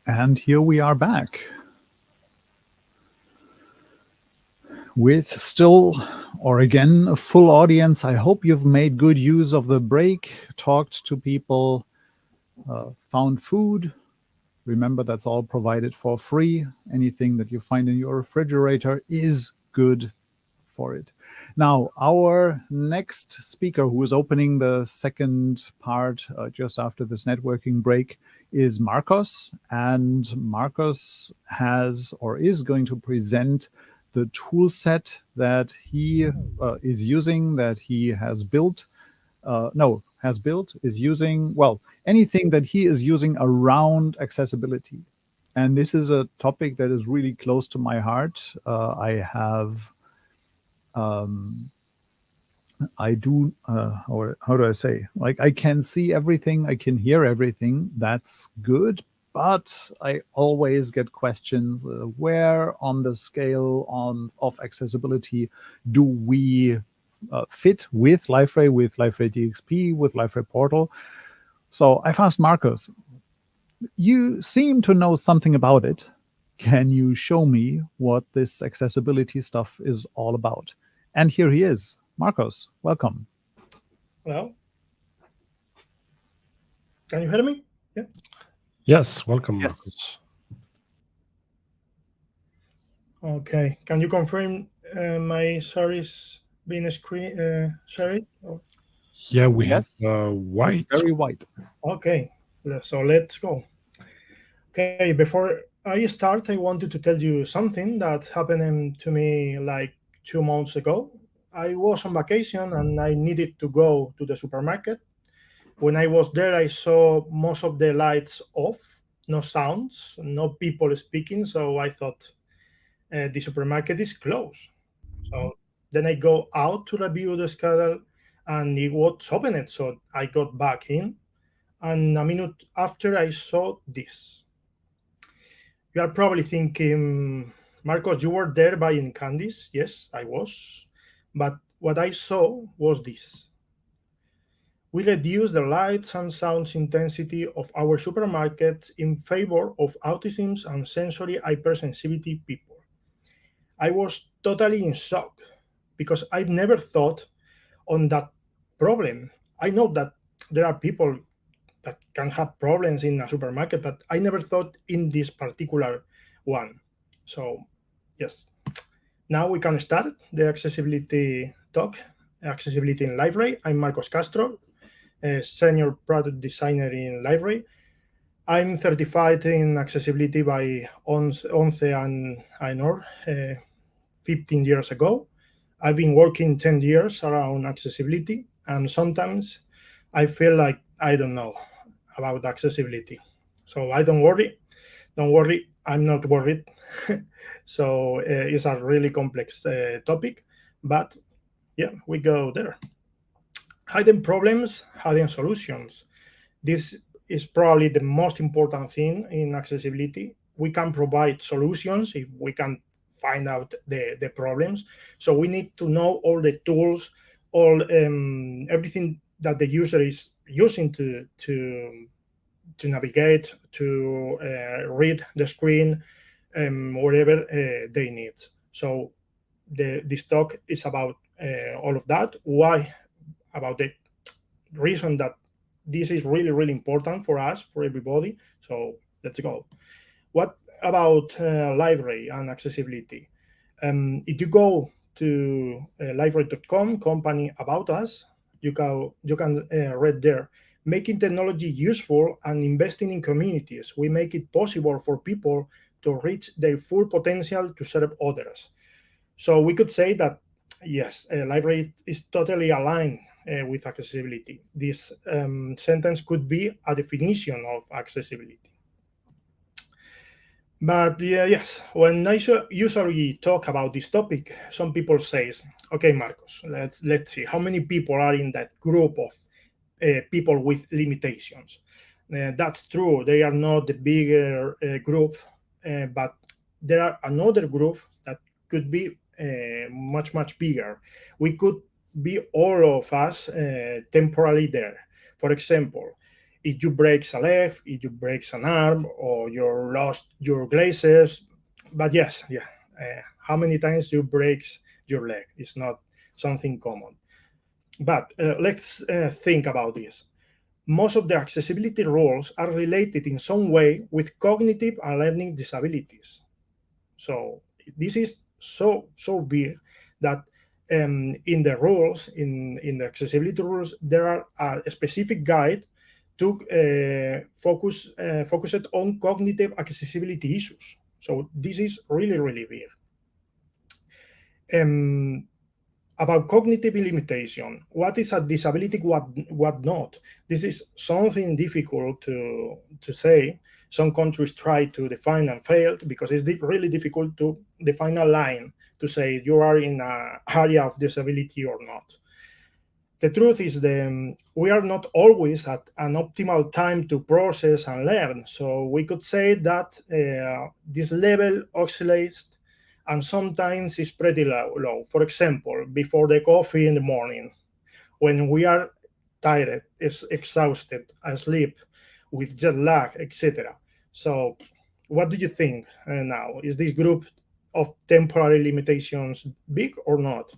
And here we are back with still, or again, a full audience. I hope you've made good use of the break, talked to people, found food. Remember, that's all provided for free. Anything that you find in your refrigerator is good for it. Now, our next speaker, who is opening the second part just after this networking break, is Marcos. And Marcos has or is going to present the tool set that he is using, that he has built. No, has built, is using, well, anything that he is using around accessibility. And this is a topic that is really close to my heart. I do, or how do I say? Like, I can see everything, I can hear everything. That's good. But I always get questions where on the scale of accessibility do we fit with Liferay, with Liferay DXP, with Liferay Portal? So I've asked Marcus, you seem to know something about it. Can you show me what this accessibility stuff is all about? And here he is. Marcos, welcome. Well, can you hear me? Yeah. Yes, welcome, Yes. Marcus. Okay. Can you confirm my series being screen shared? Yeah, we have Yes. It's white. very white. Okay. So let's go. Okay. Before I start, I wanted to tell you something that happened to me like 2 months ago. I was on vacation and I needed to go to the supermarket. When I was there, I saw most of the lights off, no sounds, no people speaking. So I thought, the supermarket is closed. So then I go out to review the schedule and it was opened. So I got back in. And a minute after, I saw this. You are probably thinking, Marcos, you were there buying candies. Yes, I was. But what I saw was this. We reduce the lights and sounds intensity of our supermarkets in favor of autism and sensory hypersensitivity people. I was totally in shock because I've never thought on that problem. I know that there are people that can have problems in a supermarket, but I never thought in this particular one. So, yes, now we can start the accessibility talk, accessibility in Liferay. I'm Marcos Castro, a senior product designer in Liferay. I'm certified in accessibility by ONCE and INOR 15 years ago. I've been working 10 years around accessibility, and sometimes I feel like I don't know about accessibility. So I don't worry, I'm not worried. So it's a really complex topic, but yeah, we go there. Hidden problems, hidden solutions. This is probably the most important thing in accessibility. We can provide solutions if we can find out the problems. So we need to know all the tools, all everything that the user is using to navigate, to read the screen, whatever they need. So this talk is about all of that. Why? About the reason that this is really, really important for us, for everybody. So let's go. What about library and accessibility? If you go to liferay.com, company about us, you can read there. Making technology useful and investing in communities, we make it possible for people to reach their full potential to serve others. So we could say that yes, library is totally aligned with accessibility. This sentence could be a definition of accessibility. But yeah, yes, when I usually talk about this topic, some people say, "Okay, Marcos, let's see how many people are in that group of people with limitations." That's true; they are not the bigger group, but there are another group that could be much bigger. We could be all of us temporarily there. For example, if you break a leg, if you break an arm, or you lost your glasses. But yes, yeah, how many times you break your leg is not something common. But let's think about this. Most of the accessibility rules are related in some way with cognitive and learning disabilities. So this is so big that in the rules, in the accessibility rules, there are a specific guide to focus it on cognitive accessibility issues. So this is really big. Um, about cognitive limitation, what is a disability, what not? This is something difficult to say. Some countries try to define and failed because it's really difficult to define a line to say you are in an area of disability or not. The truth is we are not always at an optimal time to process and learn. So we could say that this level oscillates and sometimes is pretty low. For example, before the coffee in the morning, when we are tired, is exhausted, asleep, with jet lag, etc. So what do you think now? Is this group of temporary limitations big or not?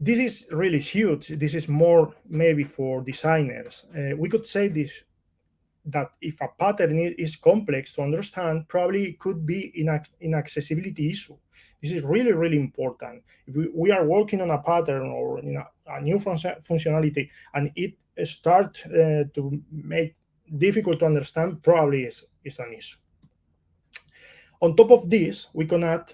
This is really huge. This is more maybe for designers. We could say this, that if a pattern is complex to understand, probably it could be in accessibility issue. This is really important. If we are working on a pattern or in a new functionality and it start to make difficult to understand, probably is an issue. On top of this, we can add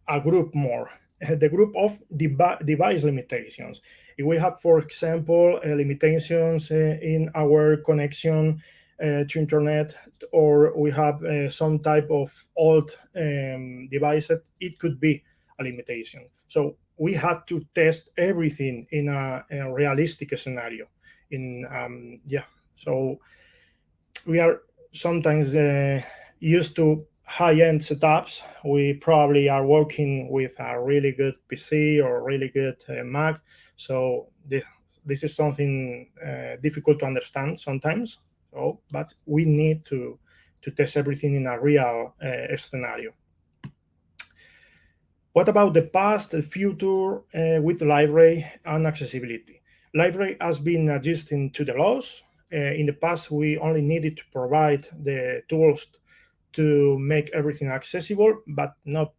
a group more, the group of device limitations. If we have, for example, limitations in our connection to internet, or we have some type of old device, it could be a limitation. So we had to test everything in a realistic scenario. So we are sometimes used to high-end setups. We probably are working with a really good PC or really good Mac. So this is something difficult to understand sometimes. So, but we need to test everything in a real scenario. What about the past, the future with Liferay and accessibility? Liferay has been adjusting to the laws. In the past, we only needed to provide the tools to make everything accessible, but not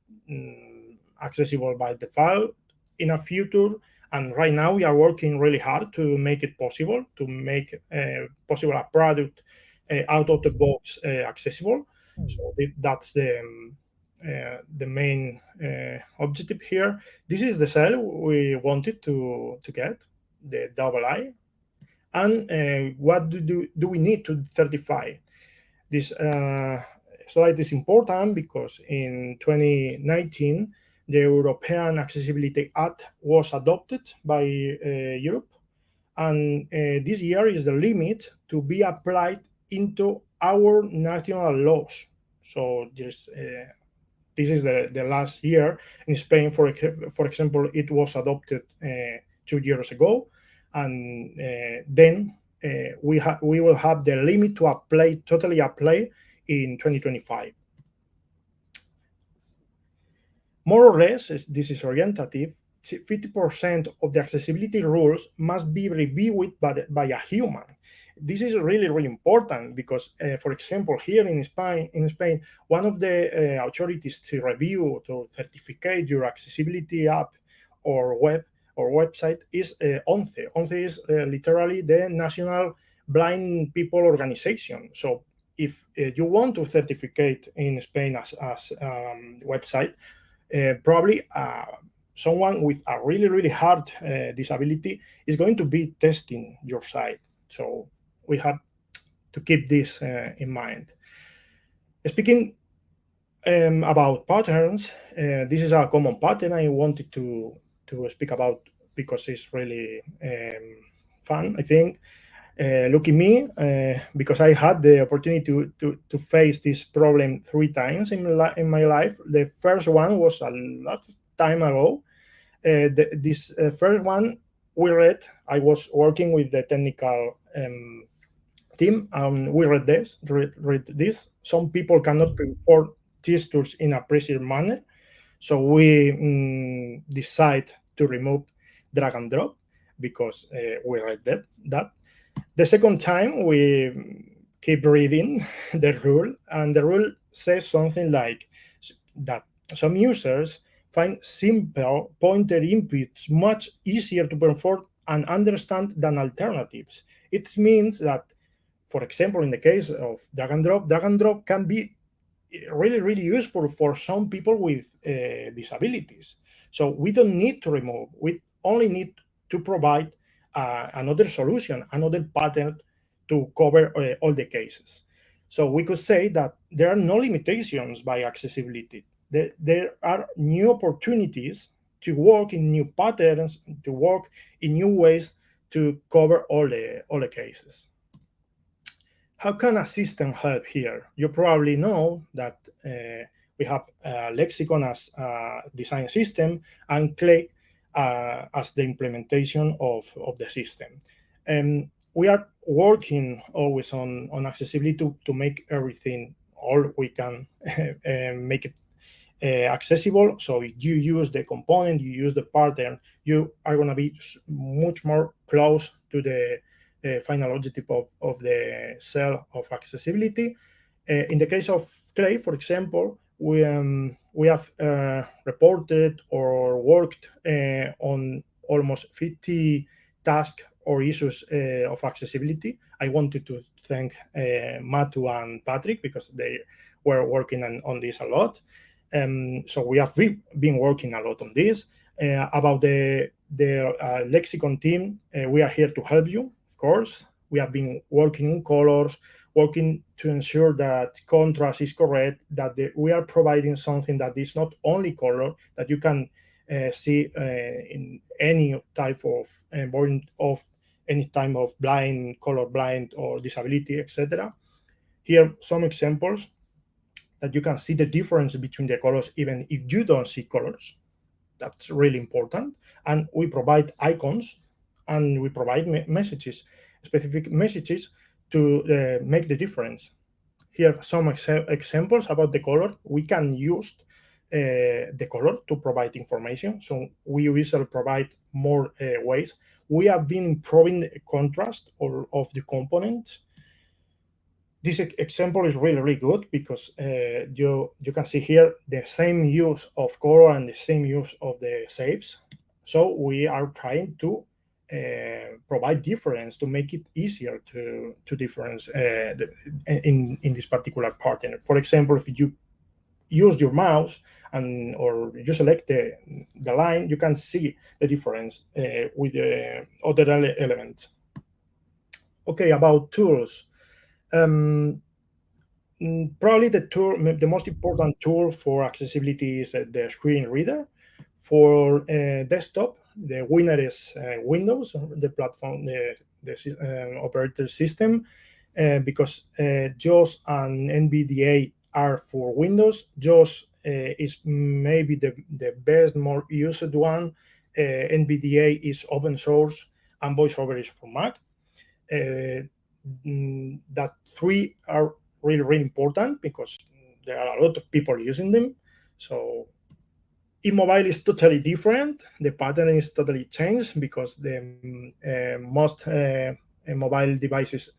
accessible by default in a future. And right now, we are working really hard to make it possible, to make possible a product out of the box accessible. So that's the main objective here. This is the cell we wanted to get, the double I. And what do we need to certify? This slide is important because in 2019, the European Accessibility Act was adopted by Europe. And this year is the limit to be applied into our national laws. So this is the last year. In Spain, for example, it was adopted 2 years ago. And then we will have the limit to totally apply in 2025. More or less, this is orientative. 50% of the accessibility rules must be reviewed by a human. This is really important because, for example, here in Spain, one of the authorities to review, to certificate your accessibility app or website is ONCE. ONCE is literally the National Blind People Organization. So if you want to certificate in Spain as website, probably someone with a really hard disability is going to be testing your site. So we have to keep this in mind. Speaking about patterns, this is a common pattern I wanted to speak about because it's really fun, I think. Look at me, because I had the opportunity to face this problem 3 times in my life. The first one was a lot of time ago. This first one I was working with the technical team, we read this. Some people cannot perform gestures in a precise manner, so we decide to remove drag and drop because we read that. The second time, we keep reading the rule, and the rule says something like that some users find simple pointer inputs much easier to perform and understand than alternatives. It means that, for example, in the case of drag and drop can be really, really useful for some people with disabilities. So we don't need to remove, we only need to provide another solution, another pattern to cover all the cases. So we could say that there are no limitations by accessibility. There are new opportunities to work in new patterns, to work in new ways to cover all the cases. How can a system help here? You probably know that we have Lexicon as a design system and Clay as the implementation of the system. We are working always on accessibility to make everything all we can make it accessible. So if you use the component, you use the pattern, you are going to be much more close to the final objective of the cell of accessibility. In the case of Clay, for example, we have reported or worked on almost 50 tasks or issues of accessibility. I wanted to thank Matu and Patrick because they were working on this a lot. So we have been working a lot on this. About the Lexicon team, we are here to help you, of course. We have been working on colors, working to ensure that contrast is correct, that we are providing something that is not only color, that you can see in any type of environment of any type of blind, color blind, or disability, etc. Here, some examples that you can see the difference between the colors even if you don't see colors. That's really important. And we provide icons and we provide messages, specific messages to make the difference. Here are some examples about the color. We can use the color to provide information. So we usually provide more ways. We have been improving the contrast of the components. This example is really, really good because you can see here the same use of color and the same use of the shapes. So we are trying to provide difference to make it easier to difference in this particular pattern. For example, if you use your mouse or you select the line, you can see the difference with the other elements. Okay, about tools. Probably the most important tool for accessibility is the screen reader. For desktop, the winner is Windows, the platform, the operator system, because JAWS and NVDA are for Windows. JAWS is maybe the best, more used one. NVDA is open source, and VoiceOver is for Mac. That three are really, really important because there are a lot of people using them. So immobile is totally different. The pattern is totally changed because the most mobile devices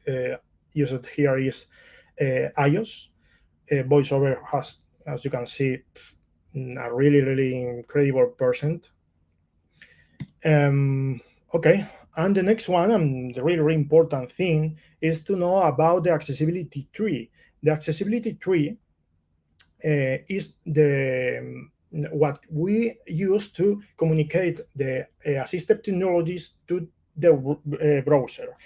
used here is iOS. VoiceOver has, as you can see, a really, really incredible percent. Okay, and the next one, and the really, really important thing, is to know about the accessibility tree. The accessibility tree is what we use to communicate the assistive technologies to the browser.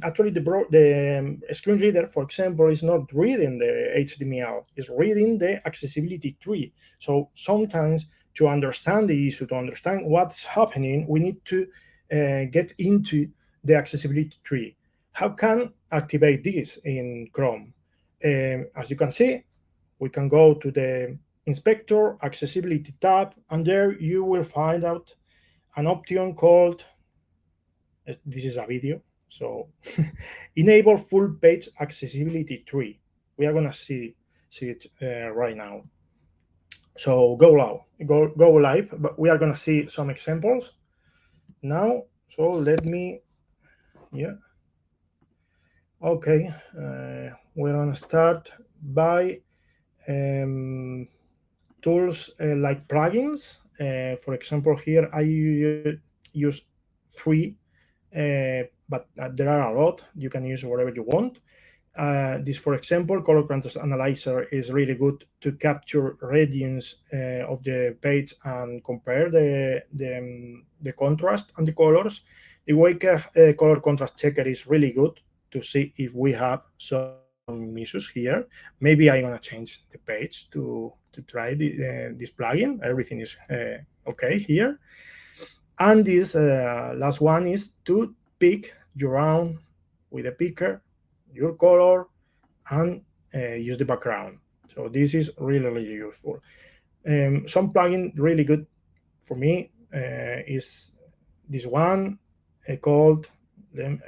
Actually, the screen reader, for example, is not reading the HTML, it's reading the accessibility tree. So sometimes to understand the issue, to understand what's happening, we need to get into the accessibility tree. How can activate this in Chrome? As you can see, we can go to the Inspector Accessibility tab, and there you will find out an option called, this is a video, So enable full page accessibility tree. We are gonna see it right now. So go live, but we are gonna see some examples now. So let me, yeah. Okay, we're gonna start by tools like plugins. For example, here I use 3, but there are a lot. You can use whatever you want. This, for example, color contrast analyzer is really good to capture regions of the page and compare the contrast and the colors. The Wake color contrast checker is really good to see if we have some issues here. Maybe I'm gonna change the page to try this plugin. Everything is okay here. And this last one is to pick your own with a picker, your color, and use the background. So this is really useful. Some plugin really good for me is this one called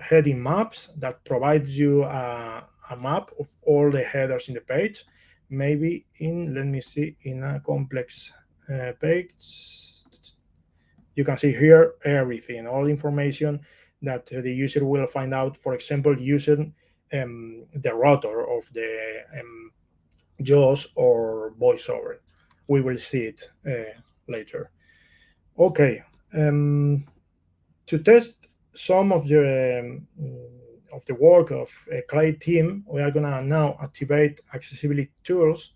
heading maps, that provides you a map of all the headers in the page. Maybe let me see, in a complex page, you can see here everything, all information that the user will find out, for example, using the rotor of the JAWS or voiceover. We will see it later. Okay, to test some of the work of a Clay team, we are gonna now activate accessibility tools.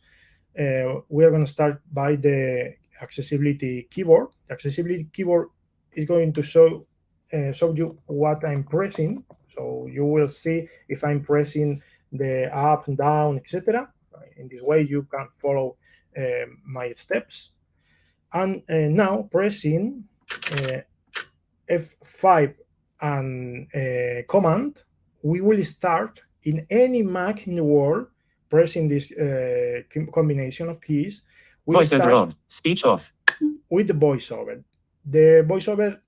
We are gonna start by the accessibility keyboard. The accessibility keyboard is going to show you what I'm pressing. So you will see if I'm pressing the up and down, etc. In this way, you can follow my steps. And now pressing F5 and command, we will start in any Mac in the world pressing this combination of keys. Voiceover on, speech off. With the voiceover. The voiceover,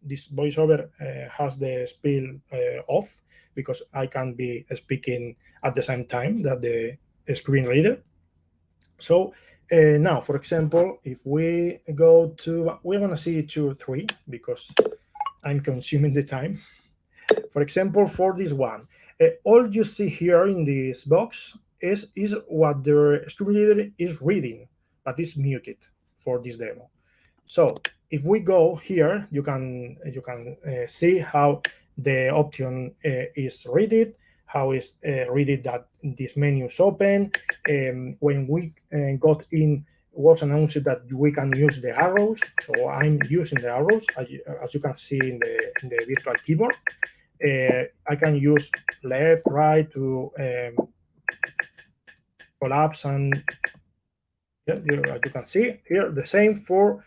this voiceover has the speed off, because I can be speaking at the same time that the screen reader. So now, for example, if we go to, we're gonna see 2 or 3 because I'm consuming the time. For example, for this one, all you see here in this box is what the screen reader is reading, but is muted for this demo. So if we go here, you can see how the option is read, how is read that this menu is open. When we got in, was announced that we can use the arrows. So I'm using the arrows, as you can see in the virtual keyboard. I can use left, right to collapse, and yeah, as you can see here, the same for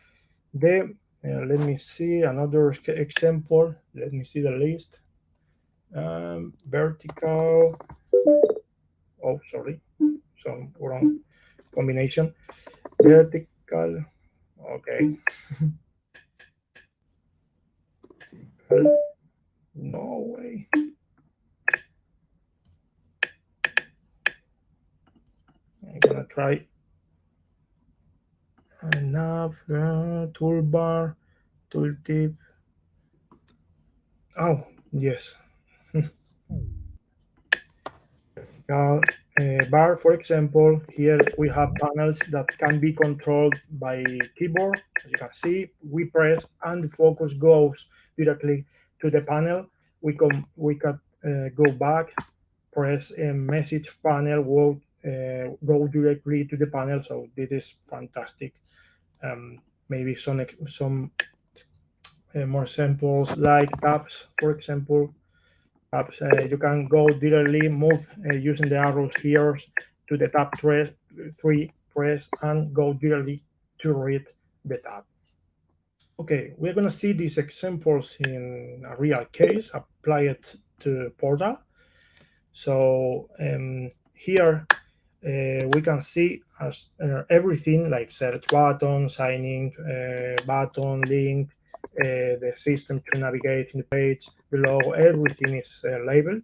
the, let me see another example. Let me see the list. Vertical. Oh, sorry, some wrong combination. Vertical. Okay. No way. I'm gonna try. Nav, toolbar, tooltip. Oh, yes. Vertical bar, for example, here we have panels that can be controlled by keyboard. As you can see, we press and the focus goes directly to the panel. We can go back, press a message panel, go directly to the panel. So this is fantastic. Maybe some more samples like tabs, for example. Tabs, you can go directly move using the arrows here to the tab 3, press and go directly to read the tab. Okay, we're going to see these examples in a real case, apply it to Portal. So here we can see as everything like search button, signing button, link, the system to navigate in the page. Below, everything is labeled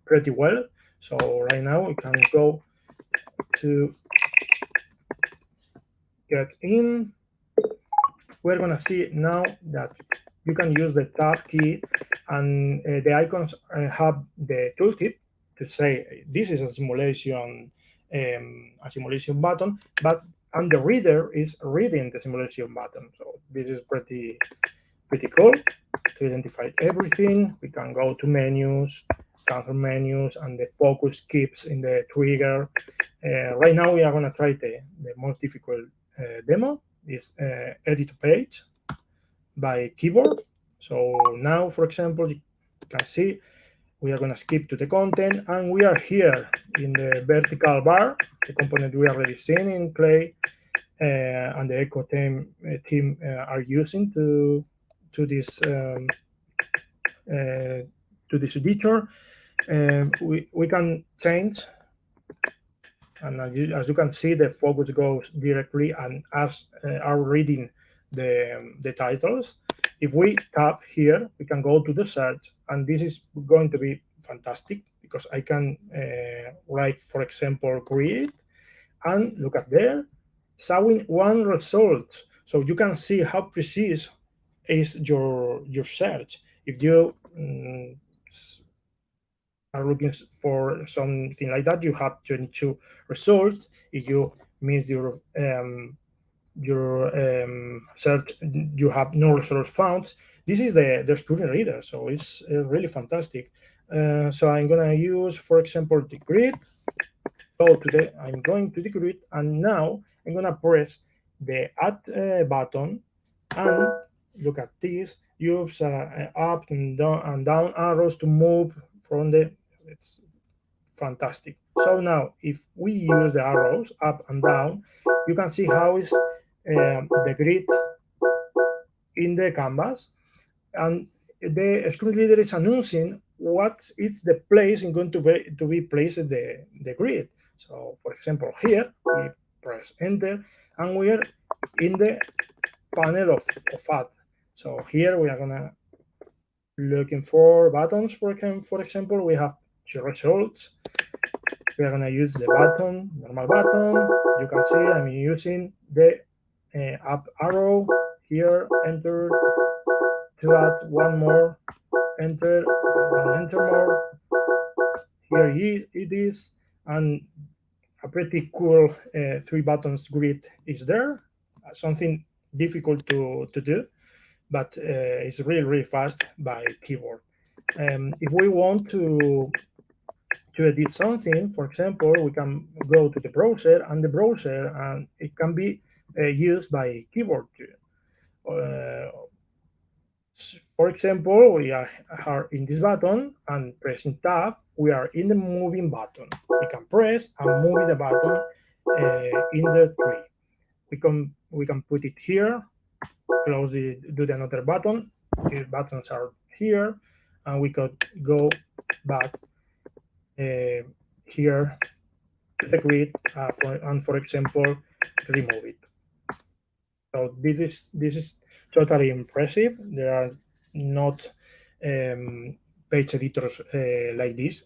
pretty well. So right now we can go to get in. We're gonna see now that you can use the tab key, and the icons have the tooltip to say this is a simulation button, and the reader is reading the simulation button. So this is pretty cool. To identify everything, we can go to menus, cancel menus, and the focus keeps in the trigger. Right now we are going to try the most difficult demo, is edit a page by keyboard. So now, for example, you can see we are going to skip to the content, and we are here in the vertical bar, the component we already seen in Clay, and the Echo team are using to this editor. We can change, and as you can see, the focus goes directly and as are reading the titles. If we tap here, we can go to the search, and this is going to be fantastic because I can write, for example, grid, and look at there, showing one result. So you can see how precise is your search. If you are looking for something like that, you have 22 results. If you miss your search, you have no results found. This is the screen reader, so it's really fantastic. So I'm gonna use, for example, the grid. I'm going to the grid, and now I'm gonna press the add button, and look at this. Use up and down arrows to move from the. It's fantastic. So now, if we use the arrows up and down, you can see how is the grid in the canvas, and the screen reader is announcing what is the place going to be placed the grid. So, for example, here we press enter, and we are in the panel of add. So here we are gonna looking for buttons. For example, we have two results. We are gonna use the button, normal button. You can see I'm using the up arrow here, enter, to add one more, enter, and enter more. Here it is, and a pretty cool 3 buttons grid is there. Something difficult to do, but it's really fast by keyboard. If we want to edit something, for example, we can go to the browser, and it can be used by keyboard too. For example, we are in this button, and pressing tab, we are in the moving button. We can press and move the button in the tree. We can put it here, close do the another button. The buttons are here, and we could go back here to the grid, for example, remove it. So this is totally impressive. There are not page editors like this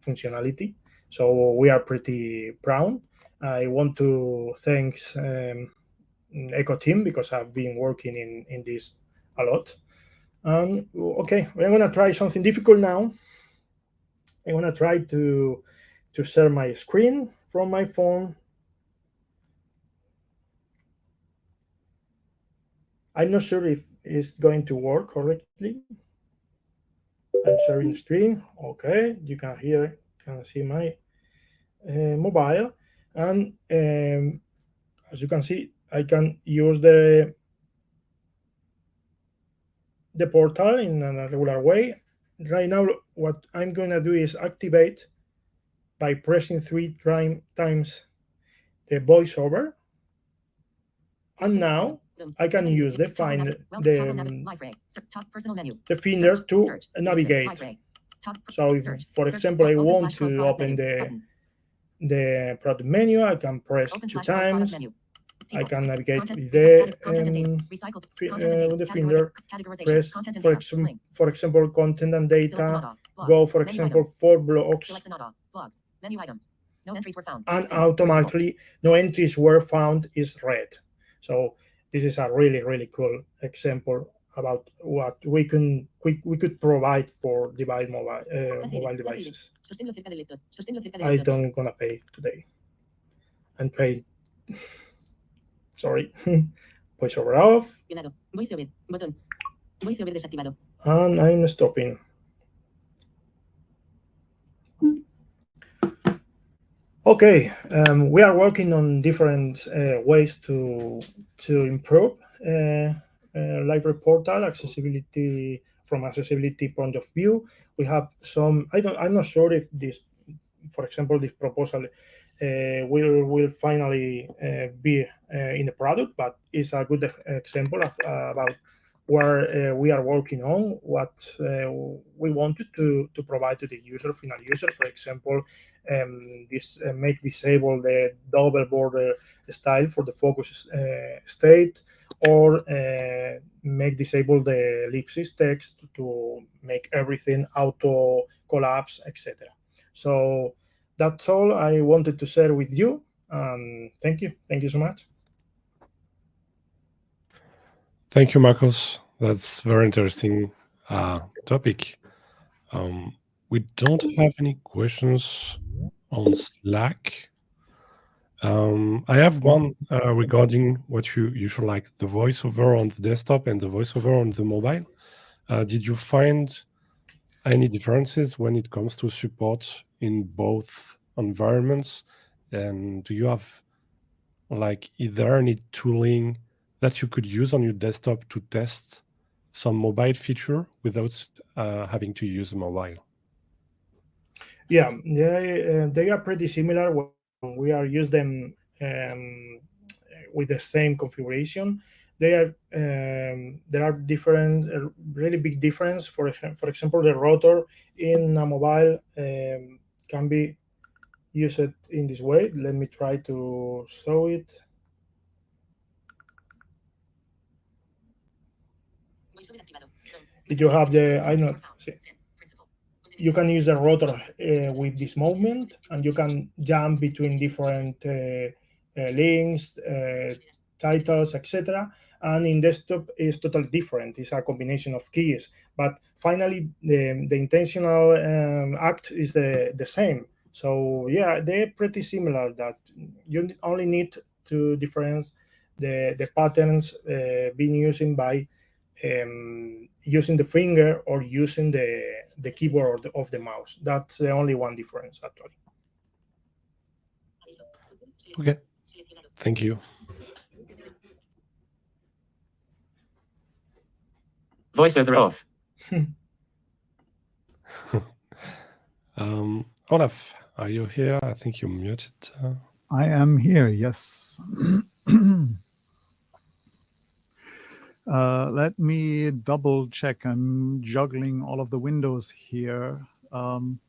functionality. So we are pretty proud. I want to thank Echo team because I've been working in this a lot. Okay, we're gonna try something difficult now. I'm gonna try to share my screen from my phone. I'm not sure if it's going to work correctly. I'm sharing the screen. Okay, you can see my mobile, and as you can see, I can use the portal in a regular way. Right now, what I'm going to do is activate by pressing 3 times the voiceover, and now I can use the finder to navigate. So if, for example, I want to open the product menu, I can press 2 times, I can navigate Content, with recycled, content and data, recycled, content and data, with the finger, categorization, press, content and for, data, link. for example, content and Select data, Sonata, blogs, go, for menu example, item. for blogs, Select Sonata, blogs, menu item. No entries were found. and Fin, automatically no entries were found is red. So this is a really cool example about what we could provide for mobile devices. I don't gonna pay today. And pay. Sorry. Voiceover off. VoiceOver, button. VoiceOver desactivado. And I'm stopping. Okay, we are working on different ways to improve Liferay portal accessibility from accessibility point of view. We have some. I'm not sure if this, for example, this proposal will finally be in the product, but it's a good example of about where we are working on, what we wanted to provide to the user, final user. For example, this make disable the double border style for the focus state, or make disable the ellipsis text to make everything auto collapse, etc. So that's all I wanted to share with you. Thank you so much. Thank you, Marcos. That's very interesting topic. We don't have any questions on Slack. I have one regarding what you usually like, the voiceover on the desktop and the voiceover on the mobile. Did you find any differences when it comes to support in both environments? And do you have like either any tooling that you could use on your desktop to test some mobile feature without having to use a mobile? Yeah, they are pretty similar when we are use them with the same configuration. They are there are different, really big difference. For example, the rotor in a mobile can be used in this way. Let me try to show it. If you have the, I know, see, you can use the rotor with this movement, and you can jump between different links, titles, etc. And in desktop is totally different. It's a combination of keys, but finally the intentional act is the same. So yeah, they're pretty similar. That you only need to difference the patterns being used by using the finger or using the keyboard of the mouse. That's the only one difference, actually. Okay, thank you. VoiceOver off. Olaf, are you here? I think you're muted. I am here, yes. Let me double check. I'm juggling all of the windows here. And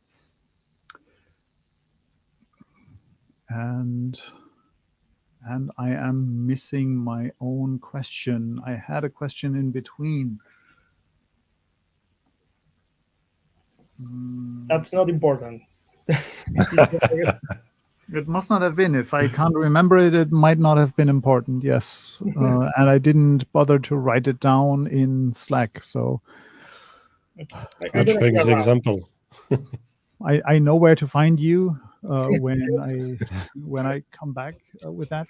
I am missing my own question. I had a question in between. That's not important. It must not have been. If I can't remember it, it might not have been important. Yes. And I didn't bother to write it down in Slack. So Let's make this example. I know where to find you when I come back with that.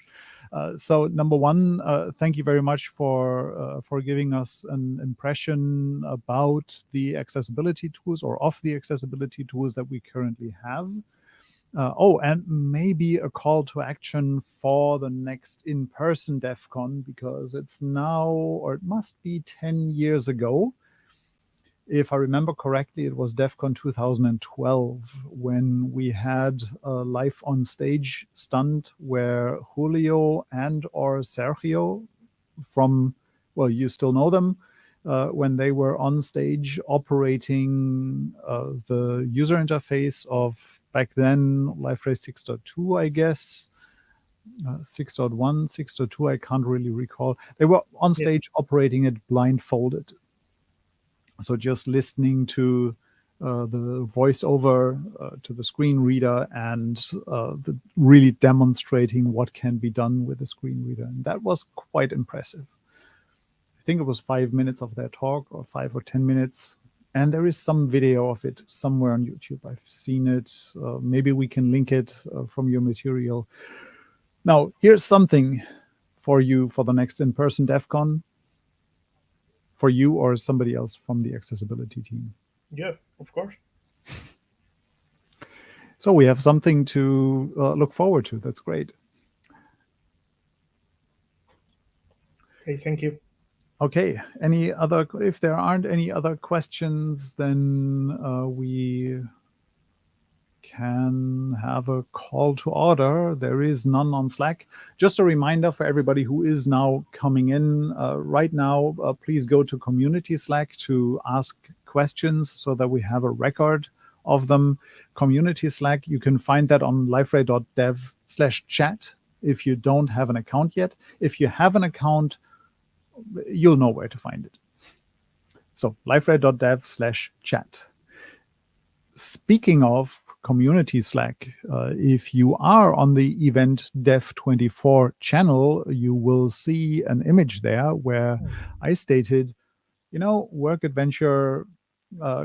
So number one, thank you very much for giving us an impression about the accessibility tools, or of the accessibility tools that we currently have. And maybe a call to action for the next in-person DEF CON, because it's now, or it must be 10 years ago. If I remember correctly, it was DEF CON 2012 when we had a live on stage stunt where Julio and or Sergio from, well, you still know them, when they were on stage operating the user interface of back then Liferay 6.2, I guess. 6.1, 6.2, I can't really recall. They were on stage operating it blindfolded. So just listening to the voiceover to the screen reader and really demonstrating what can be done with the screen reader. And that was quite impressive. I think it was 5 minutes of their talk, or 5 or 10 minutes. And there is some video of it somewhere on YouTube. I've seen it. Maybe we can link it from your material. Now, here's something for you for the next in-person DEF CON, for you or somebody else from the accessibility team. Yeah, of course. So we have something to look forward to. That's great. Okay, thank you. Okay, if there aren't any other questions, then we can have a call to order. There is none on Slack. Just a reminder for everybody who is now coming in right now, please go to community Slack to ask questions so that we have a record of them. Community Slack, you can find that on liferay.dev/chat if you don't have an account yet. If you have an account, you'll know where to find it. So liferay.dev/chat. Speaking of community Slack, if you are on the event Dev24 channel, you will see an image there where I stated, work adventure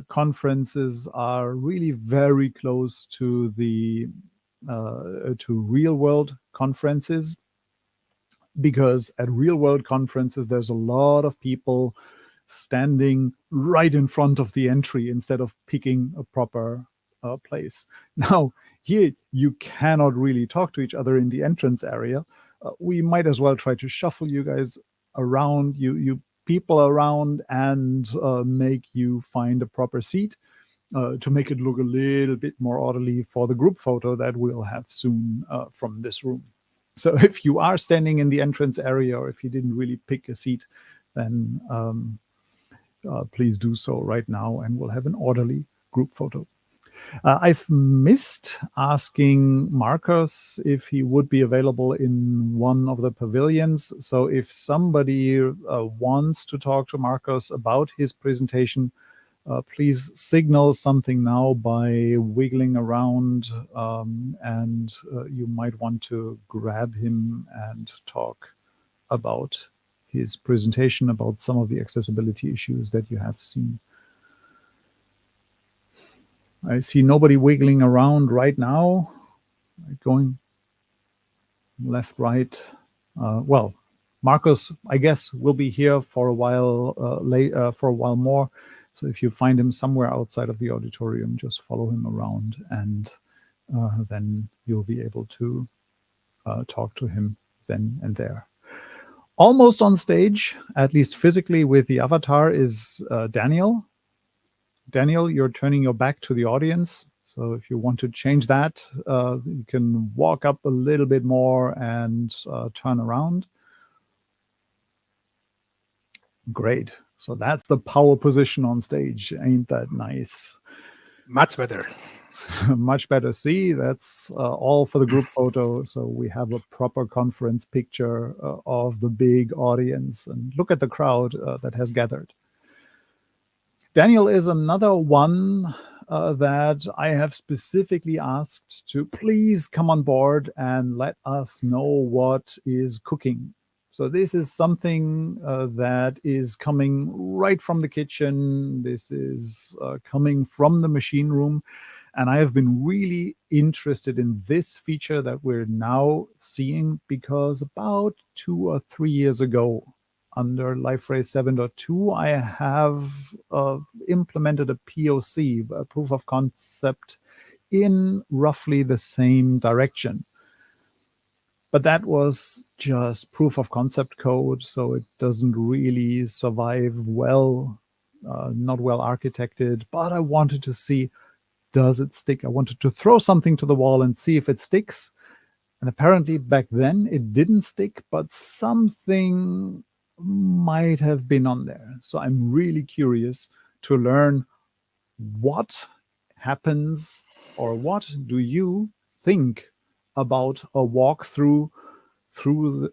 conferences are really very close to the to real world conferences, because at real world conferences there's a lot of people standing right in front of the entry instead of picking a proper place. Now, here you cannot really talk to each other in the entrance area. We might as well try to shuffle you guys around, you people around, and make you find a proper seat to make it look a little bit more orderly for the group photo that we'll have soon from this room. So if you are standing in the entrance area, or if you didn't really pick a seat, then please do so right now, and we'll have an orderly group photo. I've missed asking Marcus if he would be available in one of the pavilions. So if somebody wants to talk to Marcus about his presentation, please signal something now by wiggling around, and you might want to grab him and talk about his presentation, about some of the accessibility issues that you have seen. I see nobody wiggling around right now, going left, right. Well, Marcus, I guess, will be here for a while for a while more. So if you find him somewhere outside of the auditorium, just follow him around, and then you'll be able to talk to him then and there. Almost on stage, at least physically with the avatar, is Daniel. Daniel, you're turning your back to the audience. So if you want to change that, you can walk up a little bit more and turn around. Great. So that's the power position on stage. Ain't that nice? Much better. Much better. See, that's all for the group photo. So we have a proper conference picture of the big audience. And look at the crowd that has gathered. Daniel is another one that I have specifically asked to please come on board and let us know what is cooking. So this is something that is coming right from the kitchen. This is coming from the machine room. And I have been really interested in this feature that we're now seeing, because about 2 or 3 years ago, under Liferay 7.2, I have implemented a POC, a proof of concept, in roughly the same direction. But that was just proof of concept code, so it doesn't really survive well, not well architected. But I wanted to see, does it stick? I wanted to throw something to the wall and see if it sticks. And apparently back then it didn't stick, but something might have been on there. So I'm really curious to learn what happens, or what do you think about a walkthrough through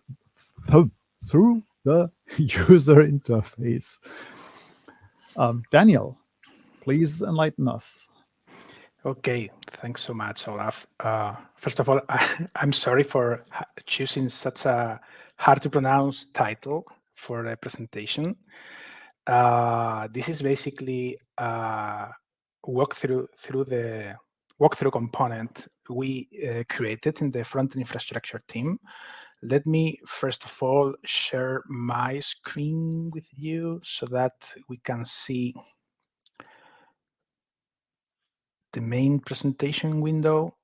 through the user interface. Daniel, please enlighten us. Okay, thanks so much, Olaf. First of all, I'm sorry for choosing such a hard to pronounce title for the presentation. This is basically a walkthrough through the walkthrough component we created in the front-end infrastructure team. Let me first of all share my screen with you so that we can see the main presentation window.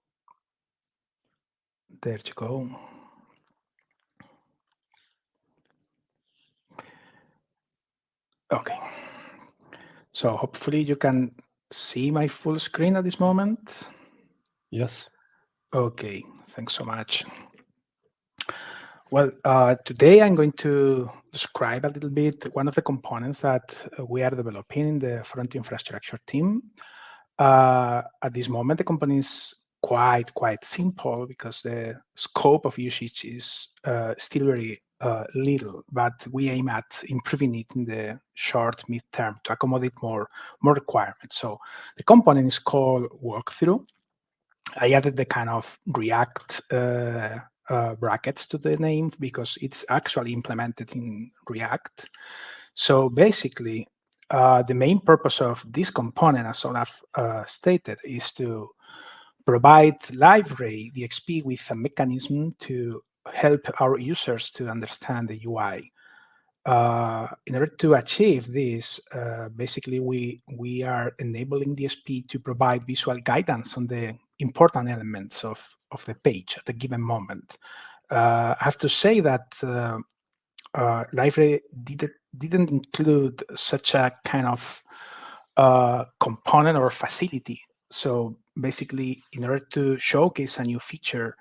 There you go. Okay. So hopefully you can see my full screen at this moment. Yes. Okay, thanks so much. Well, today I'm going to describe a little bit one of the components that we are developing in the front infrastructure team. At this moment, the company is quite simple because the scope of usage is still very little, but we aim at improving it in the short mid-term to accommodate more requirements. So the component is called walkthrough. I added the kind of React brackets to the name because it's actually implemented in React. So basically, the main purpose of this component, as Olaf stated, is to provide Liferay DXP with a mechanism to help our users to understand the UI. In order to achieve this, basically we are enabling DSP to provide visual guidance on the important elements of the page at a given moment. I have to say that Liferay didn't include such a kind of component or facility. So basically, in order to showcase a new feature,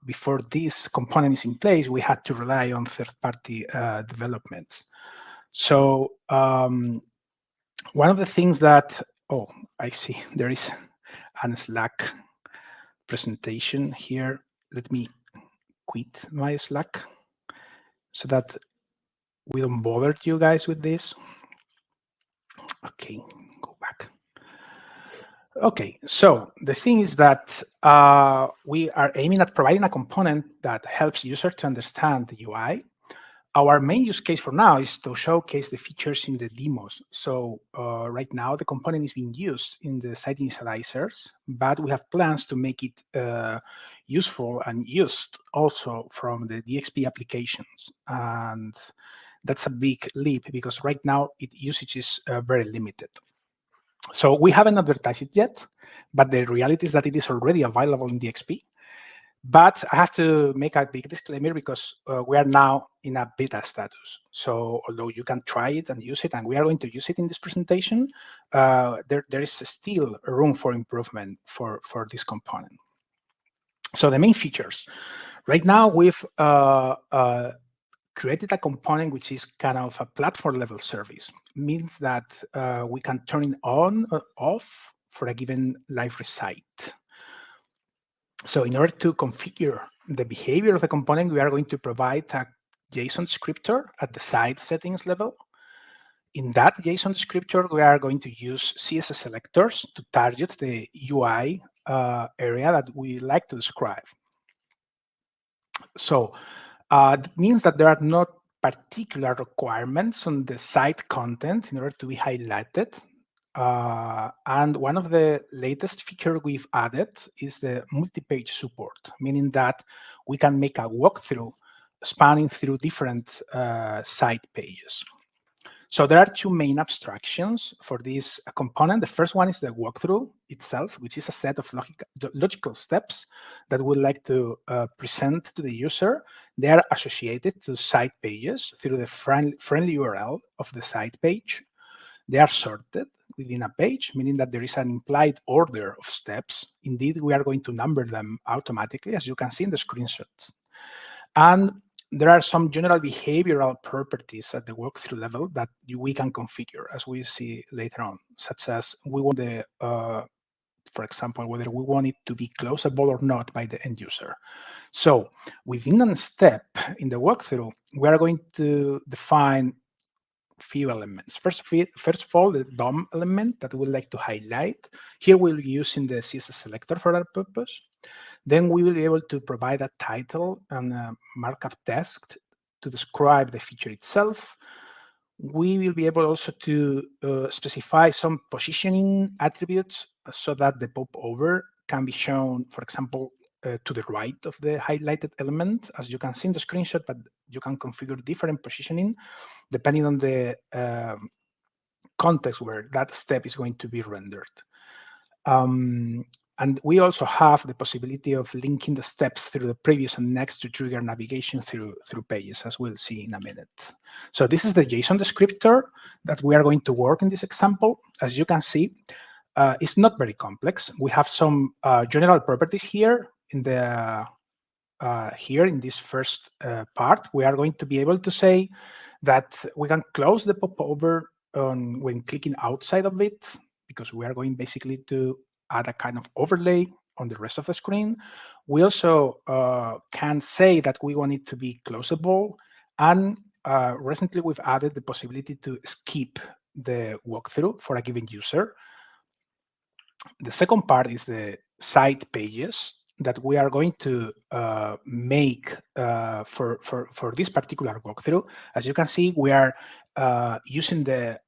before this component is in place, we had to rely on third-party developments. So one of the things that, oh, I see there is a Slack presentation here. Let me quit my Slack so that we don't bother you guys with this. Okay, go back. Okay, so the thing is that we are aiming at providing a component that helps users to understand the UI. Our main use case for now is to showcase the features in the demos. So right now, the component is being used in the site initializers, but we have plans to make it useful and used also from the DXP applications. And that's a big leap because right now, usage is very limited. So we haven't advertised it yet, but the reality is that it is already available in DXP. But I have to make a big disclaimer because we are now in a beta status. So although you can try it and use it, and we are going to use it in this presentation, there is still room for improvement for this component. So the main features. Right now, we've created a component which is kind of a platform level service. Means that we can turn it on or off for a given Liferay site. So in order to configure the behavior of the component, we are going to provide a JSON descriptor at the site settings level. In that JSON descriptor, we are going to use CSS selectors to target the UI area that we like to describe. So it means that there are not particular requirements on the site content in order to be highlighted. And one of the latest features we've added is the multi-page support, meaning that we can make a walkthrough spanning through different site pages. So there are two main abstractions for this component. The first one is the walkthrough itself, which is a set of logical steps that we'd like to present to the user. They are associated to site pages through the friendly URL of the site page. They are sorted within a page, meaning that there is an implied order of steps. Indeed, we are going to number them automatically, as you can see in the screenshots. And there are some general behavioral properties at the walkthrough level that we can configure, as we see later on, such as we want the for example, whether we want it to be closable or not by the end user. So within a step in the walkthrough, we are going to define few elements. First of all, the DOM element that we would like to highlight. Here we'll be using the CSS selector for that purpose. Then we will be able to provide a title and a markup text to describe the feature itself. We will be able also to specify some positioning attributes so that the popover can be shown, for example, to the right of the highlighted element, as you can see in the screenshot, but you can configure different positioning depending on the context where that step is going to be rendered. And we also have the possibility of linking the steps through the previous and next to trigger navigation through pages, as we'll see in a minute. So this is the JSON descriptor that we are going to work in this example. As you can see, it's not very complex. We have some general properties here in the here in this first part. We are going to be able to say that we can close the popover when clicking outside of it, because we are going basically to add a kind of overlay on the rest of the screen. We also can say that we want it to be closable, and recently we've added the possibility to skip the walkthrough for a given user. The second part is the site pages that we are going to make for this particular walkthrough. As you can see, we are using the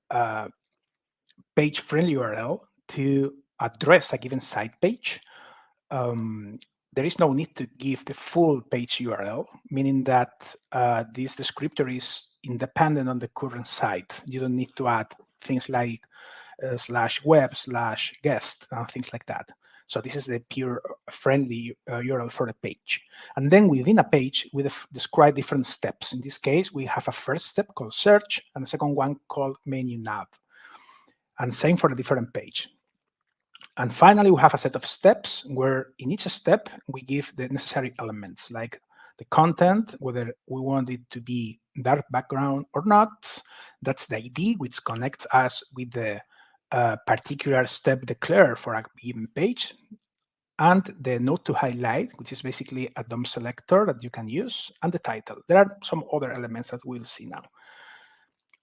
page-friendly URL to address a given site page. There is no need to give the full page URL, meaning that this descriptor is independent on the current site. You don't need to add things like /web/guest and things like that. So this is the pure friendly URL for the page. And then within a page, we describe different steps. In this case, we have a first step called search and a second one called menu nav. And same for the different page. And finally, we have a set of steps where in each step, we give the necessary elements like the content, whether we want it to be dark background or not. That's the ID, which connects us with the particular step declared for a given page. And the node to highlight, which is basically a DOM selector that you can use, and the title. There are some other elements that we'll see now.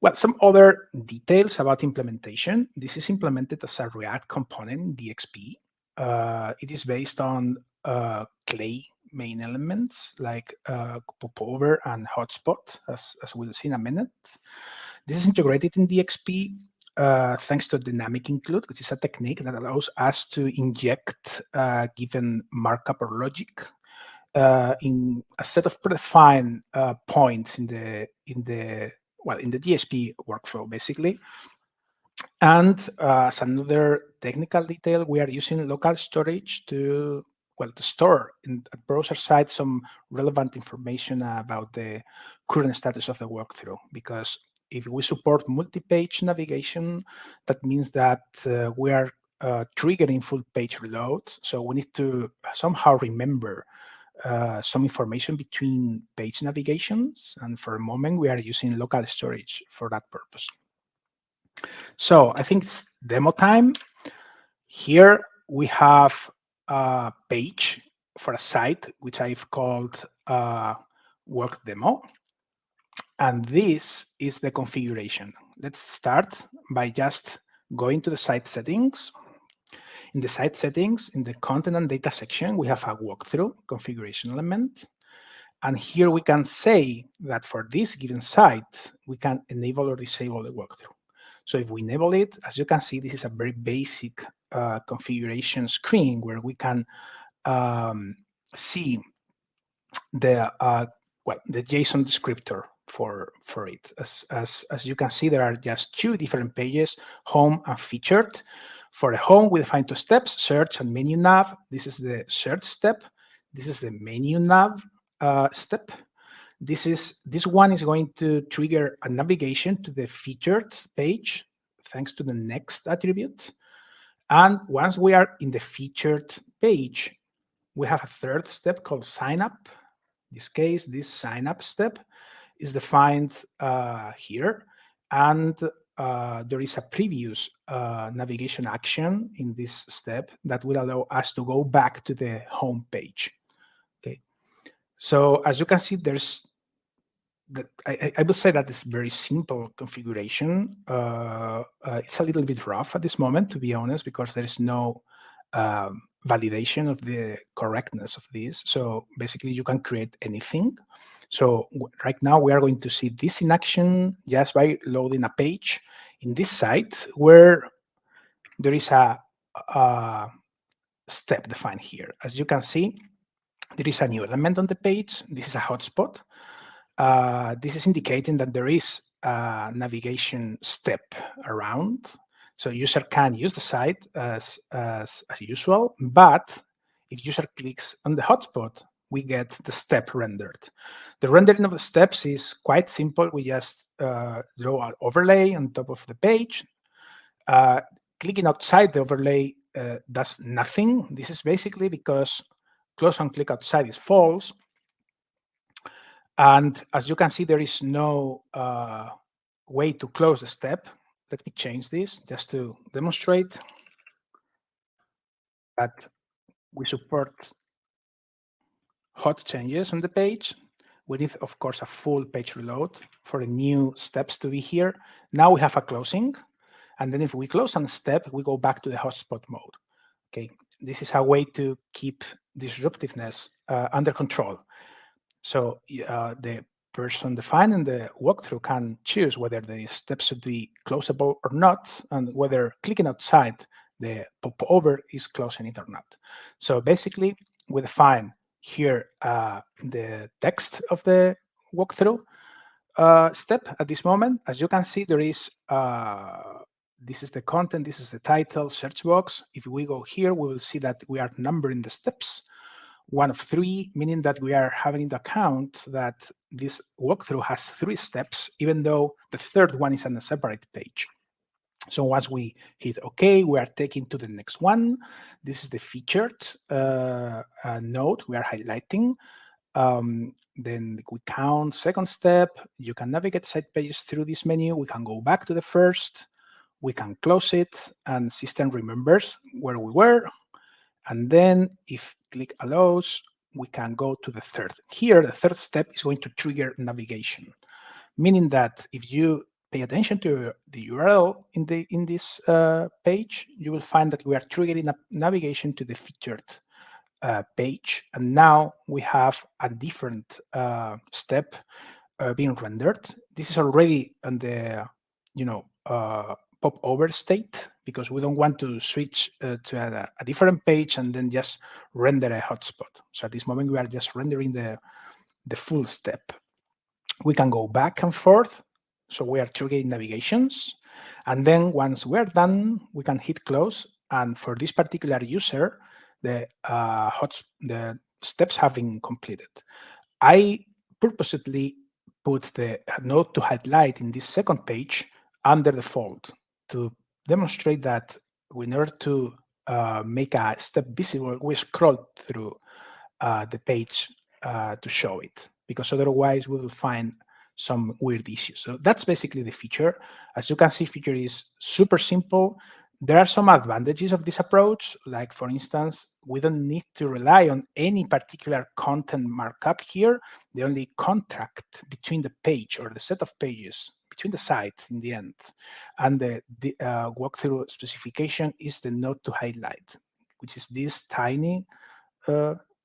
Well, some other details about implementation. This is implemented as a React component in DXP. It is based on Clay main elements like popover and hotspot, as we'll see in a minute. This is integrated in DXP thanks to dynamic include, which is a technique that allows us to inject given markup or logic in a set of predefined points in the DSP workflow, basically. And as another technical detail, we are using local storage to store at browser side some relevant information about the current status of the walkthrough. Because if we support multi-page navigation, that means that we are triggering full page reload. So we need to somehow remember some information between page navigations. And for a moment, we are using local storage for that purpose. So I think it's demo time. Here we have a page for a site, which I've called work demo. And this is the configuration. Let's start by just going to the site settings. In the site settings, in the content and data section, we have a walkthrough configuration element. And here we can say that for this given site, we can enable or disable the walkthrough. So if we enable it, as you can see, this is a very basic configuration screen where we can see the JSON descriptor for it. As you can see, there are just two different pages, home and featured. For the home, we define two steps, search and menu nav. This is the search step. This is the menu nav step. This one is going to trigger a navigation to the featured page thanks to the next attribute. And once we are in the featured page, we have a third step called sign up. In this case, this sign up step is defined here. And there is a previous navigation action in this step that will allow us to go back to the home page. Okay, so as you can see, there's I would say that it's very simple configuration. It's a little bit rough at this moment, to be honest, because there is no validation of the correctness of this. So basically, you can create anything. So right now, we are going to see this in action just by loading a page in this site where there is a step defined here. As you can see, there is a new element on the page. This is a hotspot. This is indicating that there is a navigation step around. So user can use the site as usual, but if user clicks on the hotspot, we get the step rendered. The rendering of the steps is quite simple. We just draw an overlay on top of the page. Clicking outside the overlay does nothing. This is basically because close and click outside is false. And as you can see, there is no way to close the step. Let me change this just to demonstrate that we support hot changes on the page. We need, of course, a full page reload for the new steps to be here. Now we have a closing. And then if we close on a step, we go back to the hotspot mode. Okay, this is a way to keep disruptiveness under control. So the person defining the walkthrough can choose whether the steps should be closable or not, and whether clicking outside the popover is closing it or not. So basically, we define here the text of the walkthrough step at this moment. As you can see, there is this is the content, this is the title, search box. If we go here, we will see that we are numbering the steps. 1 of 3, meaning that we are having into account that this walkthrough has 3 steps, even though the third one is on a separate page. So once we hit OK, we are taken to the next one. This is the featured node we are highlighting. Then we count second step. You can navigate site pages through this menu. We can go back to the first. We can close it, and system remembers where we were. And then if click allows, we can go to the third. Here, the third step is going to trigger navigation, meaning that if you pay attention to the URL in this page, you will find that we are triggering a navigation to the featured page. And now we have a different step being rendered. This is already on the, pop over state, because we don't want to switch to a different page and then just render a hotspot. So at this moment, we are just rendering the full step. We can go back and forth. So we are triggering navigations. And then once we're done, we can hit close. And for this particular user, the steps have been completed. I purposely put the note to highlight in this second page under the fold to demonstrate that in order to make a step visible, we scroll through the page to show it, because otherwise we will find some weird issues. So that's basically the feature. As you can see, feature is super simple. There are some advantages of this approach, like for instance, we don't need to rely on any particular content markup here. The only contract between the page or the set of pages between the sites in the end and the walkthrough specification is the node to highlight, which is this tiny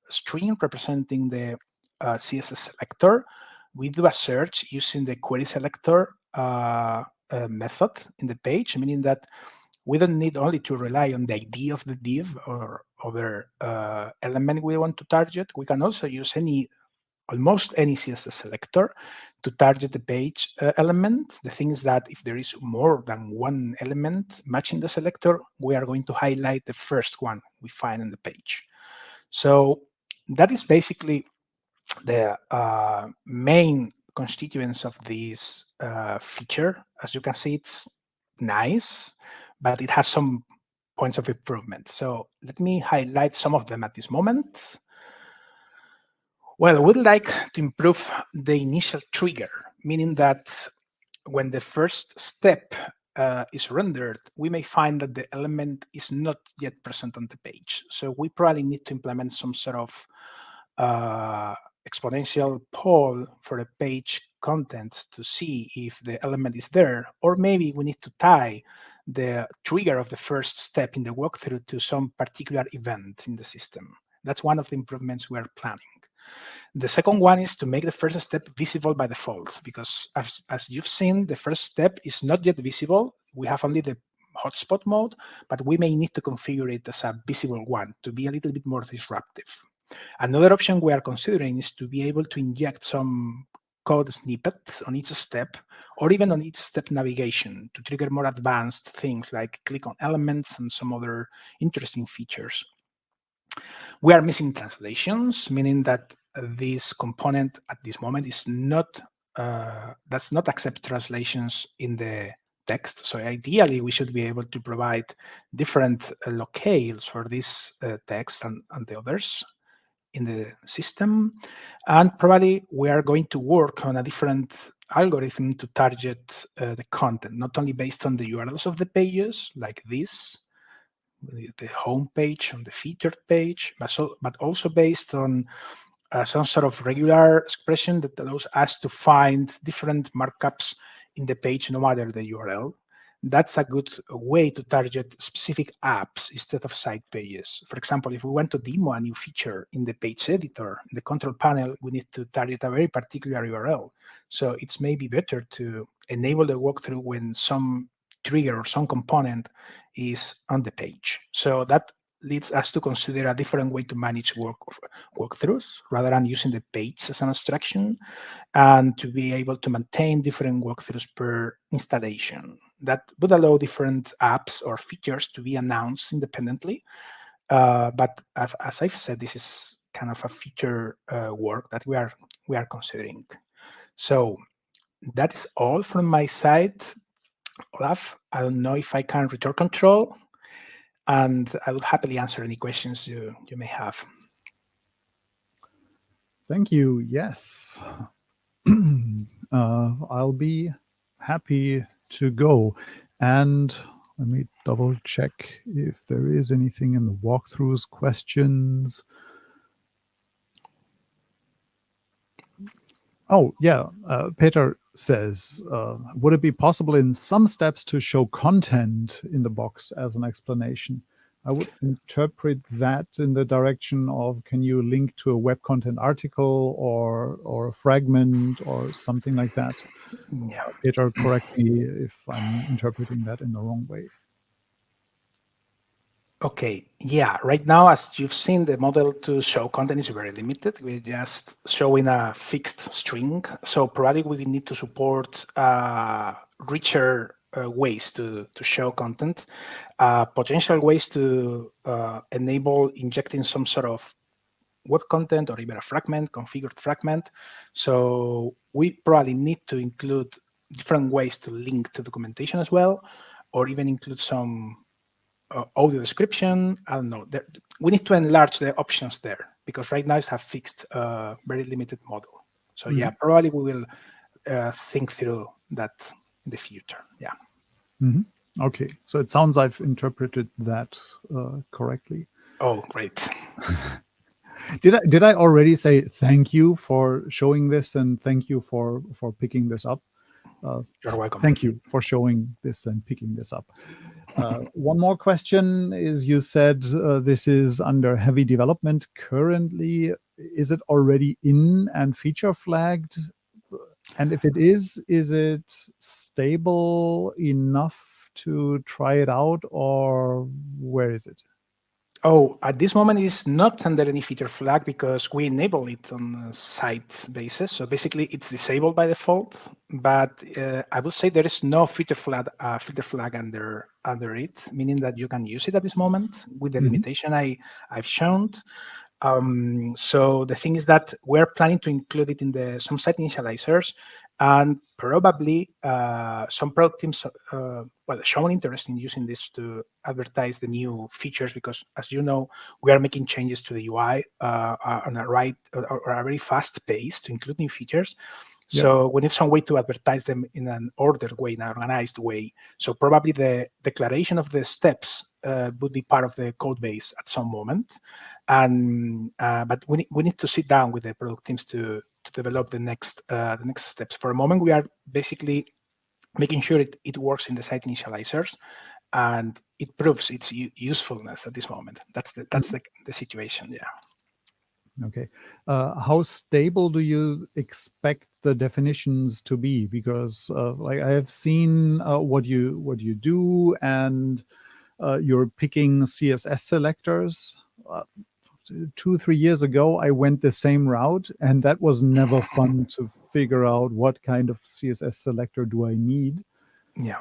string representing the CSS selector. We do a search using the query selector method in the page, meaning that we don't need only to rely on the ID of the div or other element we want to target. We can also use almost any CSS selector to target the page element. The thing is that if there is more than one element matching the selector, we are going to highlight the first one we find on the page. So that is basically the main constituents of this feature. As you can see, it's nice, but it has some points of improvement. So let me highlight some of them at this moment. Well, we'd like to improve the initial trigger, meaning that when the first step is rendered, we may find that the element is not yet present on the page. So we probably need to implement some sort of exponential poll for the page content to see if the element is there, or maybe we need to tie the trigger of the first step in the walkthrough to some particular event in the system. That's one of the improvements we are planning. The second one is to make the first step visible by default, because as you've seen, the first step is not yet visible. We have only the hotspot mode, but we may need to configure it as a visible one to be a little bit more disruptive. Another option we are considering is to be able to inject some code snippet on each step, or even on each step navigation to trigger more advanced things like click on elements and some other interesting features. We are missing translations, meaning that this component at this moment is not does not accept translations in the text. So ideally, we should be able to provide different locales for this text and the others in the system. And probably we are going to work on a different algorithm to target the content, not only based on the URLs of the pages like this, the home page on the featured page, but also based on some sort of regular expression that allows us to find different markups in the page, no matter the URL. That's a good way to target specific apps instead of site pages. For example, if we want to demo a new feature in the page editor, in the control panel, we need to target a very particular URL. So it's maybe better to enable the walkthrough when some trigger or some component is on the page. So that leads us to consider a different way to manage walkthroughs rather than using the page as an abstraction, and to be able to maintain different walkthroughs per installation. That would allow different apps or features to be announced independently. But as I've said, this is kind of a feature work that we are considering. So that is all from my side. Olaf, I don't know if I can return control, and I will happily answer any questions you may have. Thank you. Yes. I'll be happy to go. And let me double check if there is anything in the walkthroughs questions. Oh, yeah. Peter says, would it be possible in some steps to show content in the box as an explanation? I would interpret that in the direction of, can you link to a web content article or a fragment or something like that? Yeah. Peter, correct me if I'm interpreting that in the wrong way. Okay, yeah, right now, as you've seen, the model to show content is very limited. We're just showing a fixed string. So probably we need to support richer ways to show content, potential ways to enable injecting some sort of web content or even a fragment, configured fragment. So we probably need to include different ways to link to documentation as well, or even include some audio description. I don't know. We need to enlarge the options there, because right now it's a fixed, very limited model. So yeah, probably we will think through that in the future. Yeah. Okay, so it sounds I've interpreted that correctly. Oh, great. Did I already say thank you for showing this and thank you for picking this up? You're welcome. Thank you for showing this and picking this up. One more question is, you said this is under heavy development currently. Is it already in and feature flagged? And if it is it stable enough to try it out, or where is it? Oh, at this moment, it's not under any feature flag because we enable it on a site basis. So basically, it's disabled by default. But I would say there is no feature flag under it, meaning that you can use it at this moment with the limitation I've shown. So the thing is that we're planning to include it in some site initializers, and probably some product teams shown interest in using this to advertise the new features, because as you know, we are making changes to the UI on a very fast pace to include new features. So we need some way to advertise them in an ordered way, in an organized way. So probably the declaration of the steps would be part of the code base at some moment. And but we need to sit down with the product teams to develop the next steps. For a moment, we are basically making sure it works in the site initializers, and it proves its usefulness at this moment. That's the situation. Yeah. Okay. How stable do you expect the definitions to be? Because like I have seen what you do, and you're picking CSS selectors. 2-3 years ago, I went the same route, and that was never fun to figure out what kind of CSS selector do I need. Yeah.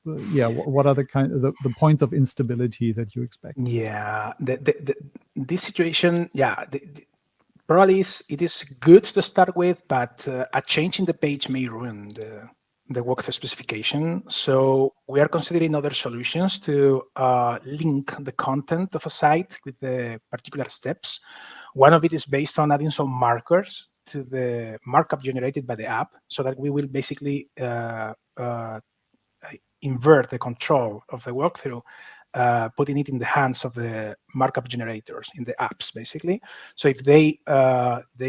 What are the points of instability that you expect? Yeah, this situation, probably it is good to start with, but a change in the page may ruin the walkthrough specification. So we are considering other solutions to link the content of a site with the particular steps. One of it is based on adding some markers to the markup generated by the app, so that we will basically invert the control of the walkthrough, putting it in the hands of the markup generators in the apps, basically. So if they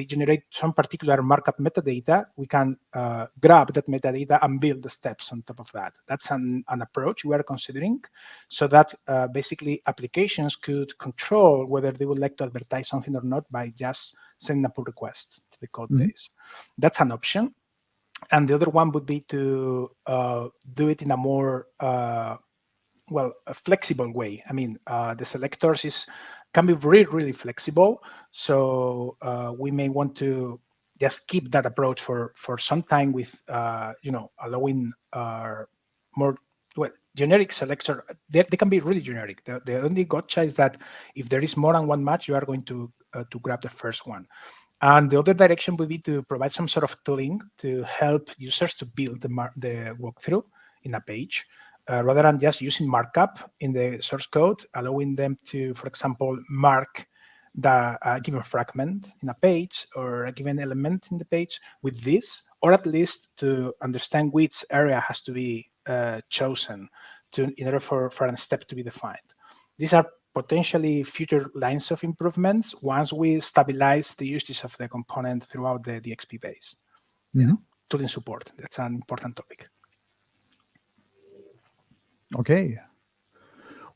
generate some particular markup metadata, we can grab that metadata and build the steps on top of that. That's an approach we are considering, so that basically applications could control whether they would like to advertise something or not by just sending a pull request to the code base. That's an option. And the other one would be to do it in a more a flexible way. I mean, the selectors can be really, really flexible. So we may want to just keep that approach for some time with, allowing more generic selector. They can be really generic. The only gotcha is that if there is more than one match, you are going to grab the first one. And the other direction would be to provide some sort of tooling to help users to build the walkthrough in a page, rather than just using markup in the source code, allowing them to, for example, mark the given fragment in a page or a given element in the page with this, or at least to understand which area has to be chosen in order for a step to be defined. These are potentially future lines of improvements once we stabilize the usage of the component throughout the DXP base. Tooling support, that's an important topic. Okay.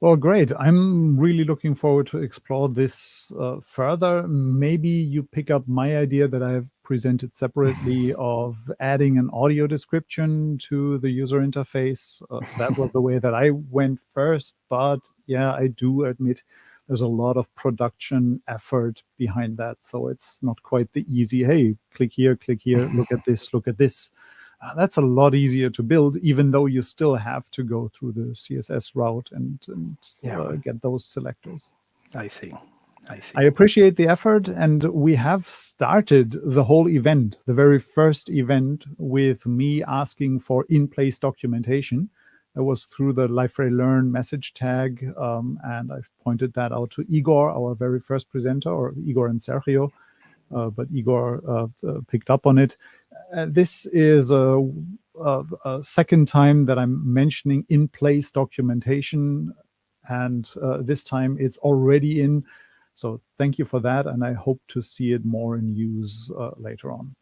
Well, great. I'm really looking forward to explore this further. Maybe you pick up my idea that I have presented separately of adding an audio description to the user interface. That was the way that I went first. But yeah, I do admit there's a lot of production effort behind that. So it's not quite the easy, hey, click here, look at this, look at this. That's a lot easier to build, even though you still have to go through the CSS route and get those selectors. I see. I appreciate the effort, and we have started the whole event, the very first event, with me asking for in-place documentation. It was through the Liferay Learn message tag, and I've pointed that out to Igor, our very first presenter, or Igor and Sergio, but Igor picked up on it. This is a second time that I'm mentioning in-place documentation, and this time it's already in. So thank you for that, and I hope to see it more in use later on.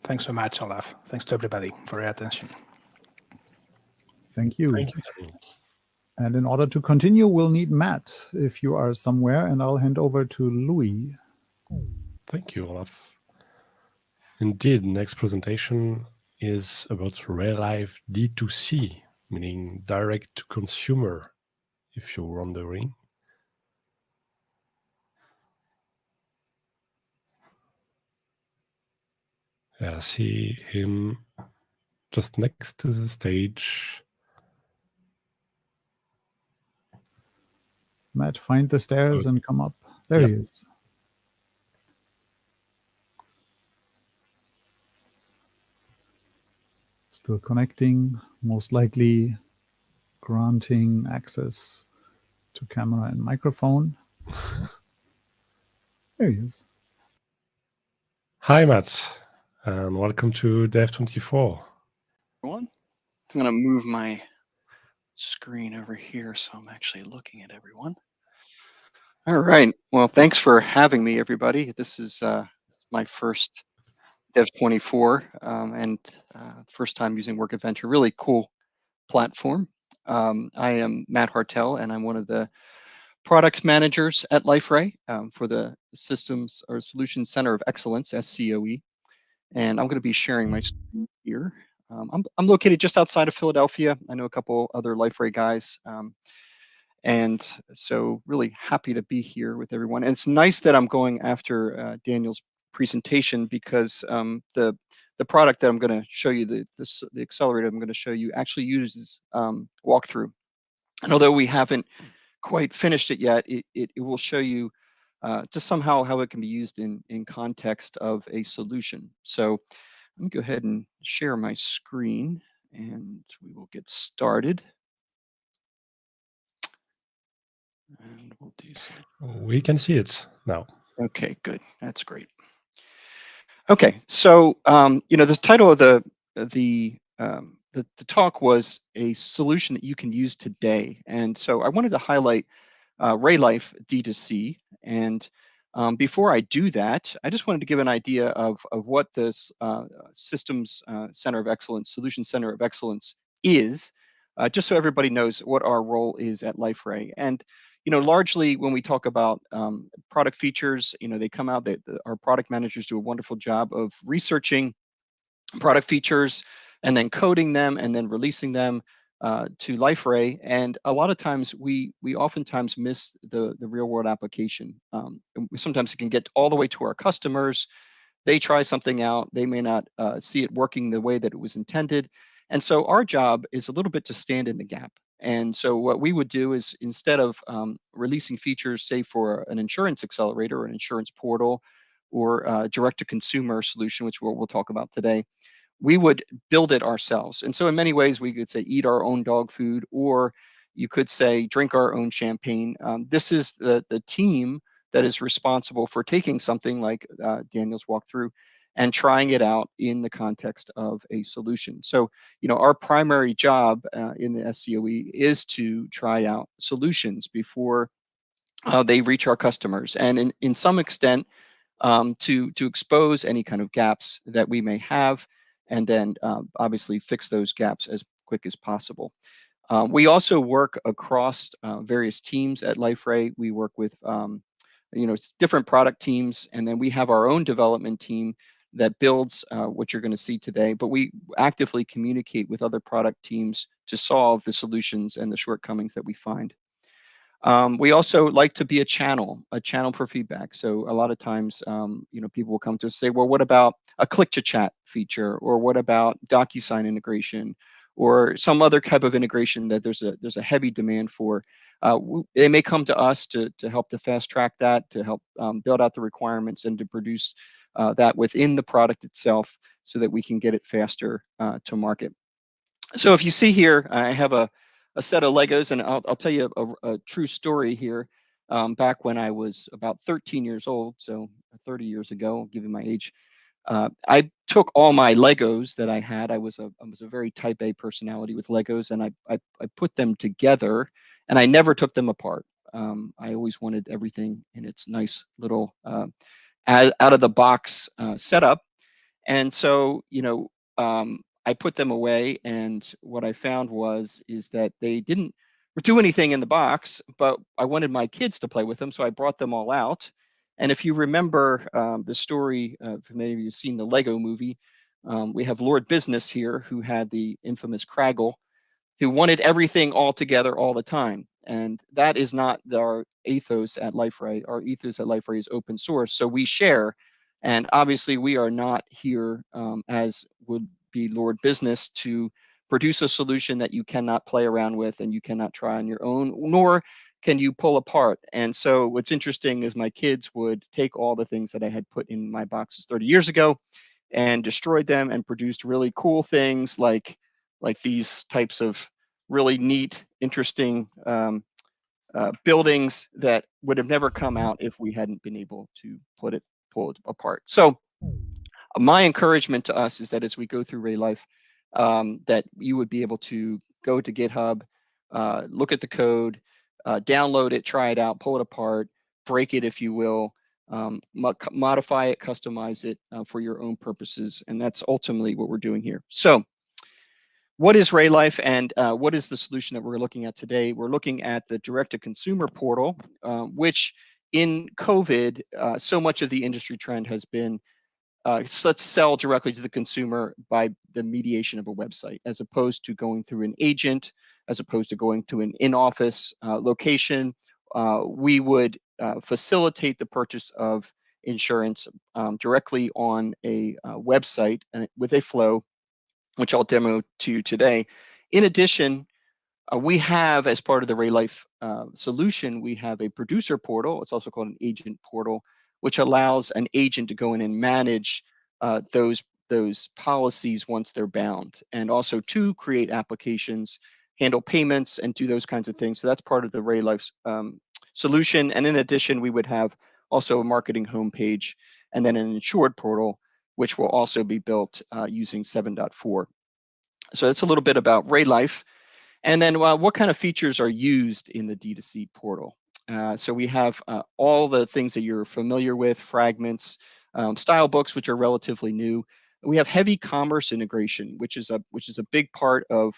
Thanks so much, Olaf. Thanks to everybody for your attention. Thank you. Thank you, Daniel. And in order to continue, we'll need Matt, if you are somewhere, and I'll hand over to Louis. Thank you, Olaf. Indeed, next presentation is about Raylife D2C, meaning direct to consumer, if you're wondering. I see him just next to the stage. Matt, find the stairs and come up. There he is. Still connecting, most likely granting access to camera and microphone. There he is. Hi, Matt. and welcome to Dev24. Everyone, I'm going to move my screen over here so I'm actually looking at everyone. All right. Well, thanks for having me, everybody. This is my first Dev24 and first time using Work Adventure. Really cool platform. I am Matt Hartel, and I'm one of the product managers at Liferay for the Systems or Solutions Center of Excellence, SCOE. And I'm going to be sharing my screen here. I'm located just outside of Philadelphia. I know a couple other Liferay guys. And so really happy to be here with everyone. And it's nice that I'm going after Daniel's presentation because the product that I'm going to show you, the accelerator I'm going to show you actually uses walkthrough. And although we haven't quite finished it yet, it will show you just somehow how it can be used in context of a solution. So let me go ahead and share my screen and we will get started. And we'll do some. We can see it now. Okay, good. That's great. Okay, so the title of the talk was a solution that you can use today, and so I wanted to highlight Raylife D2C. And before I do that, I just wanted to give an idea of what this Systems Center of Excellence, Solution Center of Excellence is, just so everybody knows what our role is at Liferay. And largely when we talk about product features, they come out, our product managers do a wonderful job of researching product features and then coding them and then releasing them to Liferay. And a lot of times we oftentimes miss the real world application. Sometimes it can get all the way to our customers. They try something out, they may not see it working the way that it was intended. And so our job is a little bit to stand in the gap. And so what we would do is, instead of releasing features, say for an insurance accelerator or an insurance portal or a direct-to-consumer solution, which we'll talk about today, we would build it ourselves. And so in many ways, we could say eat our own dog food, or you could say drink our own champagne. This is the team that is responsible for taking something like Daniel's walkthrough and trying it out in the context of a solution. So, our primary job in the SCOE is to try out solutions before they reach our customers, and in some extent to expose any kind of gaps that we may have, and then obviously fix those gaps as quick as possible. We also work across various teams at Liferay. We work with different product teams, and then we have our own development team that builds what you're going to see today, but we actively communicate with other product teams to solve the solutions and the shortcomings that we find. We also like to be a channel for feedback. So a lot of times, people will come to us and say, well, what about a click-to-chat feature, or what about DocuSign integration, or some other type of integration that there's a heavy demand for. They may come to us to help to fast track that, to help build out the requirements and to produce that within the product itself so that we can get it faster to market. So if you see here, I have a set of Legos, and I'll tell you a true story here. Back when I was about 13 years old, so 30 years ago, I'll give you my age, I took all my Legos that I had. I was a very type A personality with Legos, and I put them together, and I never took them apart. I always wanted everything in its nice little out of the box setup. And so, I put them away, and what I found is that they didn't do anything in the box, but I wanted my kids to play with them, so I brought them all out. And if you remember the story, if maybe you've seen the Lego movie, we have Lord Business here, who had the infamous Craggle, who wanted everything all together all the time. And that is not our ethos at Liferay. Our ethos at Liferay is open source, so we share. And obviously, we are not here, as would be Lord Business, to produce a solution that you cannot play around with and you cannot try on your own, nor can you pull apart. And so what's interesting is my kids would take all the things that I had put in my boxes 30 years ago and destroyed them and produced really cool things like these types of really neat, interesting buildings that would have never come out if we hadn't been able to pull it apart. So My encouragement to us is that as we go through Raylife, that you would be able to go to GitHub, look at the code, download it, try it out, pull it apart, break it if you will, modify it, customize it for your own purposes. And that's ultimately what we're doing here. So what is Raylife, and what is the solution that we're looking at today? We're looking at the direct-to-consumer portal, which in COVID, so much of the industry trend has been let's sell directly to the consumer by the mediation of a website, as opposed to going through an agent, as opposed to going to an in-office location. We would facilitate the purchase of insurance directly on a website with a flow, which I'll demo to you today. In addition, we have, as part of the Raylife solution, we have a producer portal. It's also called an agent portal, which allows an agent to go in and manage those policies once they're bound, and also to create applications, handle payments, and do those kinds of things. So that's part of the Raylife solution. And in addition, we would have also a marketing homepage, and then an insured portal, which will also be built using 7.4. So that's a little bit about Raylife. And then what kind of features are used in the D2C portal? So we have all the things that you're familiar with, fragments, style books, which are relatively new. We have heavy commerce integration, which is a big part of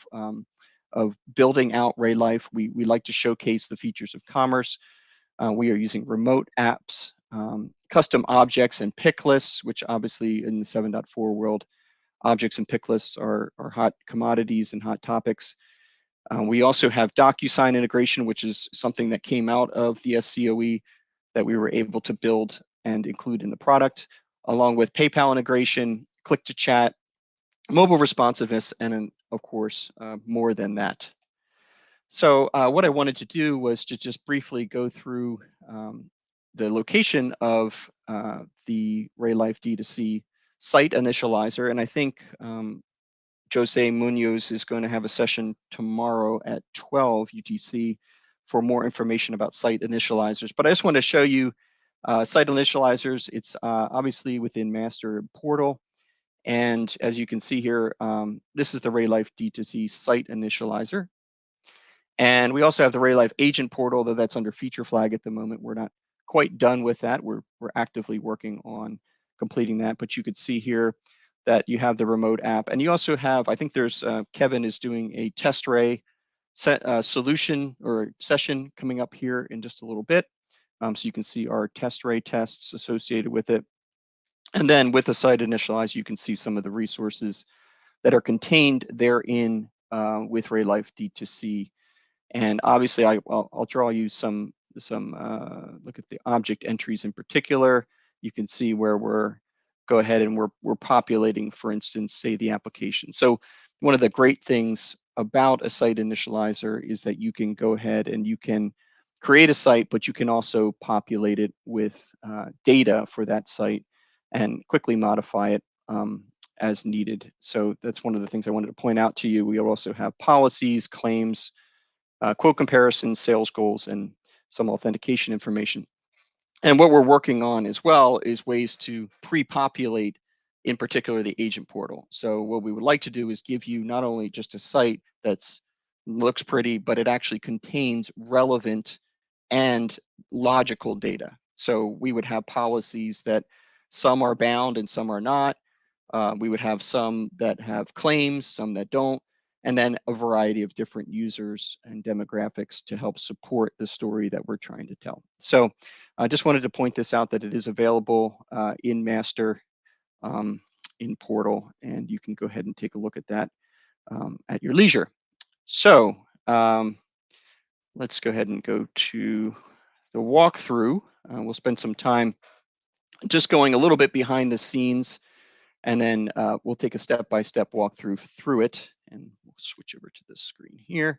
building out Raylife. We like to showcase the features of commerce. We are using remote apps, custom objects and pick lists, which obviously in the 7.4 world, objects and pick lists are hot commodities and hot topics. We also have DocuSign integration, which is something that came out of the SCOE that we were able to build and include in the product, along with PayPal integration, click to chat, mobile responsiveness, and of course, more than that. So what I wanted to do was to just briefly go through the location of the Raylife D2C site initializer. And I think Jose Munoz is going to have a session tomorrow at 12 UTC for more information about site initializers. But I just want to show you site initializers. It's obviously within Master Portal. And as you can see here, this is the Raylife D2C site initializer. And we also have the Raylife agent portal, though that's under feature flag at the moment. We're not quite done with that. We're actively working on completing that. But you could see here that you have the remote app. And you also have, I think there's, Kevin is doing a Testray solution or session coming up here in just a little bit. So you can see our Testray tests associated with it. And then with the site initialize, you can see some of the resources that are contained therein with Raylife D2C. And obviously, I'll draw you some look at the object entries in particular. You can see where we're populating, for instance, say the application. So one of the great things about a site initializer is that you can go ahead and you can create a site, but you can also populate it with data for that site and quickly modify it as needed. So that's one of the things I wanted to point out to you. We also have policies, claims, quote comparisons, sales goals, and some authentication information. And what we're working on as well is ways to pre-populate, in particular, the agent portal. So what we would like to do is give you not only just a site that's looks pretty, but it actually contains relevant and logical data. So we would have policies that some are bound and some are not. We would have some that have claims, some that don't, and then a variety of different users and demographics to help support the story that we're trying to tell. So I just wanted to point this out, that it is available in Master, in Portal, and you can go ahead and take a look at that at your leisure. So let's go ahead and go to the walkthrough. We'll spend some time just going a little bit behind the scenes, and then we'll take a step-by-step walkthrough through it. And we'll switch over to this screen here.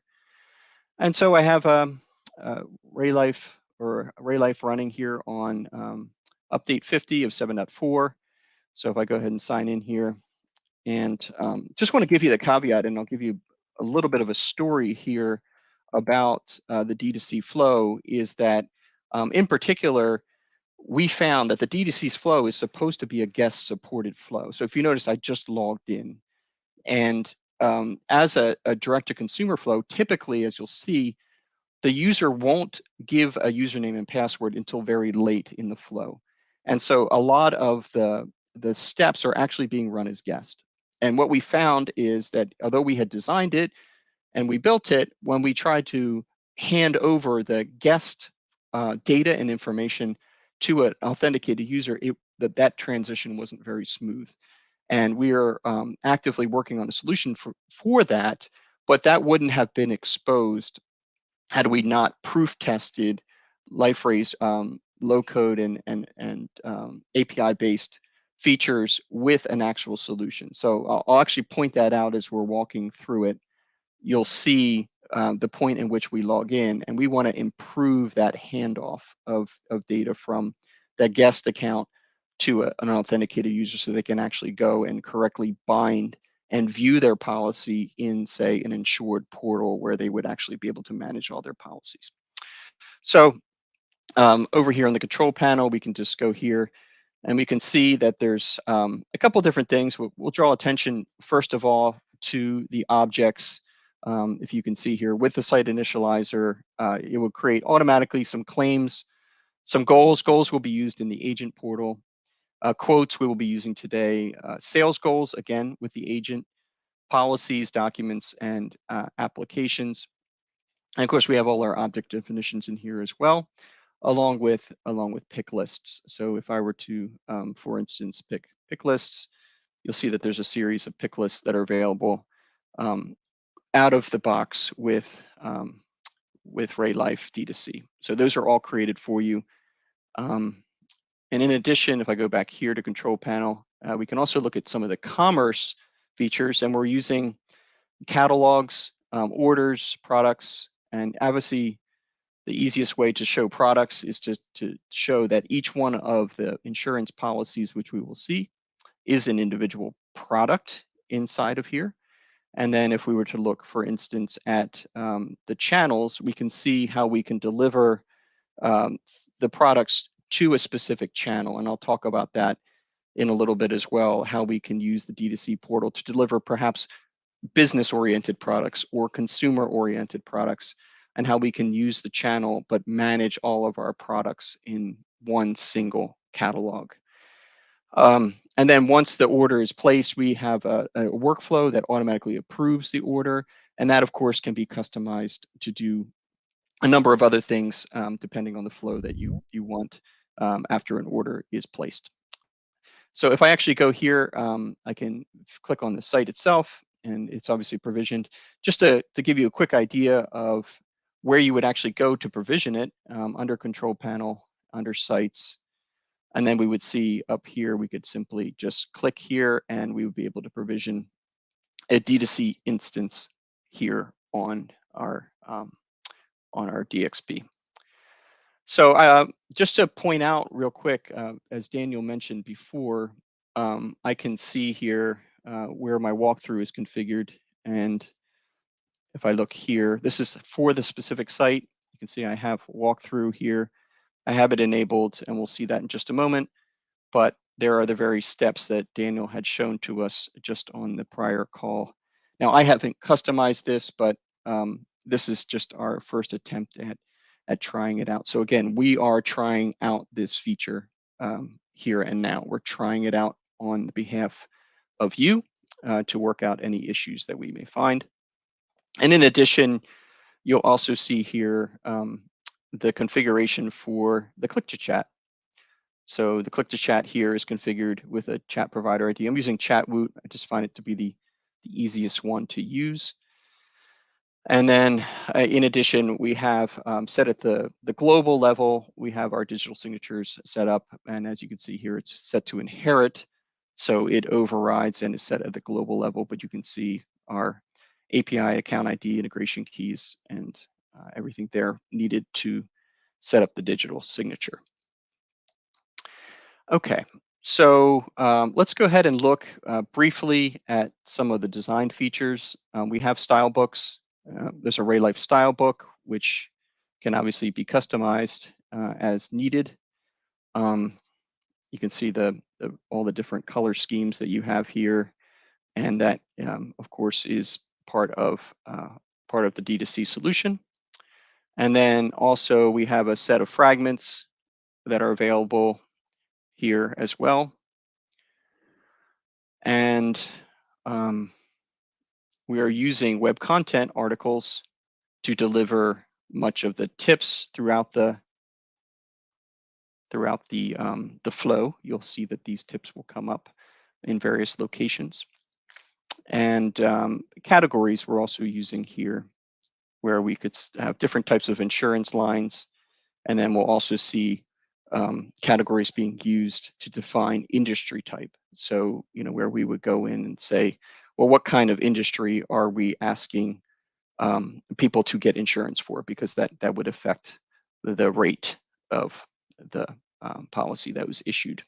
And so I have Raylife running here on update 50 of 7.4. So if I go ahead and sign in here, and just want to give you the caveat, and I'll give you a little bit of a story here about the D2C flow, is that in particular, we found that the D2C's flow is supposed to be a guest supported flow. So if you notice, I just logged in, and as a direct-to-consumer flow, typically, as you'll see, the user won't give a username and password until very late in the flow. And so a lot of the steps are actually being run as guest. And what we found is that although we had designed it and we built it, when we tried to hand over the guest data and information to an authenticated user, that transition wasn't very smooth. And we are actively working on a solution for that, but that wouldn't have been exposed had we not proof tested Liferay's low code and API based features with an actual solution. So I'll actually point that out as we're walking through it. You'll see the point in which we log in, and we want to improve that handoff of data from that guest account to an authenticated user so they can actually go and correctly bind and view their policy in, say, an insured portal where they would actually be able to manage all their policies. So over here on the control panel, we can just go here and we can see that there's a couple different things. We'll draw attention, first of all, to the objects. If you can see here with the site initializer, it will create automatically some claims, some goals. Goals will be used in the agent portal. Quotes we will be using today. Sales goals, again, with the agent. Policies, documents, and applications. And of course, we have all our object definitions in here as well, along with pick lists. So if I were to, for instance, pick lists, you'll see that there's a series of pick lists that are available out of the box with Raylife D2C. So those are all created for you. And in addition, if I go back here to control panel, we can also look at some of the commerce features, and we're using catalogs, orders, products, and obviously the easiest way to show products is to show that each one of the insurance policies, which we will see, is an individual product inside of here. And then if we were to look, for instance, at the channels, we can see how we can deliver the products to a specific channel. And I'll talk about that in a little bit as well, how we can use the D2C portal to deliver perhaps business-oriented products or consumer-oriented products, and how we can use the channel but manage all of our products in one single catalog. And then once the order is placed, we have a workflow that automatically approves the order, and that of course can be customized to do a number of other things depending on the flow that you want after an order is placed. So if I actually go here, I can click on the site itself, and it's obviously provisioned. Just to give you a quick idea of where you would actually go to provision it, under control panel, under sites, and then we would see up here, we could simply just click here and we would be able to provision a D2C instance here on our DXP. So just to point out real quick, as Daniel mentioned before, I can see here where my walkthrough is configured. And if I look here, this is for the specific site. You can see I have walkthrough here. I have it enabled, and we'll see that in just a moment. But there are the very steps that Daniel had shown to us just on the prior call. Now, I haven't customized this, but this is just our first attempt at trying it out. So again, we are trying out this feature here and now. We're trying it out on behalf of you to work out any issues that we may find. And in addition, you'll also see here the configuration for the click to chat. So the click to chat here is configured with a chat provider ID. I'm using Chatwoot. I just find it to be the easiest one to use. And then in addition, we have set at the global level, we have our digital signatures set up. And as you can see here, it's set to inherit. So it overrides and is set at the global level, but you can see our API account ID, integration keys, and everything there needed to set up the digital signature. Okay, so let's go ahead and look briefly at some of the design features. We have style books. There's a Raylife style book, which can obviously be customized as needed. You can see all the different color schemes that you have here, and that, of course, is part of the D2C solution. And then also we have a set of fragments that are available here as well. And we are using web content articles to deliver much of the tips throughout the flow. You'll see that these tips will come up in various locations. And categories we're also using here, where we could have different types of insurance lines. And then we'll also see categories being used to define industry type. So, where we would go in and say, well, what kind of industry are we asking people to get insurance for? Because that would affect the rate of the policy that was issued.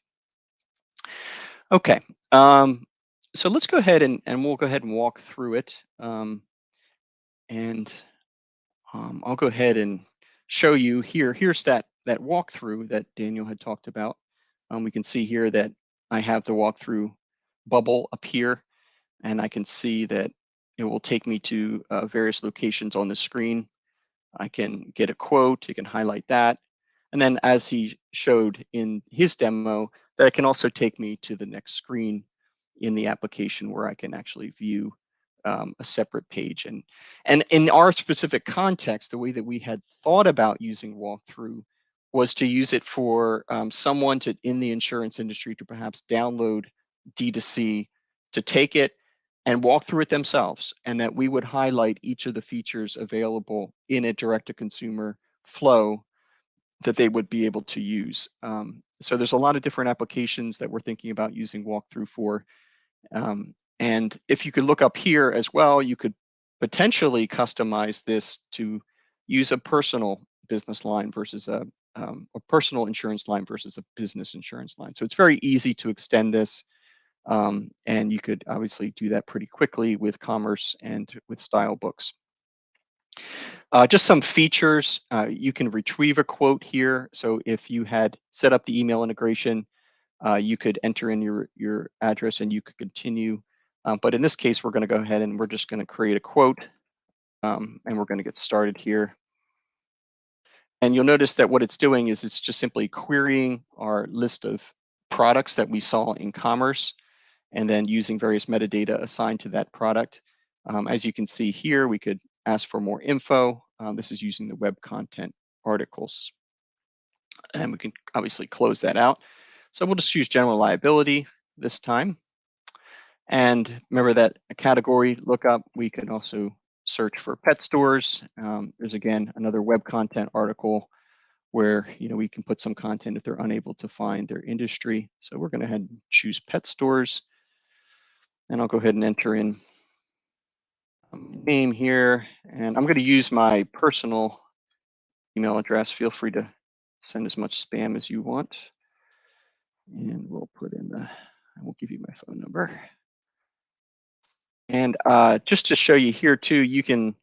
Okay, so let's go ahead and we'll go ahead and walk through it. I'll go ahead and show you here. Here's that walkthrough that Daniel had talked about. We can see here that I have the walkthrough bubble up here, and I can see that it will take me to various locations on the screen. I can get a quote, you can highlight that. And then as he showed in his demo, that can also take me to the next screen in the application where I can actually view a separate page. And in our specific context, the way that we had thought about using walkthrough was to use it for someone in the insurance industry to perhaps download D2C, to take it and walk through it themselves, and that we would highlight each of the features available in a direct-to-consumer flow that they would be able to use. So there's a lot of different applications that we're thinking about using walkthrough for. And if you could look up here as well, you could potentially customize this to use a personal business line versus a personal insurance line versus a business insurance line. So it's very easy to extend this. And you could obviously do that pretty quickly with Commerce and with Style Books. Just some features. You can retrieve a quote here. So if you had set up the email integration, you could enter in your address and you could continue. But in this case, we're going to go ahead and we're just going to create a quote, and we're going to get started here. And you'll notice that what it's doing is it's just simply querying our list of products that we saw in Commerce, and then using various metadata assigned to that product. As you can see here, we could ask for more info. This is using the web content articles. And we can obviously close that out. So we'll just use general liability this time. And remember that a category lookup, we can also search for pet stores. There's again another web content article where we can put some content if they're unable to find their industry. So we're going to head and choose pet stores. And I'll go ahead and enter in name here. And I'm going to use my personal email address. Feel free to send as much spam as you want. And we'll put in I won't give you my phone number. And just to show you here too, you can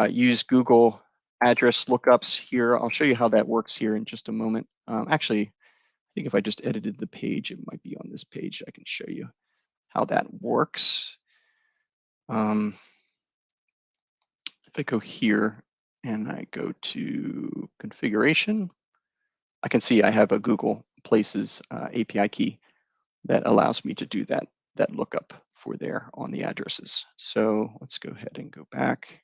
use Google address lookups here. I'll show you how that works here in just a moment. Actually, I think if I just edited the page, it might be on this page. I can show you how that works. If I go here and I go to configuration, I can see I have a Google Places API key that allows me to do that lookup for there on the addresses. So let's go ahead and go back.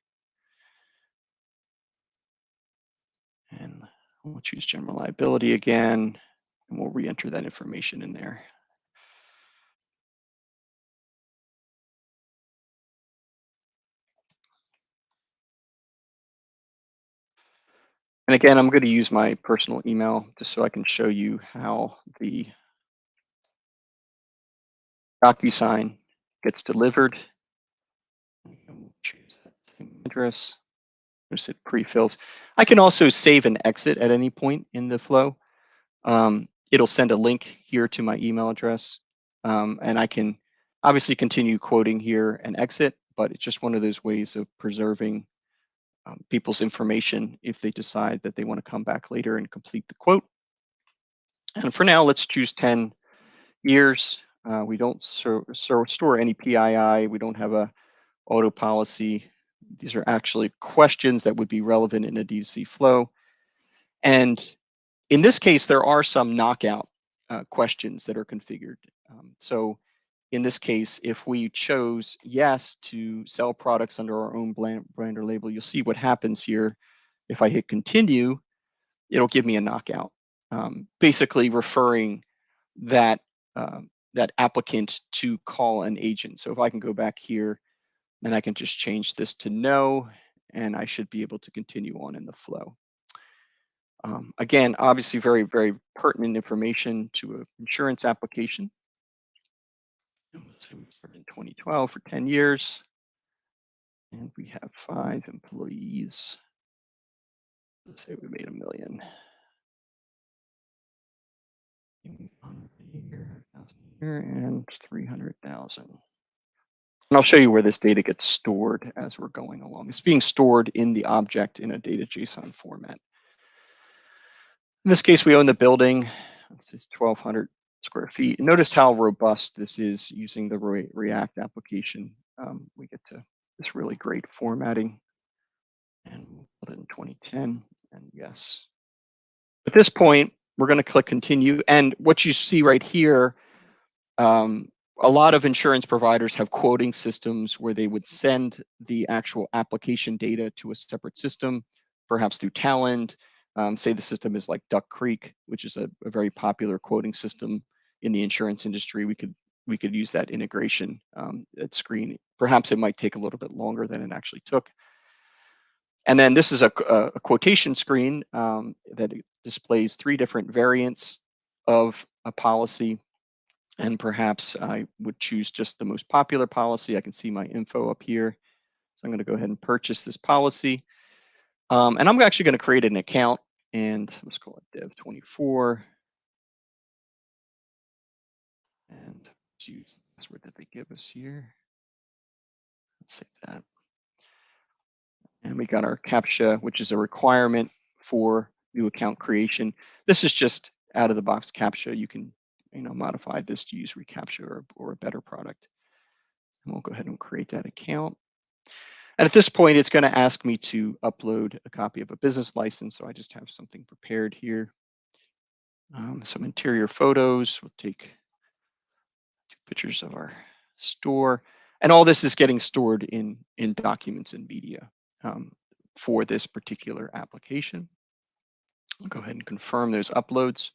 And we'll choose general liability again, and we'll re-enter that information in there. And again, I'm going to use my personal email just so I can show you how the DocuSign gets delivered. Choose that same address. There's it pre-fills. I can also save and exit at any point in the flow. It'll send a link here to my email address, and I can obviously continue quoting here and exit, but it's just one of those ways of preserving people's information if they decide that they want to come back later and complete the quote. And for now, let's choose 10 years. We don't store any PII. We don't have a auto policy. These are actually questions that would be relevant in a D2C flow. And in this case, there are some knockout questions that are configured. So in this case, if we chose yes to sell products under our own brand or label, you'll see what happens here. If I hit continue, it'll give me a knockout, basically referring that that applicant to call an agent. So if I can go back here, then I can just change this to no, and I should be able to continue on in the flow. Again, obviously very, very pertinent information to an insurance application. So we started in 2012 for 10 years, and we have 5 employees. Let's say we made $1 million. Here and 300,000. And I'll show you where this data gets stored as we're going along. It's being stored in the object in a data JSON format. In this case, we own the building. This is 1,200 square feet. Notice how robust this is using the React application. We get to this really great formatting. And we'll put it in 2010. And yes. At this point, we're going to click continue. And what you see right here, a lot of insurance providers have quoting systems where they would send the actual application data to a separate system, perhaps through Talend. Say the system is like Duck Creek, which is a very popular quoting system in the insurance industry. We could use that integration at screen. Perhaps it might take a little bit longer than it actually took. And then this is a quotation screen that displays 3 different variants of a policy. And perhaps I would choose just the most popular policy. I can see my info up here. So I'm going to go ahead and purchase this policy. And I'm actually going to create an account, and let's call it dev.24. And let's use the password that they give us here. Let's save that. And we got our CAPTCHA, which is a requirement for new account creation. This is just out of the box CAPTCHA. You can modify this to use reCAPTCHA or a better product. And we'll go ahead and create that account. And at this point, it's going to ask me to upload a copy of a business license. So I just have something prepared here. Some interior photos. We'll take 2 pictures of our store. And all this is getting stored in documents and media for this particular application. I'll go ahead and confirm those uploads.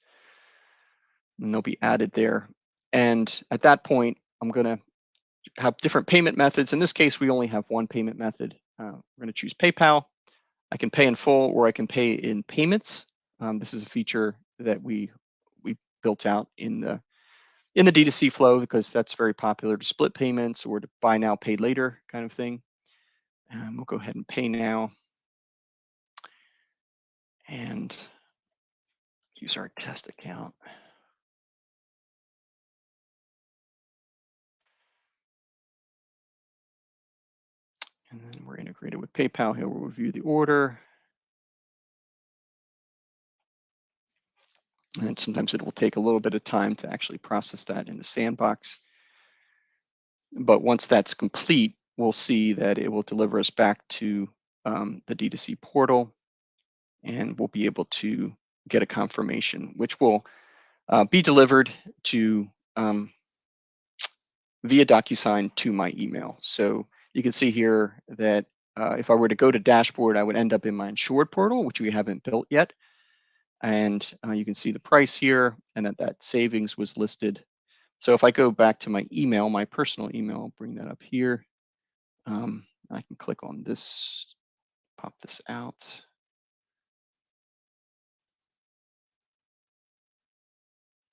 And they'll be added there. And at that point, I'm going to have different payment methods. In this case, we only have one payment method. We're going to choose PayPal. I can pay in full, or I can pay in payments. This is a feature that we built out in the D2C flow because that's very popular, to split payments or to buy now, pay later kind of thing. And we'll go ahead and pay now and use our test account. And then we're integrated with PayPal. Here we'll review the order. And sometimes it will take a little bit of time to actually process that in the sandbox. But once that's complete, we'll see that it will deliver us back to the D2C portal, and we'll be able to get a confirmation, which will be delivered to via DocuSign to my email. So you can see here that if I were to go to dashboard, I would end up in my insured portal, which we haven't built yet. And you can see the price here and that savings was listed. So if I go back to my email, my personal email, I'll bring that up here. I can click on this, pop this out.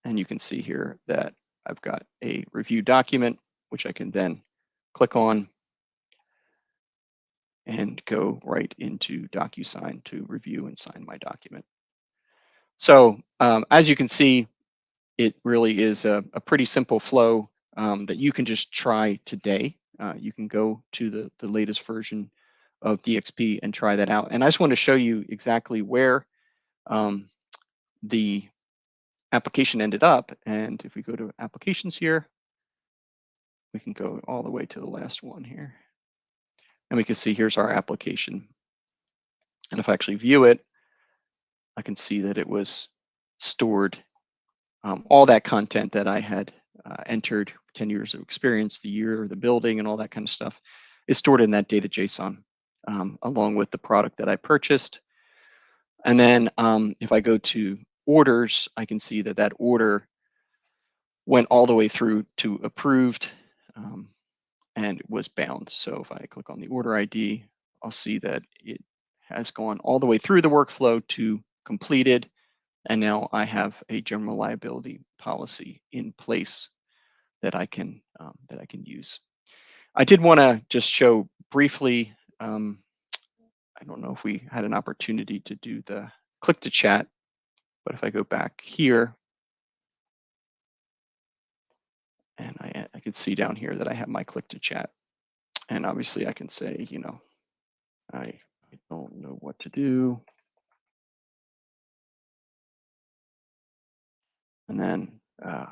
And you can see here that I've got a review document, which I can then click on and go right into DocuSign to review and sign my document. So as you can see, it really is a pretty simple flow that you can just try today. You can go to the latest version of DXP and try that out. And I just want to show you exactly where the application ended up. And if we go to applications here, we can go all the way to the last one here. And we can see here's our application. And if I actually view it, I can see that it was stored. All that content that I had entered, 10 years of experience, the year, the building, and all that kind of stuff is stored in that data JSON, along with the product that I purchased. And then if I go to orders, I can see that that order went all the way through to approved and was bound. So if I click on the order ID, I'll see that it has gone all the way through the workflow to completed. And now I have a general liability policy in place that I can use. I did want to just show briefly. I don't know if we had an opportunity to do the click to chat, but if I go back here, and I can see down here that I have my click to chat, and obviously I can say, you know, I don't know what to do. And then I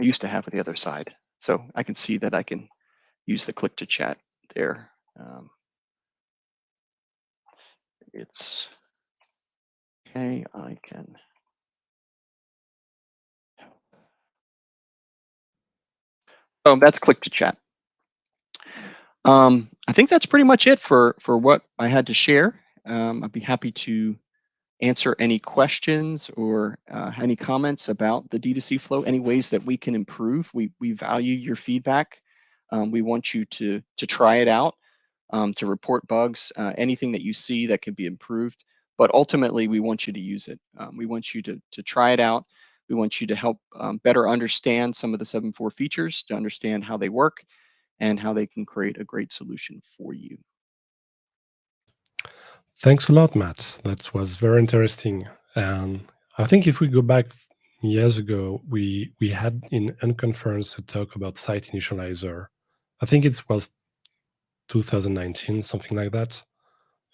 used to have the other side. So I can see that I can use the click to chat there. It's okay, I can. Oh, that's click to chat. I think that's pretty much it for what I had to share. I'd be happy to answer any questions or any comments about the D2C flow, any ways that we can improve. We value your feedback. We want you to try it out, to report bugs, anything that you see that can be improved. But ultimately, we want you to use it. We want you to try it out. We want you to help better understand some of the 7.4 features, to understand how they work and how they can create a great solution for you. Thanks a lot, Matt. That was very interesting. And I think if we go back years ago, we had in Unconference a talk about site initializer. I think it was 2019, something like that.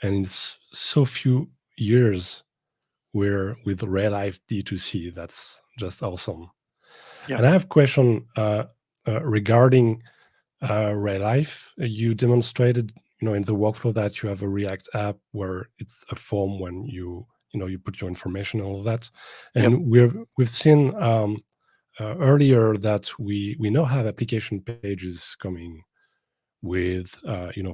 And it's so few years we're with Raylife D2C. That's just awesome. Yeah. And I have a question regarding Raylife. You demonstrated, in the workflow that you have a React app where it's a form when you put your information and all of that. And we've seen earlier that we now have application pages coming with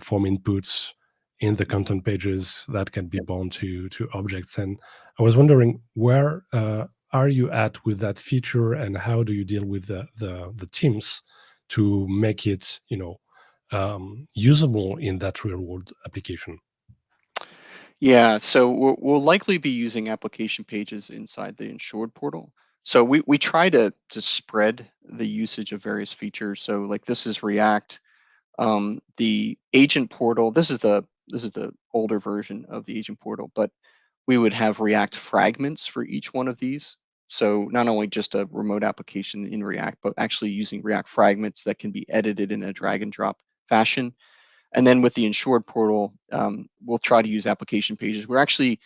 form inputs in the content pages that can be bound to objects. And I was wondering, where are you at with that feature, and how do you deal with the teams to make it usable in that real world application? Yeah, so we'll likely be using application pages inside the insured portal. So we try to spread the usage of various features. So like this is React, the agent portal. This is the older version of the agent portal, but we would have React fragments for each one of these. So not only just a remote application in React, but actually using React fragments that can be edited in a drag and drop fashion. And then with the insured portal, we'll try to use application pages. We're actually,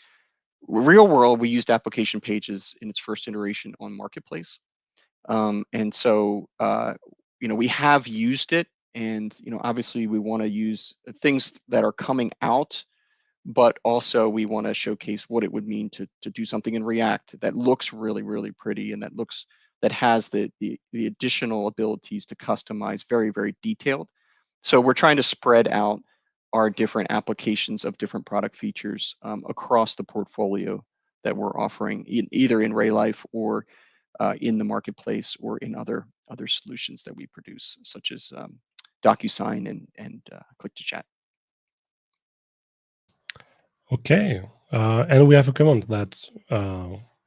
real world, we used application pages in its first iteration on Marketplace. And so, we have used it. And, obviously we want to use things that are coming out, but also we want to showcase what it would mean to do something in React that looks really, really pretty, and that has the additional abilities to customize very, very detailed. So we're trying to spread out our different applications of different product features across the portfolio that we're offering, either in Raylife or in the marketplace, or in other solutions that we produce, such as DocuSign and Click to Chat. Okay, and we have a comment that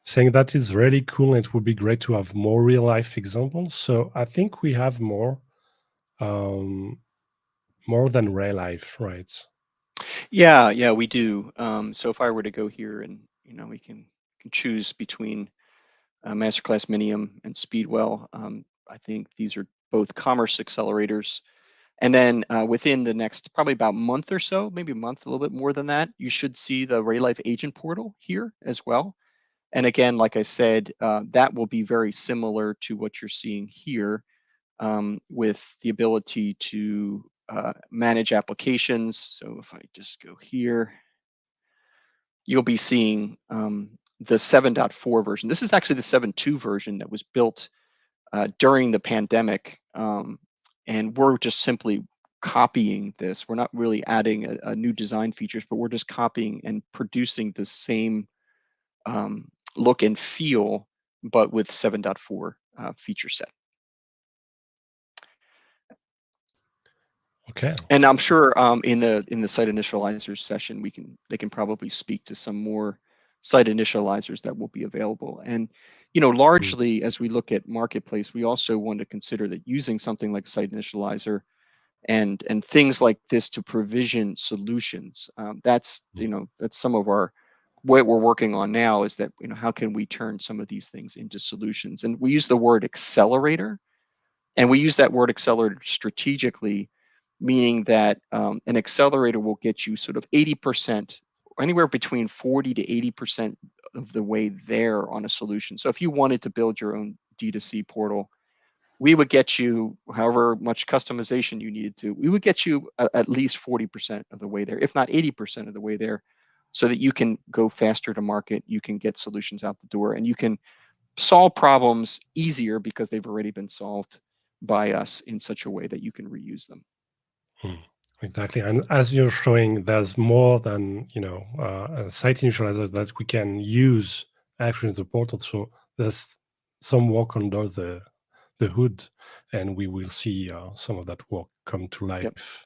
saying that is really cool, and it would be great to have more real life examples. So I think we have more than real life, right? Yeah, we do. So if I were to go here, and we can choose between Masterclass Minium and Speedwell. I think these are both commerce accelerators. And then within the next probably about month or so, maybe a month, a little bit more than that, you should see the Raylife agent portal here as well. And again, like I said, that will be very similar to what you're seeing here, with the ability to manage applications. So if I just go here, you'll be seeing the 7.4 version. This is actually the 7.2 version that was built during the pandemic. And we're just simply copying this. We're not really adding a new design features, but we're just copying and producing the same look and feel, but with 7.4 feature set. Okay. And I'm sure in the site initializers session, they can probably speak to some more site initializers that will be available. And largely as we look at marketplace, we also want to consider that using something like site initializer and things like this to provision solutions. That's that's some of what we're working on now, is that how can we turn some of these things into solutions? And we use the word accelerator, and we use that word accelerator strategically, meaning that an accelerator will get you sort of 80%, anywhere between 40 to 80% of the way there on a solution. So if you wanted to build your own D2C portal, we would get you however much customization you needed to. We would get you at least 40% of the way there, if not 80% of the way there, so that you can go faster to market, you can get solutions out the door, and you can solve problems easier because they've already been solved by us in such a way that you can reuse them. Exactly. And as you're showing, there's more than a site initializer that we can use actually in the portal. So there's some work under the hood, and we will see some of that work come to life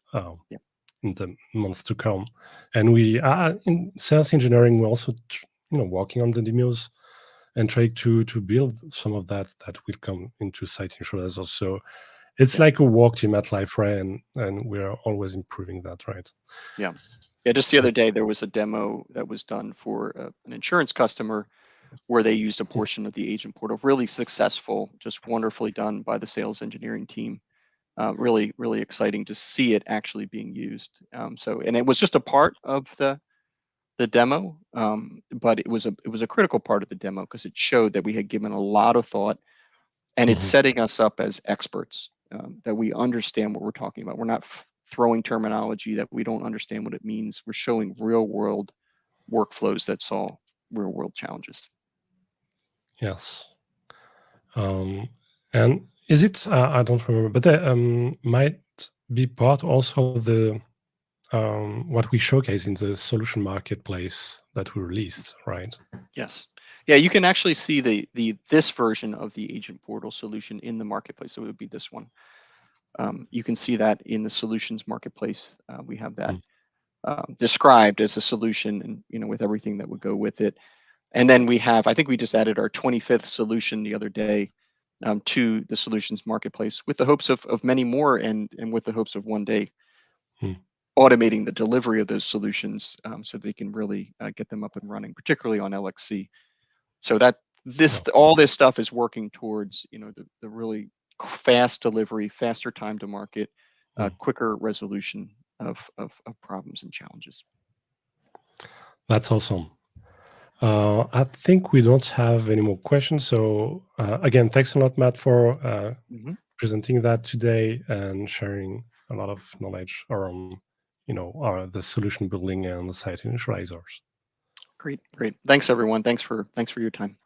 in the months to come. And we are in sales engineering, we're also working on the demos and try to build some of that will come into site initializers. So it's like a work team at Liferay, and we're always improving that, right? Yeah. Just the other day, there was a demo that was done for an insurance customer where they used a portion of the agent portal. Really successful, just wonderfully done by the sales engineering team. Really, really exciting to see it actually being used. And it was just a part of the demo, but it was a critical part of the demo because it showed that we had given a lot of thought, and it's setting us up as experts, that we understand what we're talking about. We're not throwing terminology that we don't understand what it means. We're showing real world workflows that solve real world challenges. Yes. And is it, I don't remember, but that might be part also of the what we showcase in the solution marketplace that we released, right? Yes. Yeah, you can actually see this version of the agent portal solution in the marketplace. So it would be this one. You can see that in the solutions marketplace. We have that described as a solution, and with everything that would go with it. And then we have, I think we just added our 25th solution the other day to the solutions marketplace, with the hopes of many more, and with the hopes of one day automating the delivery of those solutions, so they can really get them up and running, particularly on LXC. So that all this stuff is working towards the really fast delivery, faster time to market, quicker resolution of problems and challenges. That's awesome. I think we don't have any more questions. So again, thanks a lot, Matt, for presenting that today and sharing a lot of knowledge around the solution building and the site initializers. Great. Thanks, everyone. Thanks for your time.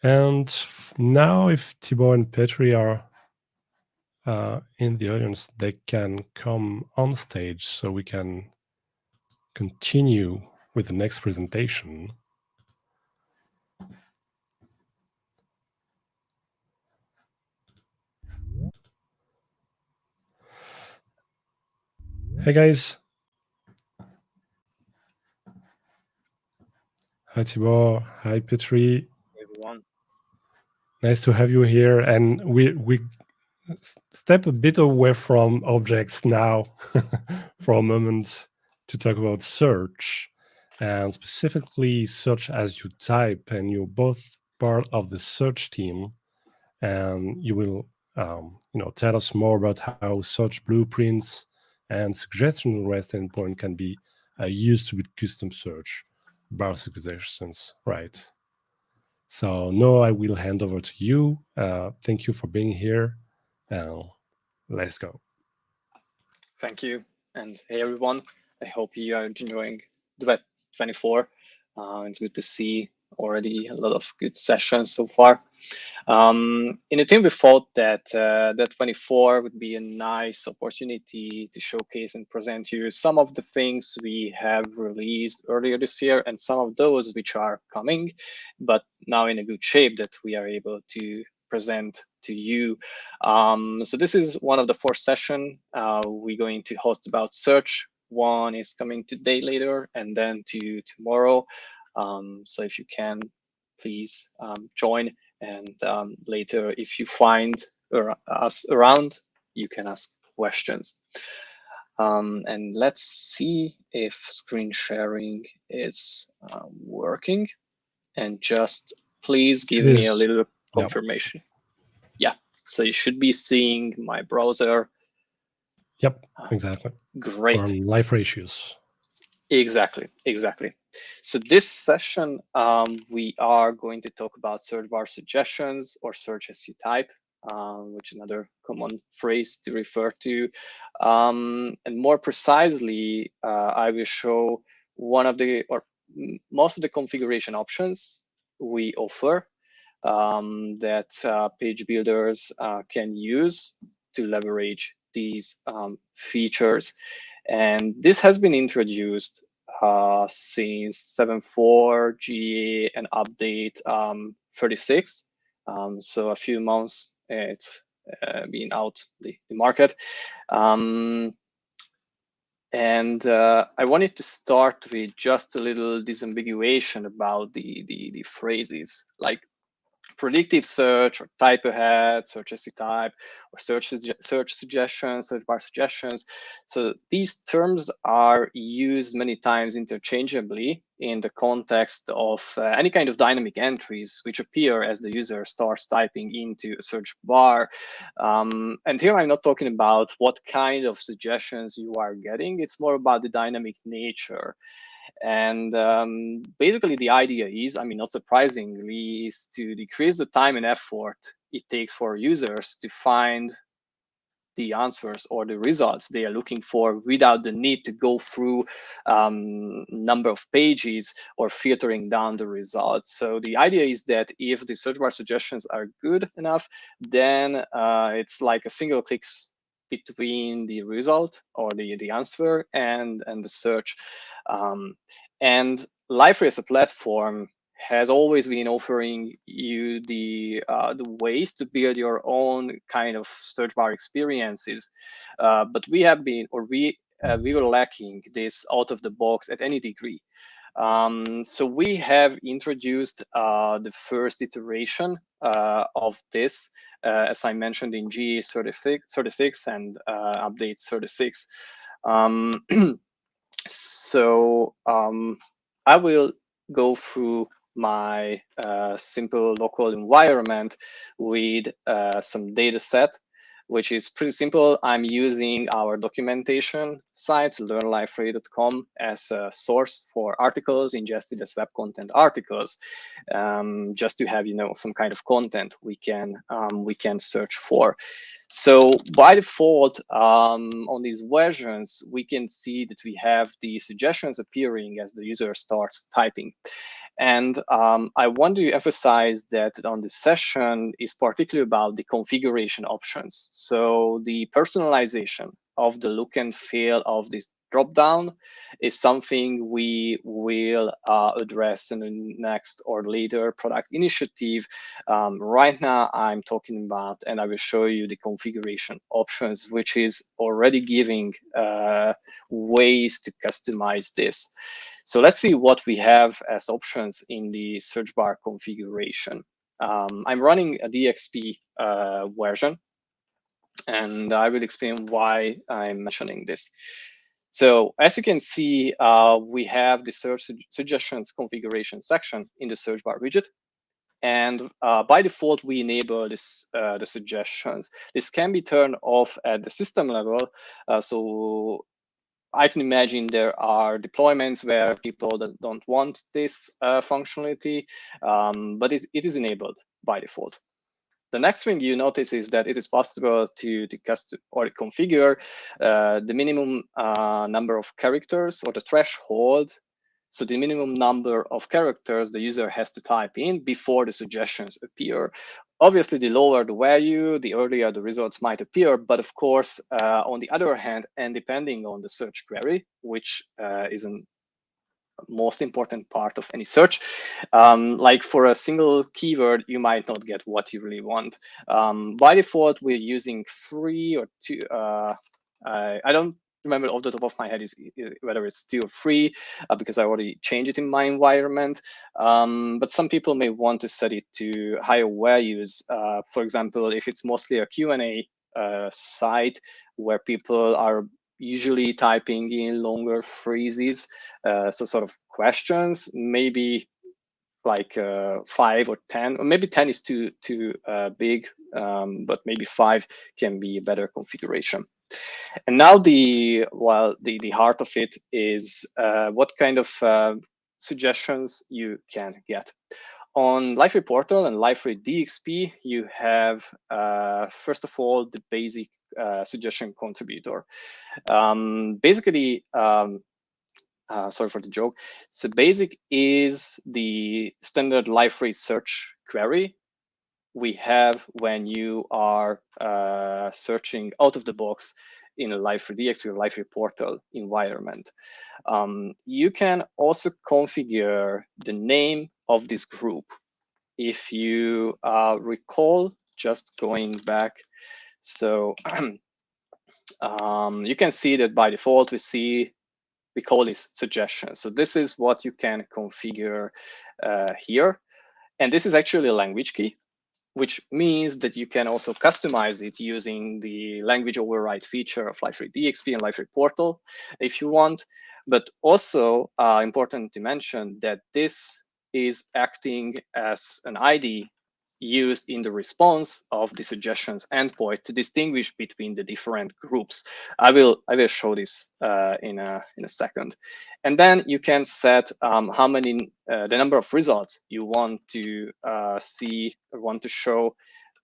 And now, if Thibaut and Petri are in the audience, they can come on stage so we can continue with the next presentation. Hey guys. Hi Thibaut. Hi Petri. Hey, everyone. Nice to have you here. And we step a bit away from objects now for a moment to talk about search, and specifically search as you type. And you're both part of the search team, and you will tell us more about how search blueprints and suggestion REST endpoint can be used with custom search. bar suggestions, right? So Noah, I will hand over to you. Thank you for being here. Let's go. Thank you. And hey, everyone. I hope you are enjoying Duet 24. It's good to see already a lot of good sessions so far. In the team, we thought that that 24 would be a nice opportunity to showcase and present you some of the things we have released earlier this year and some of those which are coming, but now in a good shape that we are able to present to you. So this is one of the 4 sessions we're going to host about search. One is coming today later and then to tomorrow. So if you can, please join. And later, if you find us around, you can ask questions. And let's see if screen sharing is working. And just please give me a little confirmation. Yeah, so you should be seeing my browser. Yep, exactly. Great. On Liferay issues. Exactly. So this session, we are going to talk about search bar suggestions or search as you type, which is another common phrase to refer to. And more precisely, I will show one of the, or most of the configuration options we offer that page builders can use to leverage these features. And this has been introduced since 7.4 GA and update 36. So a few months it's been out the market. And I wanted to start with just a little disambiguation about the phrases like predictive search or type ahead, search as you type, or search suggestions, search bar suggestions. So these terms are used many times interchangeably in the context of any kind of dynamic entries which appear as the user starts typing into a search bar. And here I'm not talking about what kind of suggestions you are getting. It's more about the dynamic nature. And basically the idea is, I mean, not surprisingly, is to decrease the time and effort it takes for users to find the answers or the results they are looking for without the need to go through number of pages or filtering down the results. So the idea is that if the search bar suggestions are good enough, then it's like a single clicks between the result or the answer and the search. And Liferay as a platform has always been offering you the ways to build your own kind of search bar experiences, but we have been, or we were lacking this out of the box at any degree. So we have introduced the first iteration of this, as I mentioned in GE 36 and update 36. So I will go through my simple local environment with some data set, which is pretty simple. I'm using our documentation site, learnliferay.com, as a source for articles ingested as web content articles, just to have, you know, some kind of content we can search for. So by default, on these versions, we can see that we have the suggestions appearing as the user starts typing. And I want to emphasize that on this session is particularly about the configuration options. So the personalization of the look and feel of this dropdown is something we will address in the next or later product initiative. Right now, I'm talking about, and I will show you the configuration options, which is already giving ways to customize this. So let's see what we have as options in the search bar configuration. I'm running a DXP version, and I will explain why I'm mentioning this. So as you can see, we have the search suggestions configuration section in the search bar widget. And by default, we enable this, the suggestions. This can be turned off at the system level. So I can imagine there are deployments where people that don't want this functionality, but it is enabled by default. The next thing you notice is that it is possible to custom or configure the minimum number of characters or the threshold. So the minimum number of characters the user has to type in before the suggestions appear. Obviously, the lower the value, the earlier the results might appear. But of course, on the other hand, and depending on the search query, which is a most important part of any search, like for a single keyword, you might not get what you really want. By default, we're using 3 or 2. I don't remember off the top of my head whether it's 2 or 3 because I already changed it in my environment. But some people may want to set it to higher values. For example, if it's mostly a Q&A site where people are usually typing in longer phrases, so sort of questions, maybe like 5 or 10, or maybe 10 is too big, but maybe 5 can be a better configuration. And now the heart of it is what kind of suggestions you can get. On Liferay Portal and Liferay DXP, you have, first of all, the basic suggestion contributor. Basically, sorry for the joke. So basic is the standard Liferay search query we have when you are searching out of the box in a Liferay DXP or Liferay Portal environment. You can also configure the name of this group. If you recall, just going back, so you can see that by default we call this suggestions. So this is what you can configure here. And this is actually a language key, which means that you can also customize it using the language override feature of Liferay DXP and Liferay Portal if you want. But also important to mention that this is acting as an ID used in the response of the suggestions endpoint to distinguish between the different groups. I will show this in a second. And then you can set how many the number of results you want to see or want to show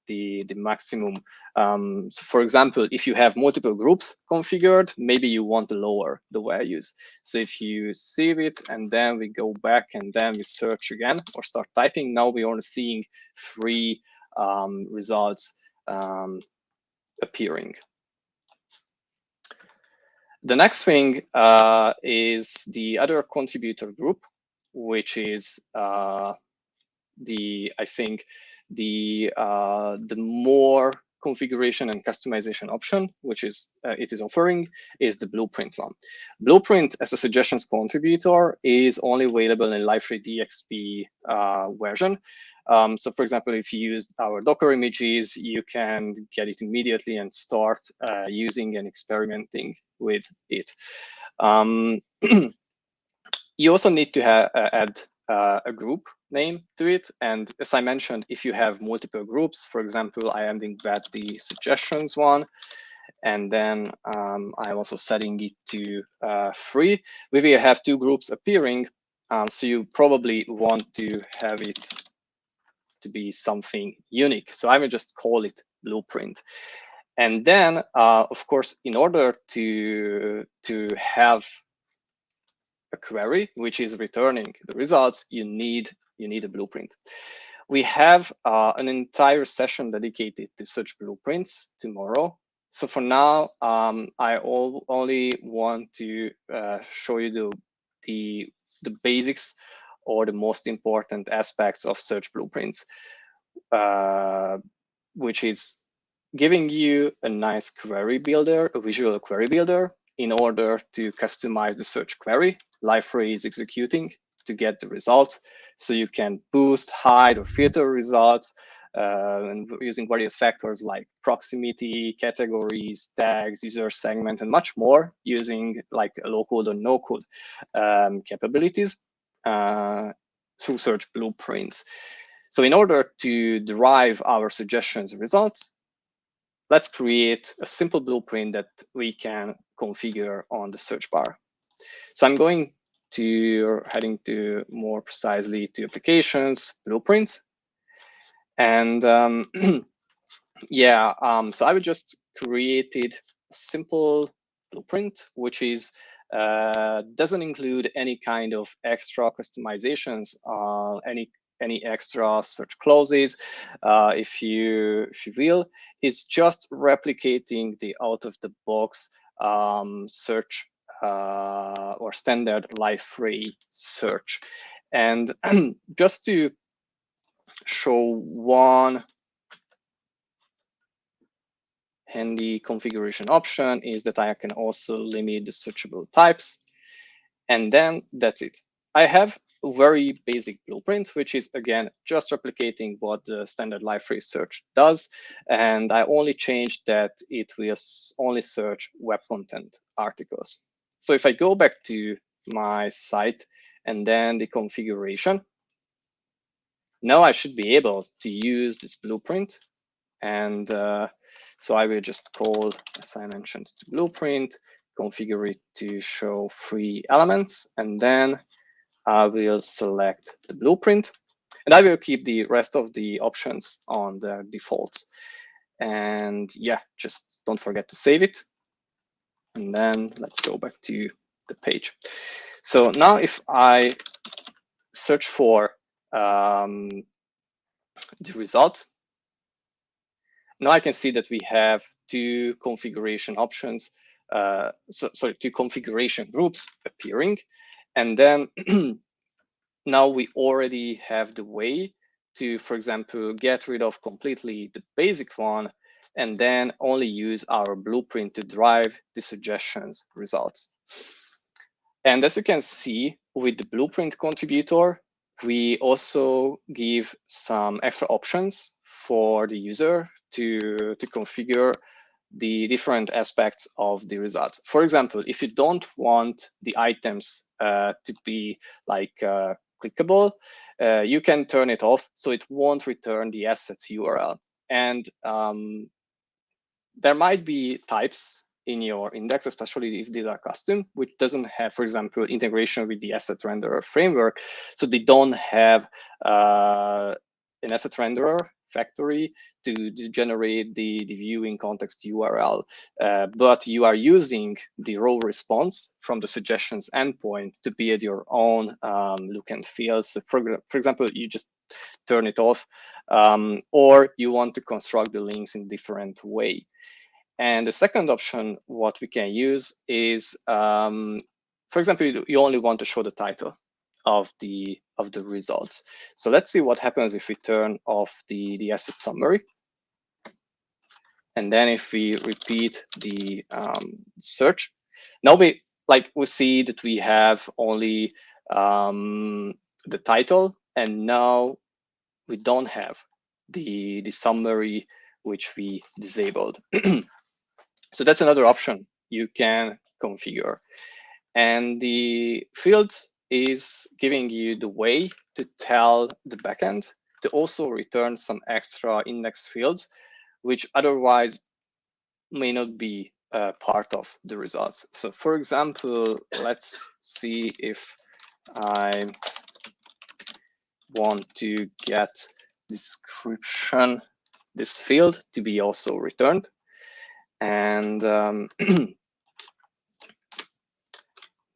the maximum. So for example, if you have multiple groups configured, maybe you want to lower the values. So if you save it and then we go back and then we search again or start typing, now we're only seeing 3 results appearing. The next thing is the other contributor group, which is I think the more configuration and customization option, which is it is offering, is the Blueprint one. Blueprint as a suggestions contributor is only available in Liferay DXP version. So for example, if you use our Docker images, you can get it immediately and start using and experimenting with it. You also need to add a group name to it. And as I mentioned, if you have multiple groups, for example, I am adding that the suggestions one, and then I'm also setting it to 3. We will have 2 groups appearing, so you probably want to have it to be something unique. So I will just call it Blueprint. And then, of course, in order to have a query which is returning the results, you need a blueprint. We have an entire session dedicated to such blueprints tomorrow. So for now, I only want to show you the basics or the most important aspects of search blueprints, which is giving you a nice query builder, a visual query builder, in order to customize the search query Liferay is executing to get the results. So you can boost, hide, or filter results and using various factors like proximity, categories, tags, user segment, and much more using like low-code or no-code capabilities through search blueprints. So in order to derive our suggestions results, let's create a simple blueprint that we can configure on the search bar. So I'm going to heading to more precisely to applications, blueprints. And yeah, so I would just created a simple blueprint, which is doesn't include any kind of extra customizations, any extra search clauses, if you will. It's just replicating the out of the box search or standard Liferay search. And just to show one handy configuration option is that I can also limit the searchable types. And then that's it. I have a very basic blueprint, which is, again, just replicating what the standard Liferay search does. And I only changed that it will only search web content articles. So if I go back to my site and then the configuration, now I should be able to use this blueprint. And so I will just call, as I mentioned, the blueprint, configure it to show 3 elements, and then I will select the blueprint, and I will keep the rest of the options on the defaults. And yeah, just don't forget to save it. And then let's go back to the page. So now if I search for the results, now I can see that we have 2 configuration options, sorry, 2 configuration groups appearing. And then now we already have the way to, for example, get rid of completely the basic one and then only use our blueprint to drive the suggestions results. And as you can see with the blueprint contributor, we also give some extra options for the user to configure the different aspects of the results. For example, if you don't want the items to be like clickable, you can turn it off so it won't return the assets URL. And there might be types in your index, especially if these are custom, which doesn't have, for example, integration with the asset renderer framework. So they don't have an asset renderer factory to generate the viewing context URL, but you are using the raw response from the suggestions endpoint to build your own look and feel. So for example, you just turn it off, or you want to construct the links in different way. And the second option, what we can use is, for example, you only want to show the title of the results. So let's see what happens if we turn off the asset summary. And then if we repeat the search, now we see that we have only the title, and now we don't have the summary which we disabled. So that's another option you can configure. And the field is giving you the way to tell the backend to also return some extra index fields, which otherwise may not be part of the results. So for example, let's see if I want to get description, this field to be also returned. And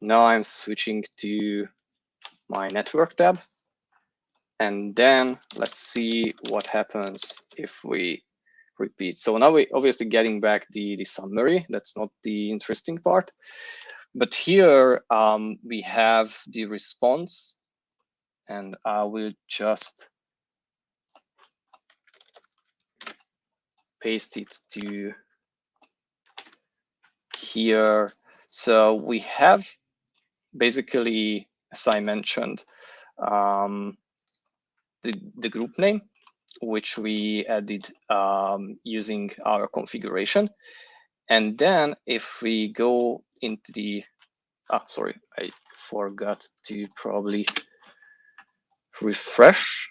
now I'm switching to my network tab. And then let's see what happens if we repeat. So now we're obviously getting back the summary. That's not the interesting part. But here we have the response. And I will just paste it to here. So we have basically, as I mentioned, the group name, which we added using our configuration. And then if we go into the, sorry, I forgot to probably refresh.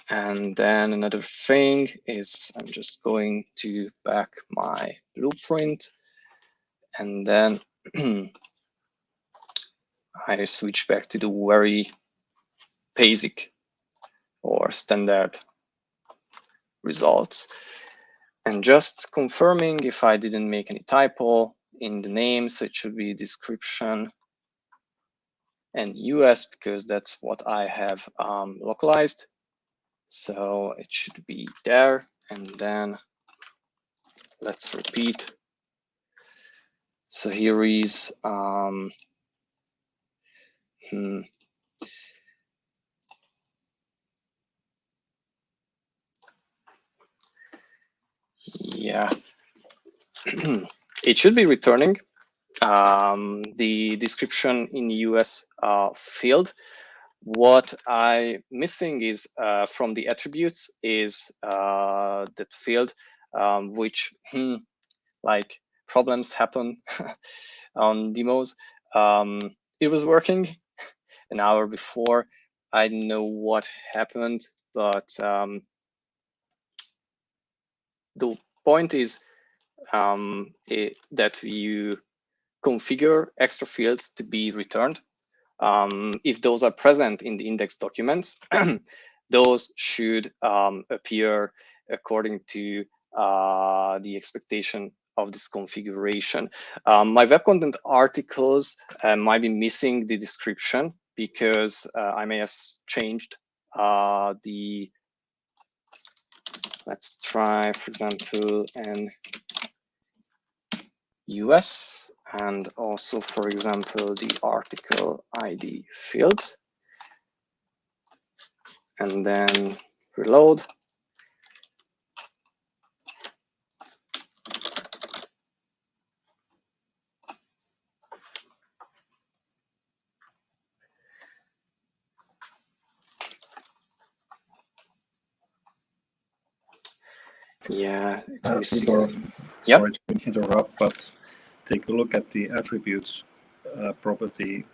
And then another thing is I'm just going to back my blueprint, and then I switch back to the very basic or standard results. And just confirming if I didn't make any typo in the name, so it should be description and US, because that's what I have localized. So it should be there, and then let's repeat. So here is yeah, it should be returning the description in US field. What I'm missing is from the attributes is that field, which like problems happen on demos. It was working an hour before. I don't know what happened, but the point is that you configure extra fields to be returned. If those are present in the index documents, those should appear according to the expectation of this configuration. My web content articles might be missing the description because I may have changed the, let's try, for example, an US, and also, for example, the article ID field, and then reload. Yeah, Igor, Yep. sorry to interrupt, but take a look at the attributes property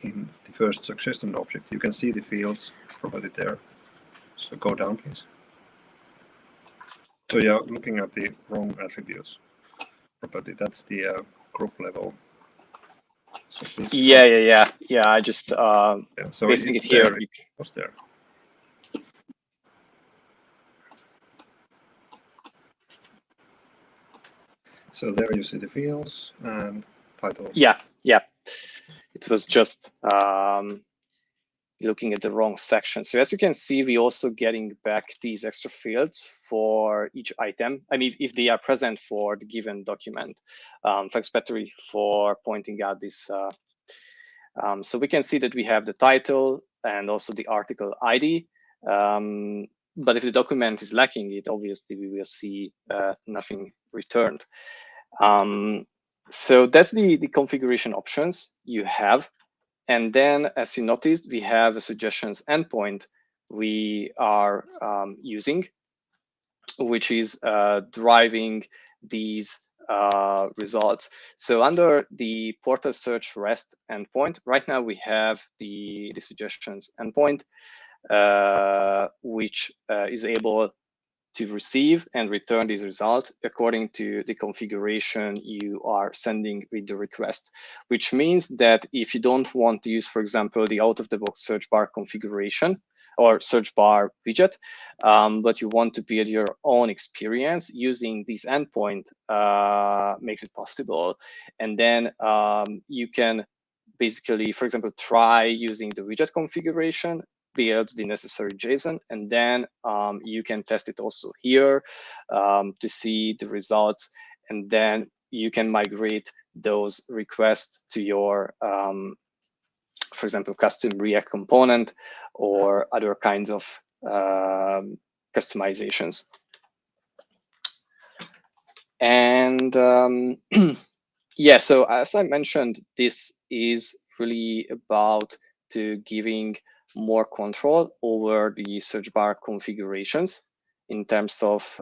in the first succession object. You can see the fields property there. So go down, please. So you're looking at the wrong attributes property. That's the group level. So please, Yeah. I just so pasting it it's here. there. It was there. So there you see the fields and title. Yeah. It was just looking at the wrong section. So as you can see, we also getting back these extra fields for each item. I mean, if they are present for the given document. Thanks, Petri, for pointing out this. So we can see that we have the title and also the article ID. But if the document is lacking it, obviously we will see nothing returned. So that's the configuration options you have. And then, as you noticed, we have a suggestions endpoint we are using, which is driving these results. So under the portal search REST endpoint, right now we have the suggestions endpoint, which is able to receive and return this result according to the configuration you are sending with the request, which means that if you don't want to use, for example, the out-of-the-box search bar configuration or search bar widget, but you want to build your own experience, using this endpoint makes it possible. And then you can basically, for example, try using the widget configuration, build the necessary JSON, and then you can test it also here to see the results, and then you can migrate those requests to your, for example, custom React component or other kinds of customizations. And yeah, so as I mentioned, this is really about giving more control over the search bar configurations in terms of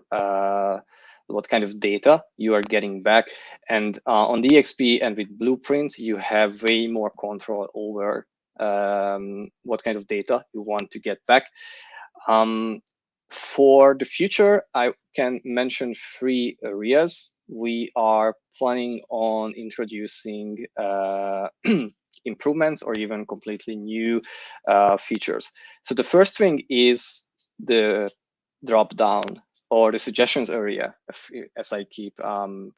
what kind of data you are getting back. And on the EXP and with Blueprints, you have way more control over what kind of data you want to get back. For the future, I can mention 3 areas. We are planning on introducing improvements or even completely new features. So the first thing is the drop down or the suggestions area, as I keep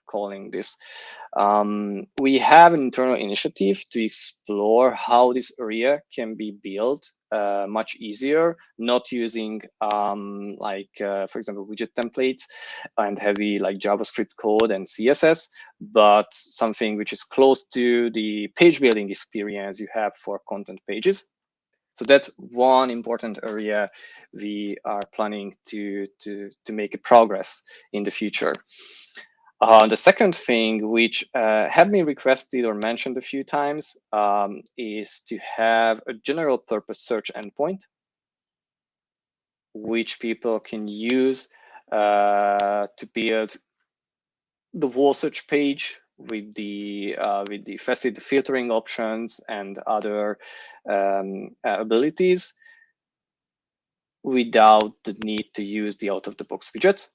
calling this. We have an internal initiative to explore how this area can be built much easier, not using for example, widget templates and heavy like JavaScript code and CSS, but something which is close to the page building experience you have for content pages. So that's one important area we are planning to make a progress in the future. The second thing, which had been requested or mentioned a few times, is to have a general purpose search endpoint, which people can use to build the whole search page with the Facet filtering options and other abilities, without the need to use the out-of-the-box widgets.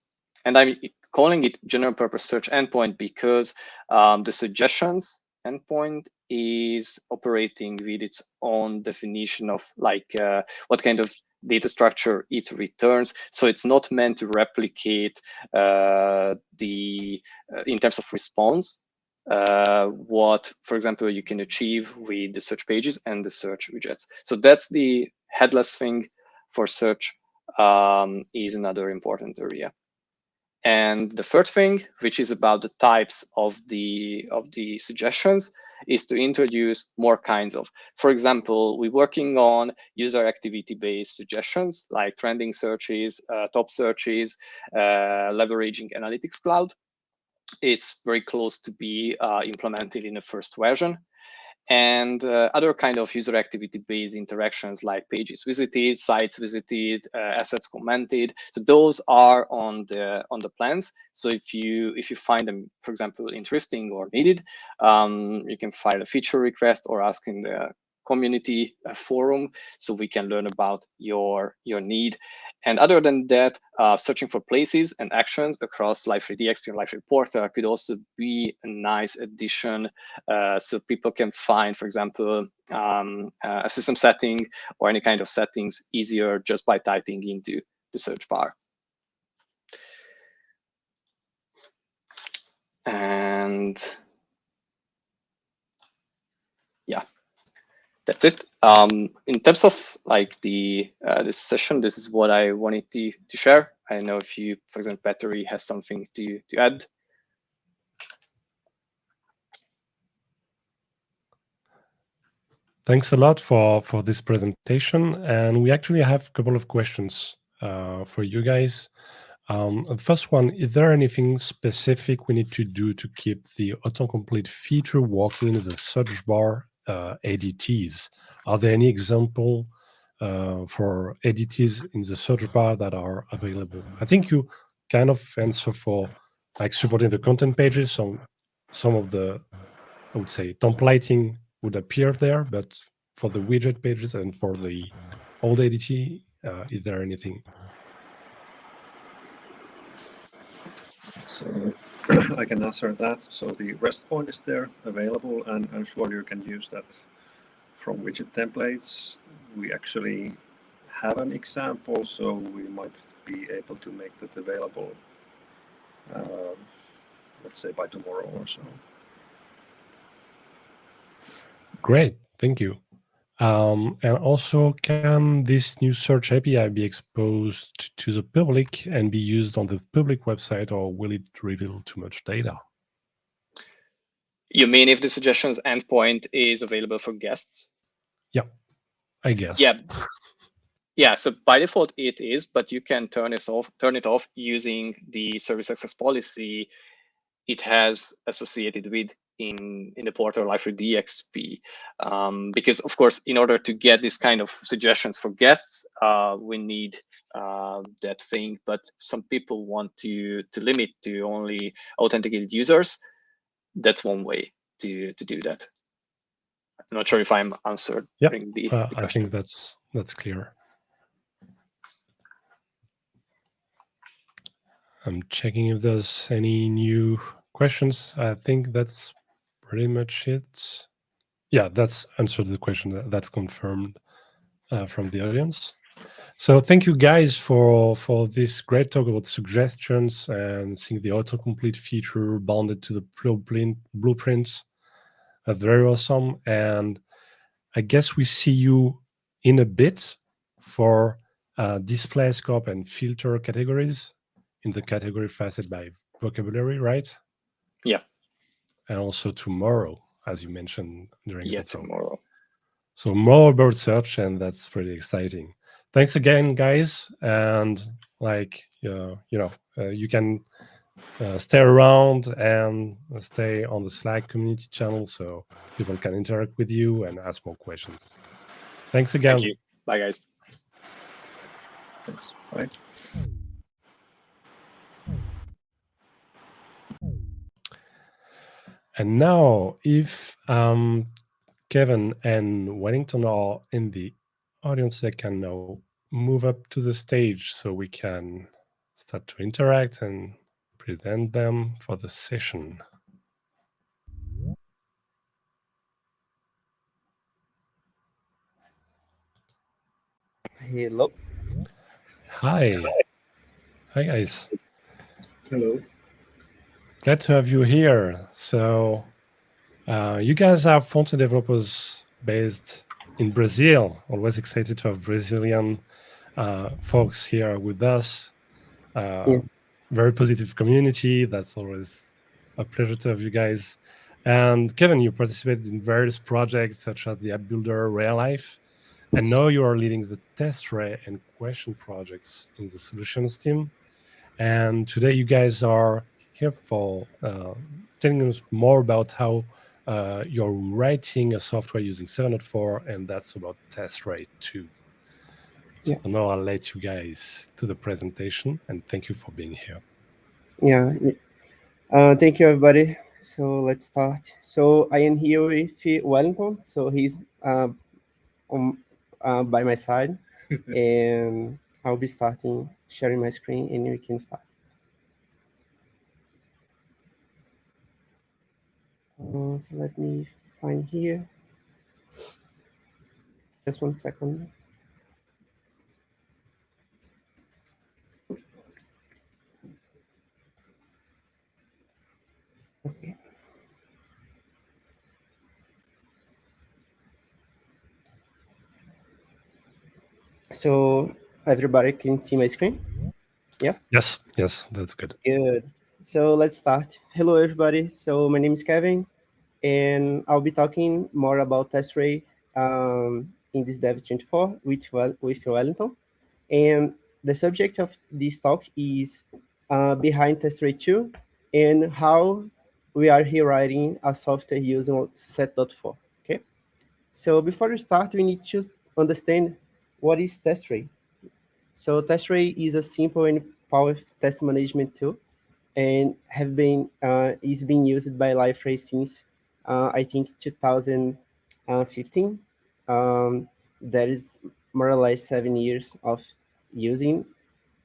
And I'm calling it general purpose search endpoint because the suggestions endpoint is operating with its own definition of what kind of data structure it returns. So it's not meant to replicate in terms of response, what, for example, you can achieve with the search pages and the search widgets. So that's the headless thing for search, is another important area. And the third thing, which is about the types of the suggestions, is to introduce more kinds of. For example, we're working on user activity-based suggestions like trending searches, top searches, leveraging Analytics Cloud. It's very close to be implemented in the first version. And other kind of user activity-based interactions like pages visited, sites visited, assets commented. So those are on the plans. So if you find them, for example, interesting or needed, you can file a feature request or ask in the community forum so we can learn about your need. And other than that, searching for places and actions across Liferay DXP and Liferay Portal could also be a nice addition, so people can find, for example, a system setting or any kind of settings easier just by typing into the search bar. And yeah, that's it. In terms of like this session, this is what I wanted to share. I don't know if you, for example, Battery has something to add. Thanks a lot for this presentation. And we actually have a couple of questions for you guys. The first one, is there anything specific we need to do to keep the autocomplete feature working in the search bar ADTs? Are there any example for ADTs in the search bar that are available? I think you kind of answer for like supporting the content pages. Some of the, I would say, templating would appear there, but for the widget pages and for the old ADT, is there anything? So I can answer that. So the REST point is there available, and I'm sure you can use that from widget templates. We actually have an example, so we might be able to make that available, let's say by tomorrow or so. Great, thank you. And also, can this new search API be exposed to the public and be used on the public website, or will it reveal too much data? You mean if the suggestions endpoint is available for guests? Yeah, I guess. Yeah. Yeah, so by default it is, but you can turn it off using the service access policy it has associated with in the portal Liferay DXP. Because of course, in order to get this kind of suggestions for guests, we need that thing. But some people want to limit to only authenticated users. That's one way to do that. I'm not sure if I'm answering the question. I think that's clear. I'm checking if there's any new questions. I think that's pretty much it. Yeah, that's answered the question. That's confirmed from the audience. So thank you guys for this great talk about suggestions and seeing the autocomplete feature bounded to the blueprints. Very awesome. And I guess we see you in a bit for display scope and filter categories in the category facet by vocabulary, right? Yeah. And also tomorrow, as you mentioned during the talk. Tomorrow. So more about search, and that's pretty exciting. Thanks again, guys. And you can stay around and stay on the Slack community channel so people can interact with you and ask more questions. Thanks again. Thank you. Bye, guys. Thanks. Bye. And now, if Kevin and Wellington are in the audience, they can now move up to the stage so we can start to interact and present them for the session. Hello. Hi. Hi, guys. Hello. Glad to have you here. So you guys are front-end developers based in Brazil. Always excited to have Brazilian folks here with us. Very positive community. That's always a pleasure to have you guys. And Kevin, you participated in various projects such as the app builder Raylife, and now you are leading the Testray and question projects in the solutions team. And today you guys are here for telling us more about how you're writing a software using 7.4, and that's about Testray 2. So now I'll let you guys to the presentation, and thank you for being here. Yeah. Thank you, everybody. So let's start. So I am here with Wellington. So he's by my side, and I'll be starting sharing my screen, and we can start. So let me find here. Just 1 second. Okay. So everybody can see my screen? Yes? Yes, that's good. Good. So let's start. Hello, everybody. So my name is Kevin, and I'll be talking more about Testray in this dev.24 with Wellington. And the subject of this talk is behind Testray 2 and how we are here writing a software using set.4. Okay. So before we start, we need to understand what is Testray. So Testray is a simple and powerful test management tool, and is being used by Liferay since I think 2015. That is more or less 7 years of using.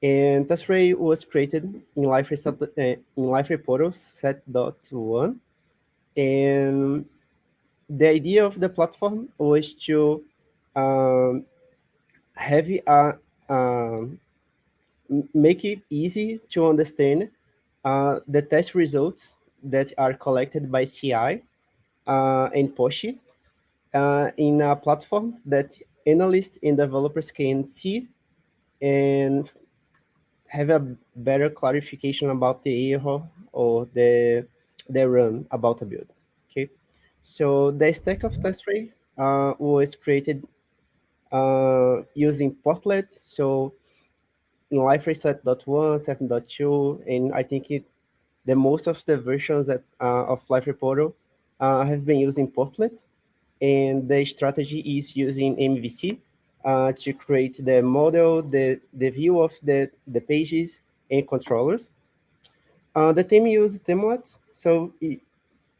And Testray was created in Liferay portal set.1, and the idea of the platform was to have make it easy to understand the test results that are collected by CI and push in a platform that analysts and developers can see and have a better clarification about the error or the run about a build. Okay, so the stack of Testray was created using Portlet. So in Liferay set.1, 7.2, and I think the most of the versions that of Liferay portal have been using Portlet, and the strategy is using MVC to create the model, the view of the pages and controllers. The team used templates, so it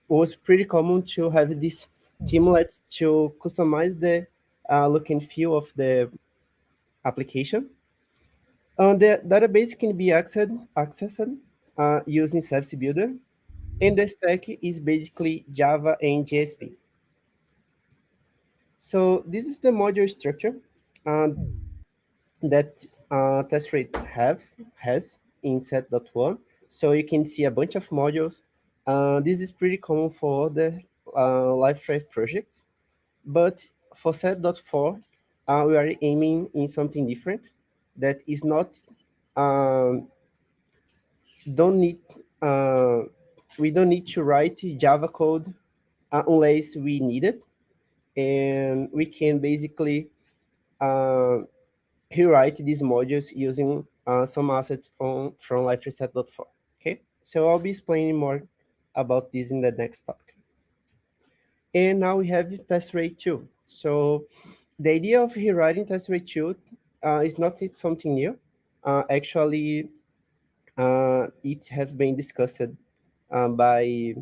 was pretty common to have these templates to customize the look and feel of the application. The database can be accessed using Service Builder, and the stack is basically Java and JSP. So this is the module structure that Testray has in set.1. So you can see a bunch of modules. This is pretty common for the Liferay projects, but for set.4, we are aiming in something different that is not don't need we don't need to write Java code unless we need it, and we can basically rewrite these modules using some assets from Liferay set.4. Okay, so I'll be explaining more about this in the next talk. And now we have Testray 2. So the idea of rewriting Testray 2 is not something new. Actually, it has been discussed by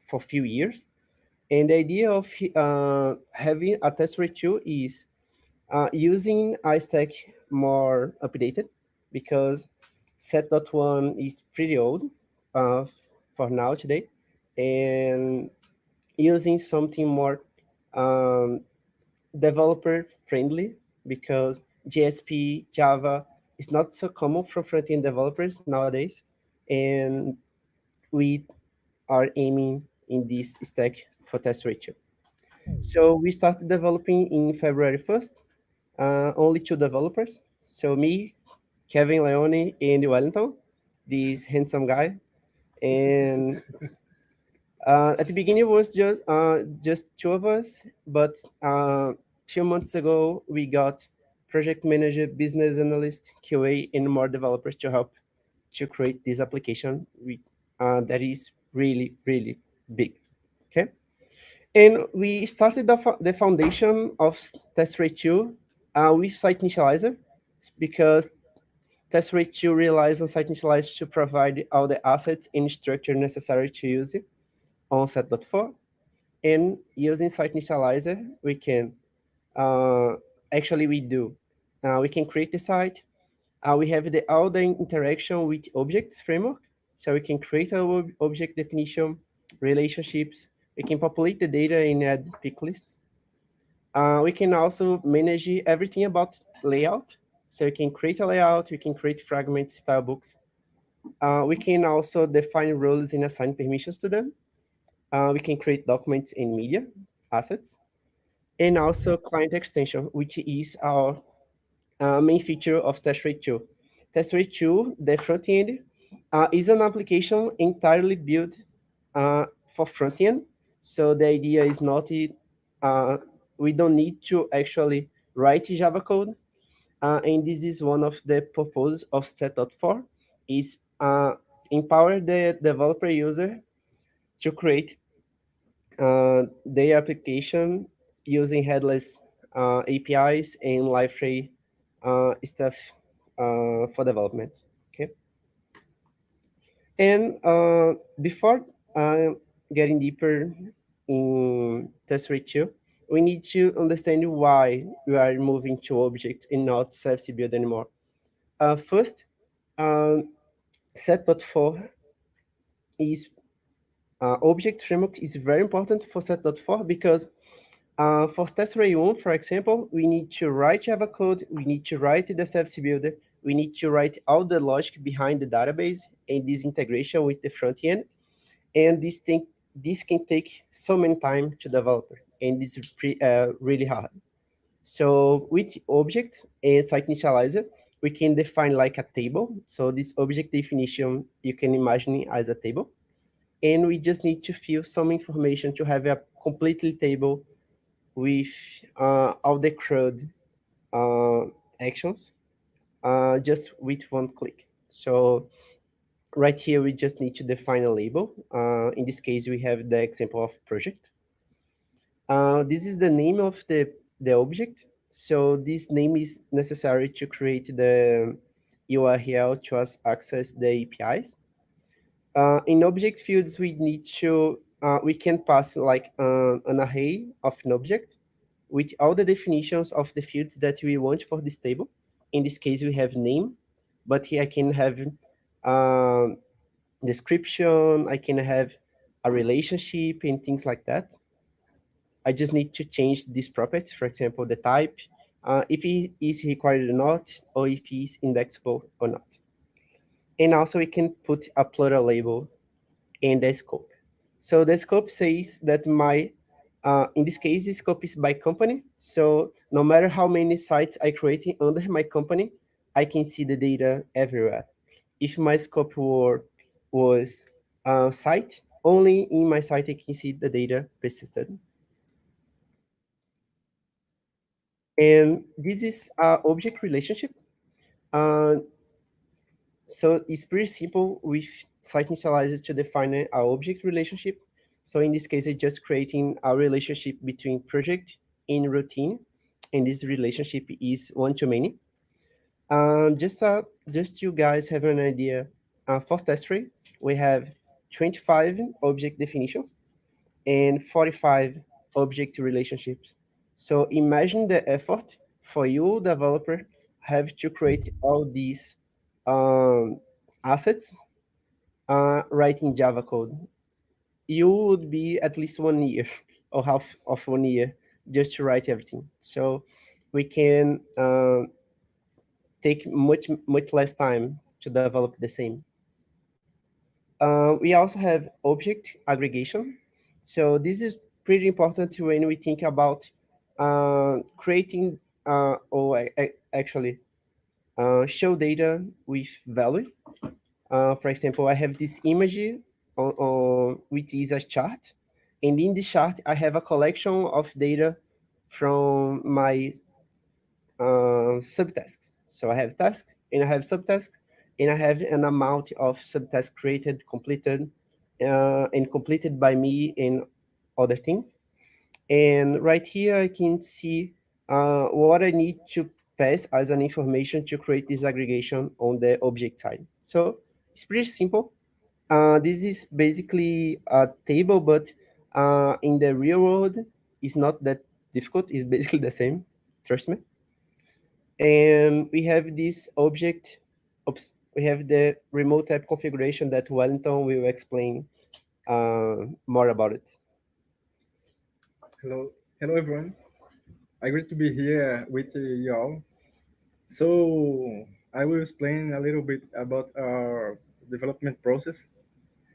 for few years. And the idea of having a Testray 2 is using a stack more updated, because set.1 is pretty old for now today, and using something more developer friendly, because JSP, Java is not so common for front-end developers nowadays, and we are aiming in this stack for Testray 2. So we started developing in February 1st, only 2 developers. So me, Kevin Leone, and Wellington, this handsome guy. And at the beginning, it was just 2 of us, but few months ago, we got project manager, business analyst, QA, and more developers to help to create this application that is really, really big. Okay. And we started the foundation of Testray 2 with Site Initializer, because Testray 2 relies on Site Initializer to provide all the assets and structure necessary to use it on set.4. And using Site Initializer, we can actually we can create the site. We have all the interaction with objects framework, so we can create our object definition, relationships. We can populate the data and add pick lists. We can also manage everything about layout. So we can create a layout, we can create fragments, style books. We can also define roles and assign permissions to them. We can create documents and media assets. And also client extension, which is our main feature of Testray 2. Testray 2, the front end, is an application entirely built for front end. So the idea is not we don't need to actually write Java code. And this is one of the purposes of set.4, is empower the developer user to create their application using headless APIs and Liferay stuff for development. Okay. And before getting deeper in Testray 2, we need to understand why we are moving to objects and not Service Build anymore. First, set.4 is object framework is very important for set.4, because for Testray 1, for example, we need to write Java code, we need to write the Service Builder, we need to write all the logic behind the database and this integration with the front end. And this can take so many time to developer, and this is really hard. So with object and Site Initializer, we can define like a table. So this object definition, you can imagine it as a table. And we just need to fill some information to have a completely table with all the CRUD actions just with one click. So right here, we just need to define a label. In this case, we have the example of project. This is the name of the object. So this name is necessary to create the URL to access the APIs. In object fields, we need to, we can pass like an array of an object with all the definitions of the fields that we want for this table. In this case, we have name, but here I can have description, I can have a relationship and things like that. I just need to change these properties, for example, the type, if it is required or not, or if it is indexable or not. And also we can put a plural label in the scope. So the scope says that in this case, the scope is by company. So no matter how many sites I create under my company, I can see the data everywhere. If my scope was site, only in my site I can see the data persisted. And this is our object relationship. So it's pretty simple with site initializers to define our object relationship. So in this case, it's just creating a relationship between project and routine. And this relationship is one-to-many. Just you guys have an idea, for Testray, we have 25 object definitions and 45 object relationships. So imagine the effort for you, developer, have to create all these assets writing Java code. You would be at least 1 year or half of 1 year just to write everything. So we can take much less time to develop the same. We also have object aggregation. So this is pretty important when we think about creating or actually show data with value. For example, I have this image which is a chart. And in this chart, I have a collection of data from my subtasks. So I have tasks and I have subtasks, and I have an amount of subtasks created, completed, and completed by me and other things. And right here, I can see what I need to pass as an information to create this aggregation on the object side. So it's pretty simple. This is basically a table, but in the real world, it's not that difficult. It's basically the same, trust me. And we have this object, we have the remote app configuration that Wellington will explain more about it. Hello everyone. I'm great to be here with you all. So I will explain a little bit about our development process.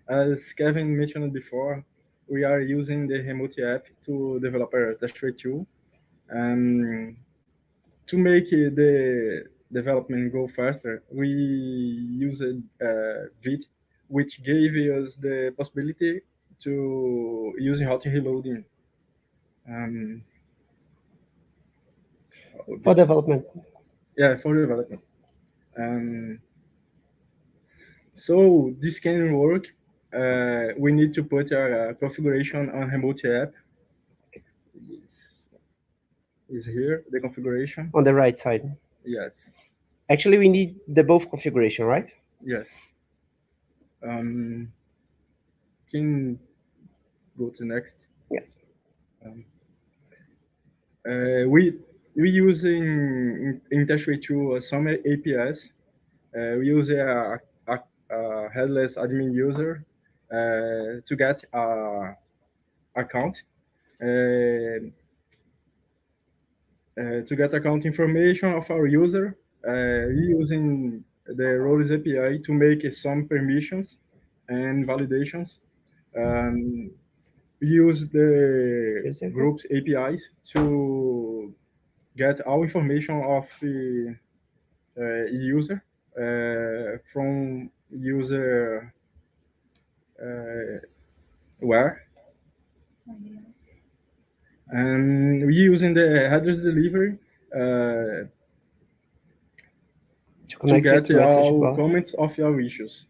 As Kevin mentioned before, we are using the remote app to develop our Testray tool. To make the development go faster, we used Vite, which gave us the possibility to use hot reloading. For development. Yeah, for development. So this can work. We need to put our configuration on remote app. Is here the configuration on the right side? Yes. Actually, we need the both configuration, right? Yes. Can go to next. Yes. We use in Testray 2 some APIs. We use a headless admin user to get a account. To get account information of our user, using the roles API to make some permissions and validations. We use the groups APIs to get all information of the user from user where. And we using the address delivery to get all comments of your issues.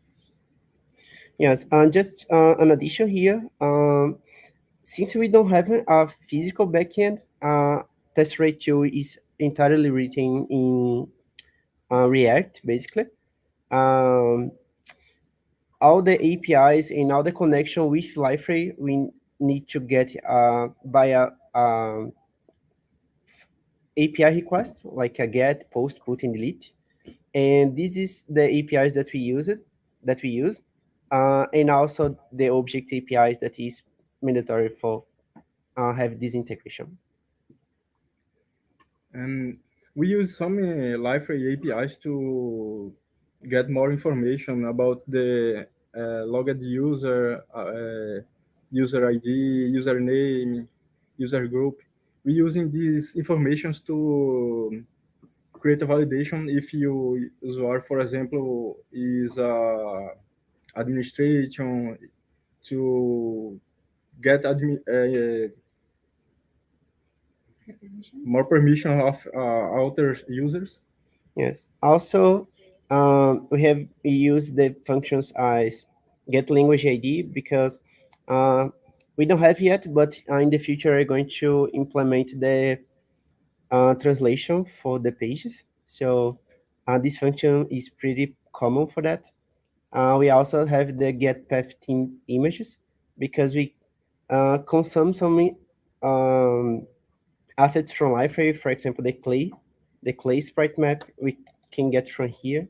Yes, and just an addition here. Since we don't have a physical backend, Testray 2 is entirely written in React, basically. All the APIs and all the connection with Liferay, we need to get by a API request, like a get, post, put, and delete. And this is the APIs that we use, and also the object APIs that is mandatory for have this integration. And we use some Liferay APIs to get more information about the logged user, user ID, username, user group. We using these informations to create a validation if your user, for example, is administration to get more permission of other users. Yes. Also, we use the functions as get language ID because we don't have yet, but in the future we're going to implement the translation for the pages. So this function is pretty common for that. We also have the get path team images because we consume some assets from Liferay, for example, the clay sprite map we can get from here.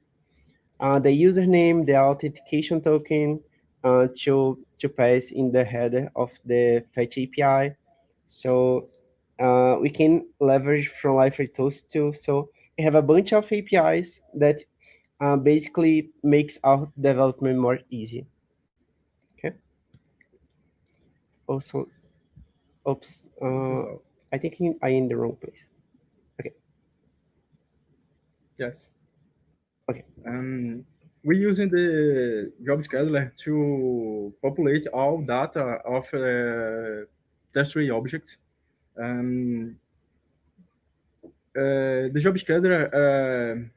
The username, the authentication token to pass in the header of the fetch API. So we can leverage from Liferay tools too. So we have a bunch of APIs that basically makes our development more easy. Okay. Also, oops, I think I in the wrong place. Okay. Yes. Okay. We're using the job scheduler to populate all data of Testray objects. The job scheduler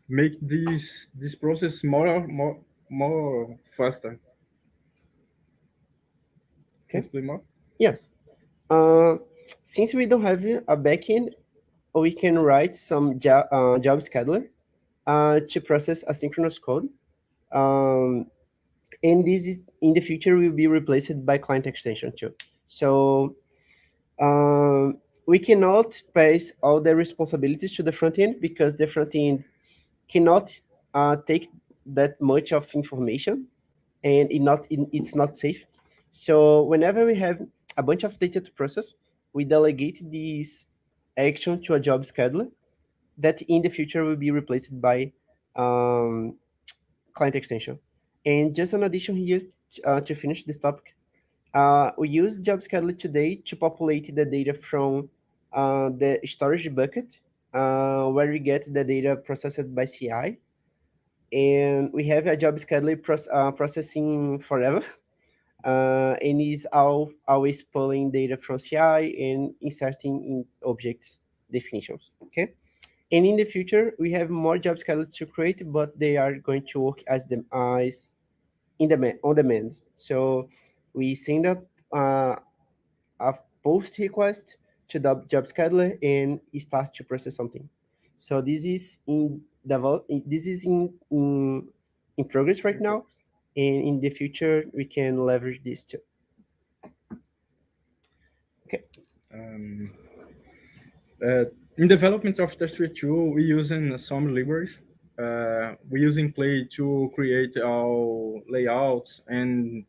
make this process more faster. Okay. Can you explain more? Yes. Since we don't have a backend, we can write some job scheduler to process asynchronous code. And this is in the future will be replaced by client extension too. So we cannot pass all the responsibilities to the front end because the front end cannot take that much of information, and it's not safe. So whenever we have a bunch of data to process, we delegate this action to a job scheduler that in the future will be replaced by client extension. And just an addition here to finish this topic, we use job scheduler today to populate the data from the storage bucket where we get the data processed by CI. And we have a job scheduler processing forever. And is always pulling data from CI and inserting in objects definitions. Okay. And in the future, we have more job schedulers to create, but they are going to work as on demand. So we send up a post request to the job scheduler and it starts to process something. So this is in progress right now, and in the future we can leverage this too. Okay. In development of Testray 2, we're using some libraries. We're using Play to create our layouts and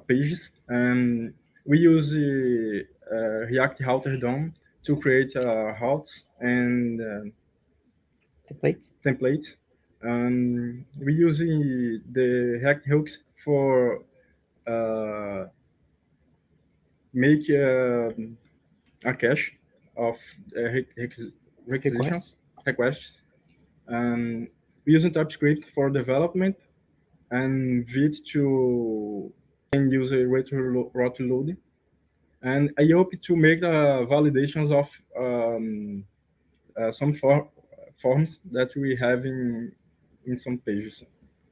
pages. And we use React Router DOM to create routes and templates. We're using the React hooks for make a cache of requests. We're using TypeScript for development and Vite to use a route load. And I hope to make the validations of some forms that we have in some pages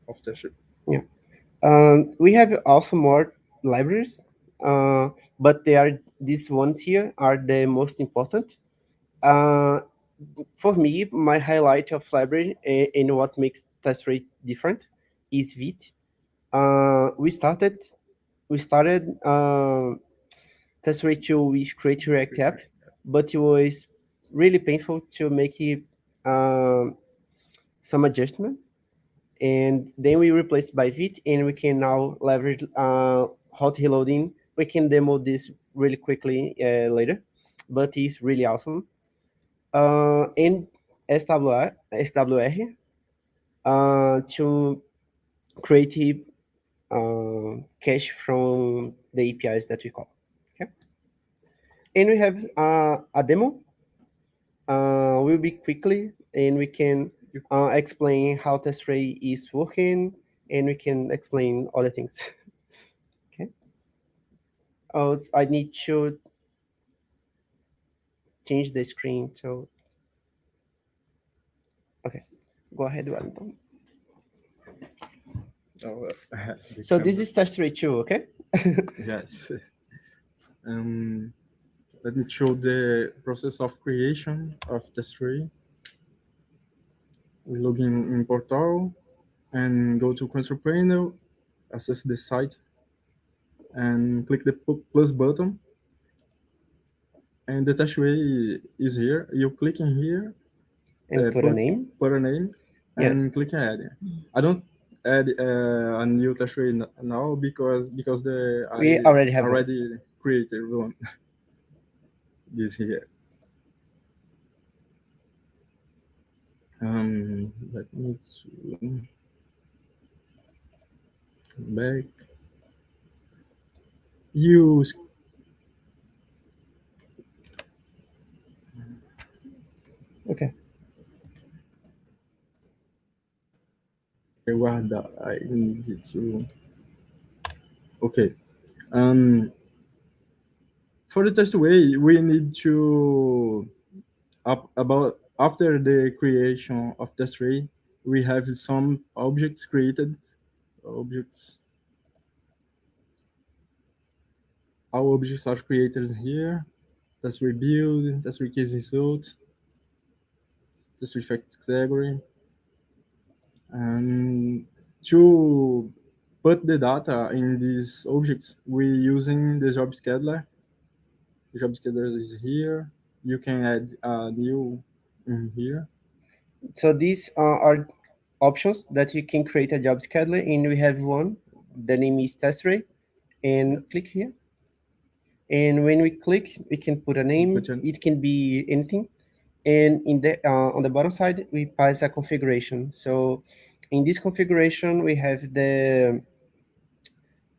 of Testray. Yeah. We have also more libraries, but these ones here are the most important. For me, my highlight of library and what makes Testray different is Vite. We started Testray 2 with Create React App, but it was really painful to make it some adjustment. And then we replaced by Vite, and we can now leverage hot reloading. We can demo this really quickly later, but it's really awesome. And SWR to create cache from the APIs that we call. Okay, and we have a demo. Will be quickly, and we can explain how Testray is working, and we can explain other things. Okay. Oh, I need to change the screen. So, okay, go ahead, Wellington. Oh, So this is Testray 2, okay? yes. Let me show the process of creation of Testray. We log in Portal and go to control panel, access the site, and click the plus button. And the Testray is here. You click in here And put a name. Put a name, and Yes. click add. I don't add a new Testray now because We I already have already created one. This here. Let me back. Use. Okay. Guarda, I need to. Okay. For the Testray, we need to about after the creation of Testray, we have some objects created. Objects. Our objects are created here. Testray build, Testray case result, Testray fact category, and to put the data in these objects, we using the job scheduler. The job scheduler is here. You can add a new in here. So these are options that you can create a job scheduler, and we have one. The name is Testray, and click here. And when we click, we can put a name. It can be anything. And in the on the bottom side, we pass a configuration. So in this configuration, we have the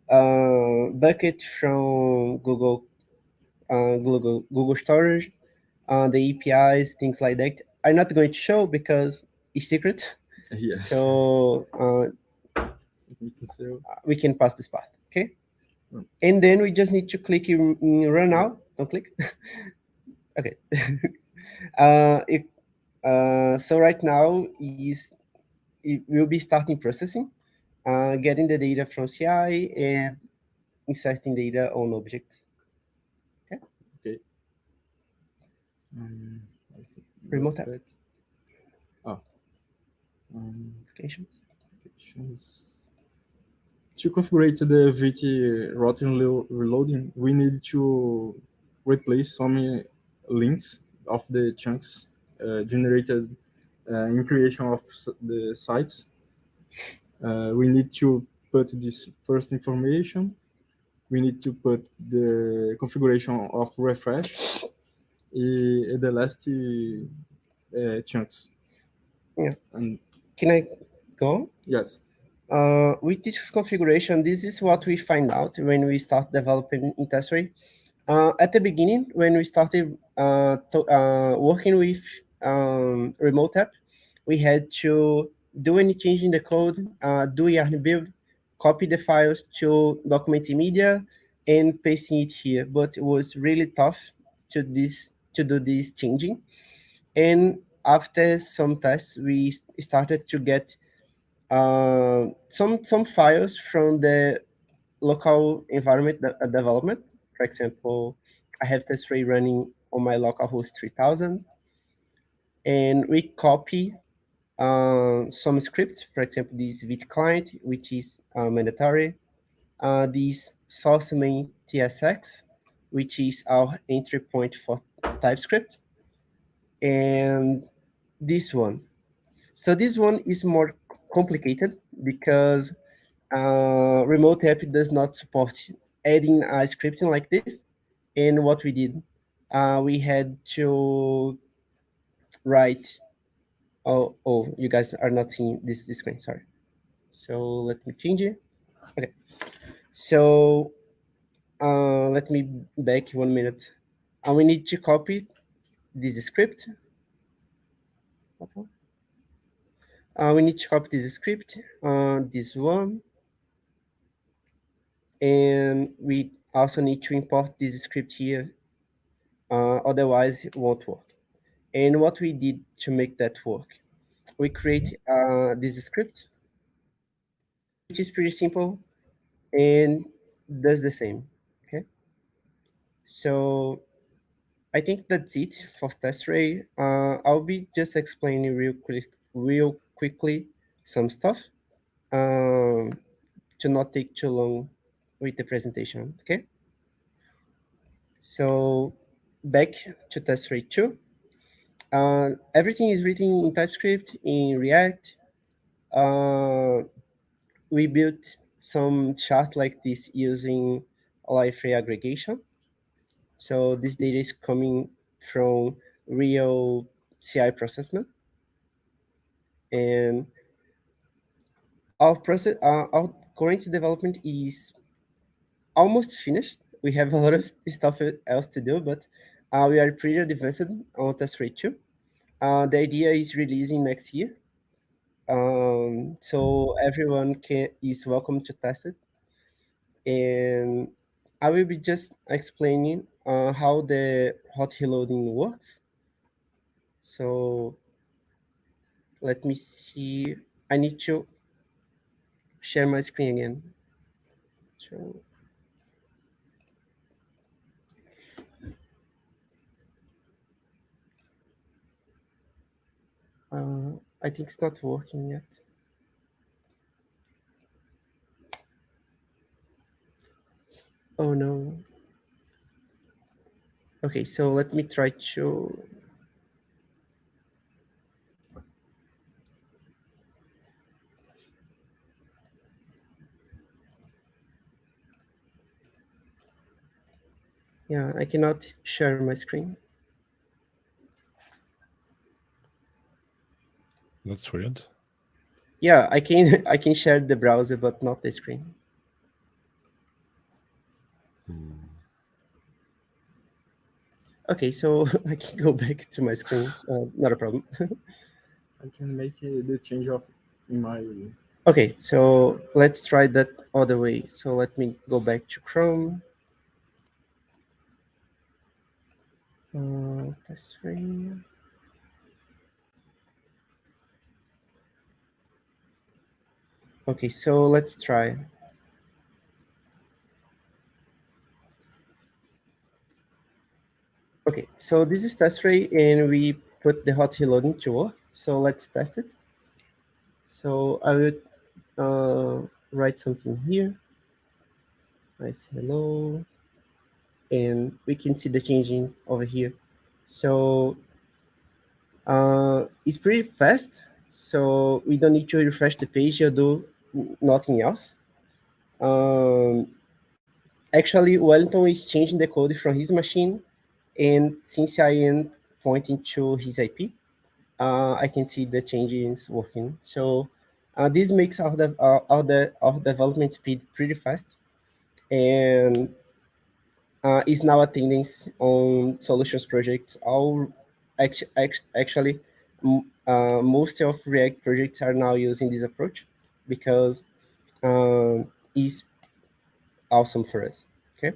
bucket from Google Storage, the APIs, things like that. I'm not going to show because it's secret. Yes. So we can pass this part, okay? And then we just need to click in Run Now. Don't click. Okay. So right now it will be starting processing, getting the data from CI and inserting data on objects. Okay. Okay. Remote app. Applications. To configure the Vite routing reloading, we need to replace some links of the chunks generated in creation of the sites. We need to put this first information. We need to put the configuration of refresh and the last chunks. Yeah. And can I go? Yes. With this configuration, this is what we find out when we start developing in Testray. At the beginning, when we started working with remote app, we had to do any change in the code, do yarn build, copy the files to document media, and pasting it here. But it was really tough to do this changing. And after some tests, we started to get some files from the local environment development. For example, I have Testray running on my local host 3000, and we copy some scripts. For example, this Vite client, which is mandatory. This source main TSX, which is our entry point for TypeScript, and this one. So this one is more complicated because remote app does not support adding a scripting like this. And what we did, we had to write. Oh, you guys are not seeing this screen. Sorry. So let me change it. Okay. So let me back 1 minute. We need to copy this script. We need to copy this script, this one, and we also need to import this script here, otherwise it won't work. And what we did to make that work, we create this script, which is pretty simple and does the same. Okay, so I think that's it for Testray. I'll be just explaining real quickly some stuff to not take too long with the presentation. Okay. So back to Testray 2. Everything is written in TypeScript in React. We built some chart like this using Liferay aggregation. So this data is coming from real CI processment, and our current development is almost finished. We have a lot of stuff else to do, but we are pretty advanced on Testray 2. The idea is releasing next year, so everyone is welcome to test it. And I will be just explaining how the hot reloading works. So let me see. I need to share my screen again. So, I think it's not working yet. Oh no. Okay, so let me try to. Yeah, I cannot share my screen. That's weird. Yeah, I can share the browser, but not the screen. Okay, so I can go back to my screen. Not a problem. I can make the change of in my. Okay, so let's try that other way. So let me go back to Chrome. Testray. Okay, so let's try. Okay, so this is Testray, and we put the hot reloading to work. So let's test it. So I will write something here. Nice hello. And we can see the changing over here. So it's pretty fast. So we don't need to refresh the page or do nothing else. Actually, Wellington is changing the code from his machine, and since I am pointing to his IP, I can see the changes working. So this makes our development speed pretty fast, and is now attendance on solutions projects. Actually, most of React projects are now using this approach because it's awesome for us. Okay.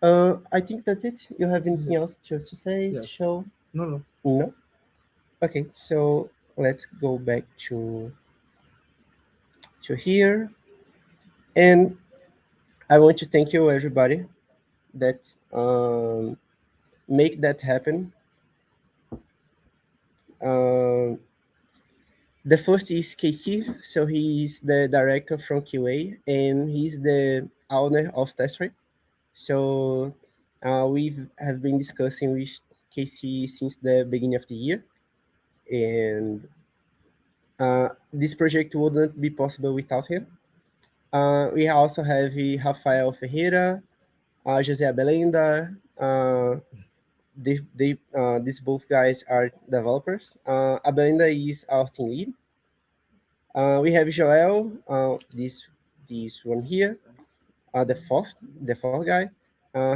I think that's it. You have anything else just to say? Yes. Show? No. No. Okay, so let's go back to here, and I want to thank you everybody that make that happen. The first is KC, so he's the director from QA, and he's the owner of Testray. So we have been discussing with Casey since the beginning of the year, and this project wouldn't be possible without him. We also have Rafael Ferreira, Jose Abelenda. These both guys are developers. Abelenda is our team lead. We have Joel, this one here, the fourth guy.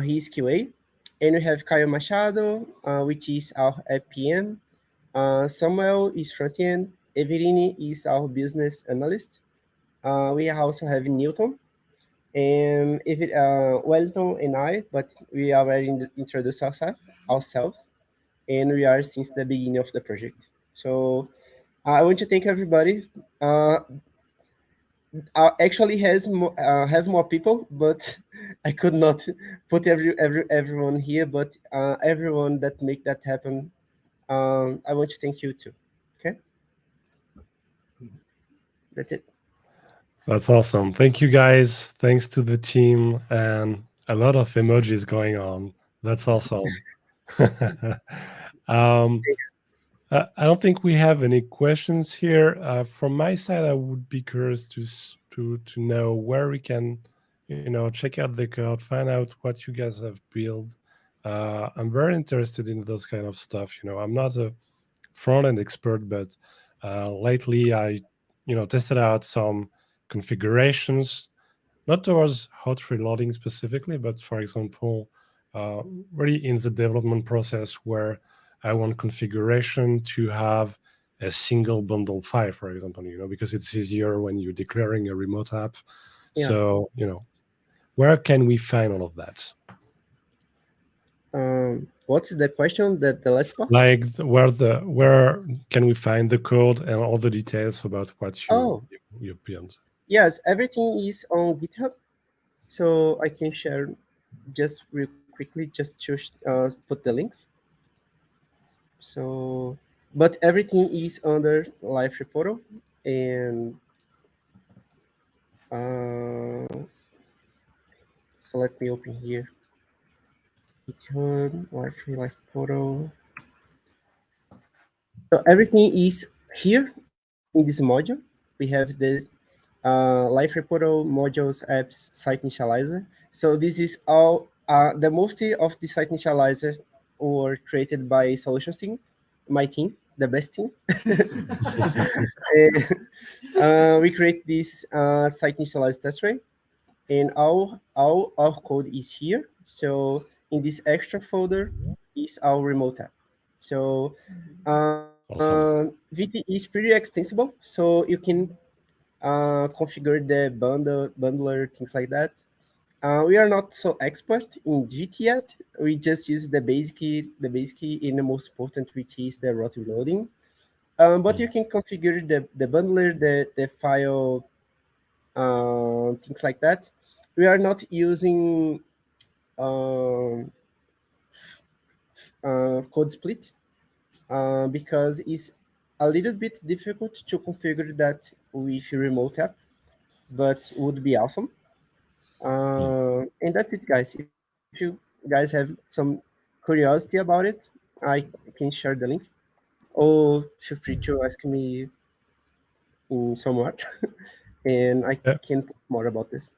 He's QA, and we have Caio Machado, which is our APM. Samuel is front end. Everini is our business analyst. We also have Newton, and Wellington and I, but we already introduced ourselves, and we are since the beginning of the project. So I want to thank everybody. Actually have more people, but I could not put everyone here. But everyone that make that happen, I want to thank you too. Okay, that's it. That's awesome. Thank you, guys. Thanks to the team, and a lot of emojis going on. That's awesome. I don't think we have any questions here. From my side, I would be curious to know where we can, check out the code, find out what you guys have built. I'm very interested in those kind of stuff. I'm not a front-end expert, but lately I, tested out some configurations, not towards hot reloading specifically, but for example, really in the development process where I want configuration to have a single bundle file, for example, because it's easier when you're declaring a remote app. Yeah. So, where can we find all of that? What's the question? The last part? Like where can we find the code and all the details about what you built? Yes, everything is on GitHub, so I can share just real quickly, just to put the links. So, but everything is under Liferay portal, and so let me open here. GitHub Life portal. So everything is here in this module. We have this Liferay portal modules apps site initializer. So this is all the most of the site initializers were created by solutions team, my team, the best team. And, we create this site initializer Testray, and all our code is here. So in this extra folder is our remote app. So VT is pretty extensible, so you can configure the bundler, things like that. We are not so expert in Git yet. We just use the basic key and the most important, which is the route reloading. But you can configure the bundler, the file, things like that. We are not using code split because it's a little bit difficult to configure that with remote app, but would be awesome. And that's it, guys. If you guys have some curiosity about it, I can share the link, or feel free to ask me in somewhere, and I can talk more about this.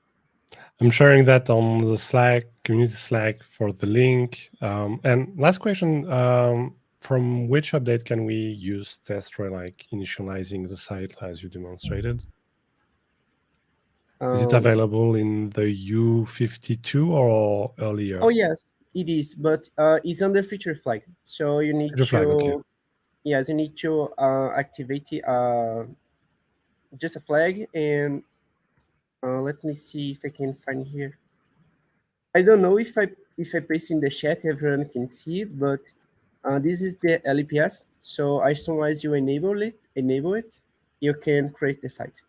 I'm sharing that on the Slack, community Slack for the link. And last question, from which update can we use Testray, like initializing the site as you demonstrated? Is it available in the U52 or earlier? Oh, yes, it is, but it's under feature flag. So you need Feature flag, okay. Yes, you need to activate just a flag, and let me see if I can find here. I don't know if I paste in the chat, everyone can see, but this is the LPS. So as soon as you enable it, you can create the site.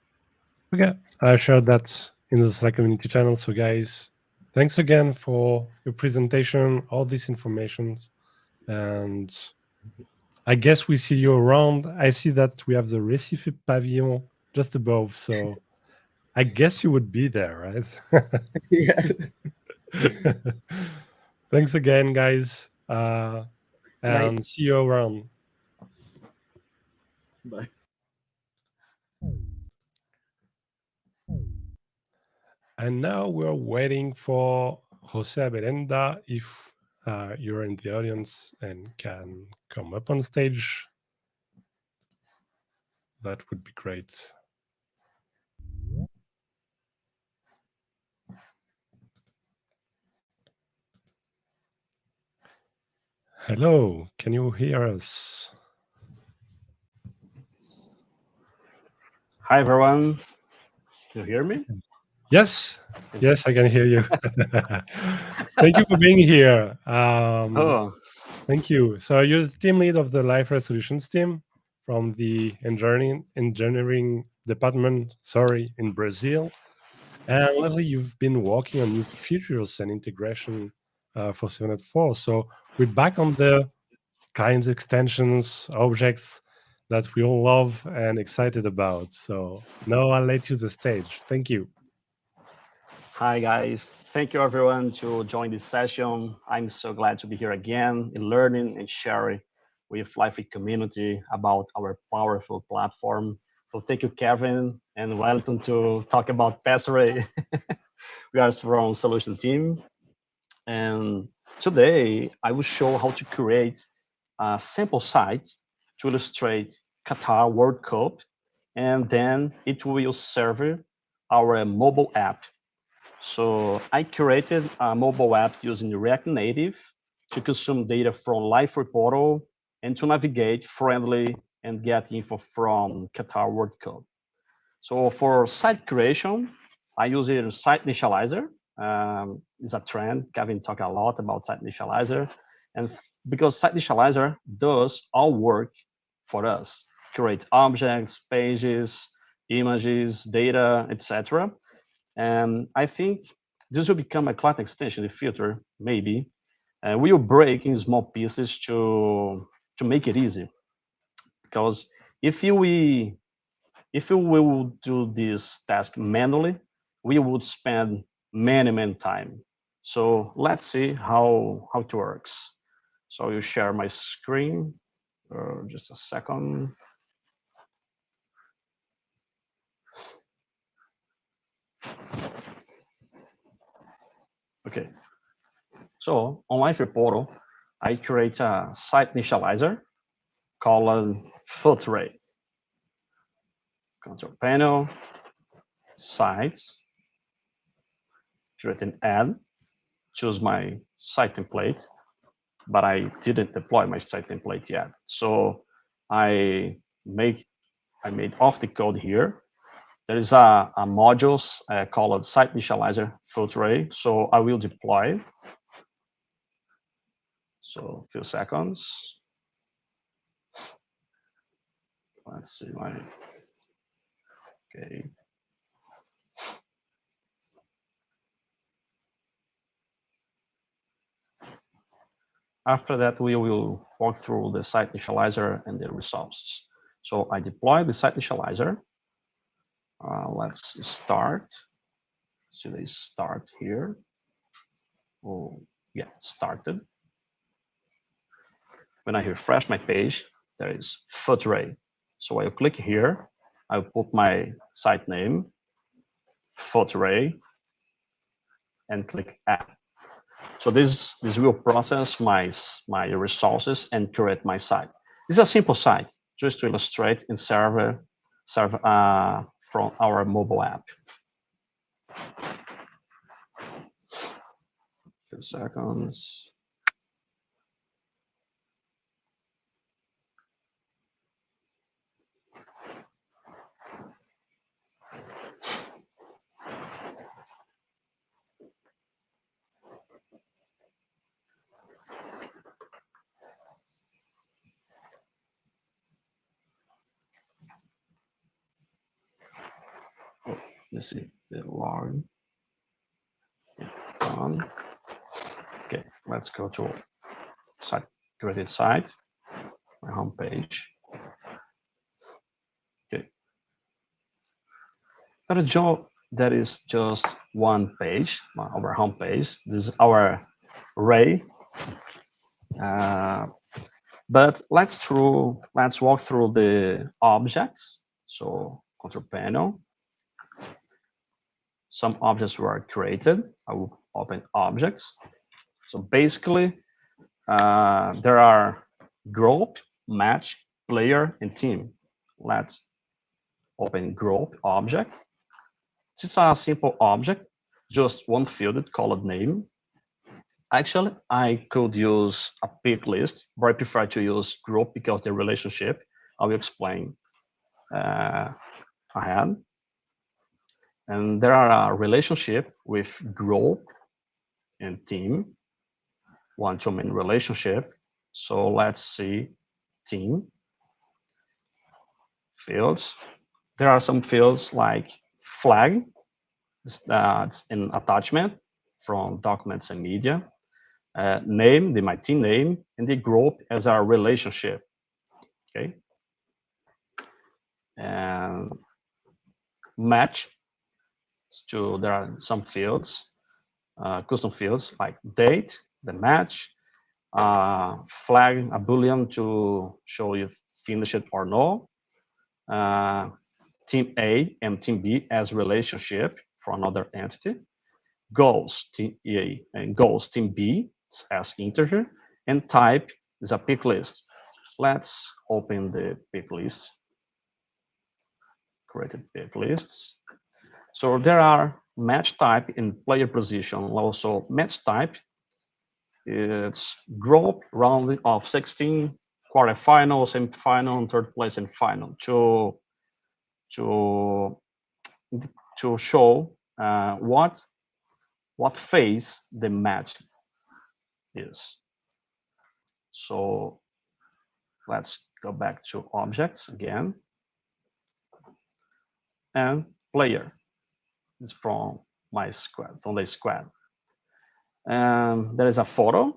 Okay, I shared that in the Slack community channel. So guys, thanks again for your presentation, all this information. And I guess we see you around. I see that we have the Recife pavilion just above. So I guess you would be there, right? Yeah. Thanks again, guys. Bye. And see you around. Bye. And now we're waiting for Jose Berenda. If you're in the audience and can come up on stage, that would be great. Hello, can you hear us? Hi everyone. Can you hear me? Yes, yes, I can hear you. Thank you for being here. Oh, Thank you. So you're the team lead of the Liferay Solutions team from the engineering department, in Brazil. And lately you've been working on new features and integration for 7.4. So we're back on the kinds, extensions, objects that we all love and excited about. So now I'll let you the stage. Thank you. hi guys. Thank you everyone to join this session. I'm so glad to be here again in learning and sharing with Liferay community about our powerful platform. So thank you, Kevin and Wellington, to talk about Testray. We are from solution team. And today I will show how to create a sample site to illustrate Qatar World Cup, and then it will serve our mobile app. So I created a mobile app using React Native to consume data from Liferay portal and to navigate friendly and get info from Qatar World Cup. So for site creation, I use a site initializer. It's a trend. Kevin talked a lot about site initializer. And because site initializer does all work for us, create objects, pages, images, data, etc. And I think this will become a class extension in the future, maybe. And we will break in small pieces to make it easy. Because if we will do this task manually, we would spend many time. So let's see how it works. So you share my screen, just a second. Okay. So on Liferay portal, I create a site initializer called Filtray. Control panel, sites, create an ad, choose my site template, but I didn't deploy my site template yet. So I made off the code here. There is a modules called site initializer filter. So I will deploy. So a few seconds. Let's see my, okay. After that, we will walk through the site initializer and the results. So I deploy the site initializer. Let's start. So they start here. Oh, yeah, started. When I refresh my page, there is Filtray. So I'll click here. I'll put my site name, Filtray, and click Add. So this will process my resources and create my site. This is a simple site, just to illustrate and serve from our mobile app. Few seconds. Oh, let's see the log. Yeah, done. Okay, let's go to site created site, my home page. Okay. that is just one page, our home page. This is our Ray. But let's walk through the objects. So control panel. Some objects were created. I will open objects. So basically, there are group, match, player, and team. Let's open group object. This is a simple object, just one field called name. Actually, I could use a pick list, but I prefer to use group because the relationship I will explain ahead. And there are a relationship with group and team, one-to-many relationship. So let's see team fields. There are some fields like flag, that's an attachment from documents and media. Name, my team name, and the group as our relationship. Okay. And match. So there are some fields, custom fields like date, the match, flag, a boolean to show if finished or no. Team A and team B as relationship for another entity. Goals, team A and goals, team B as integer, and type is a pick list. Let's open the pick list. Created pick lists. So there are match type in player position. Also match type, it's group round of 16, quarterfinal, semifinal, third place, and final to show what phase the match is. So let's go back to objects again. And player is from my squad, from the squad. And there is a photo,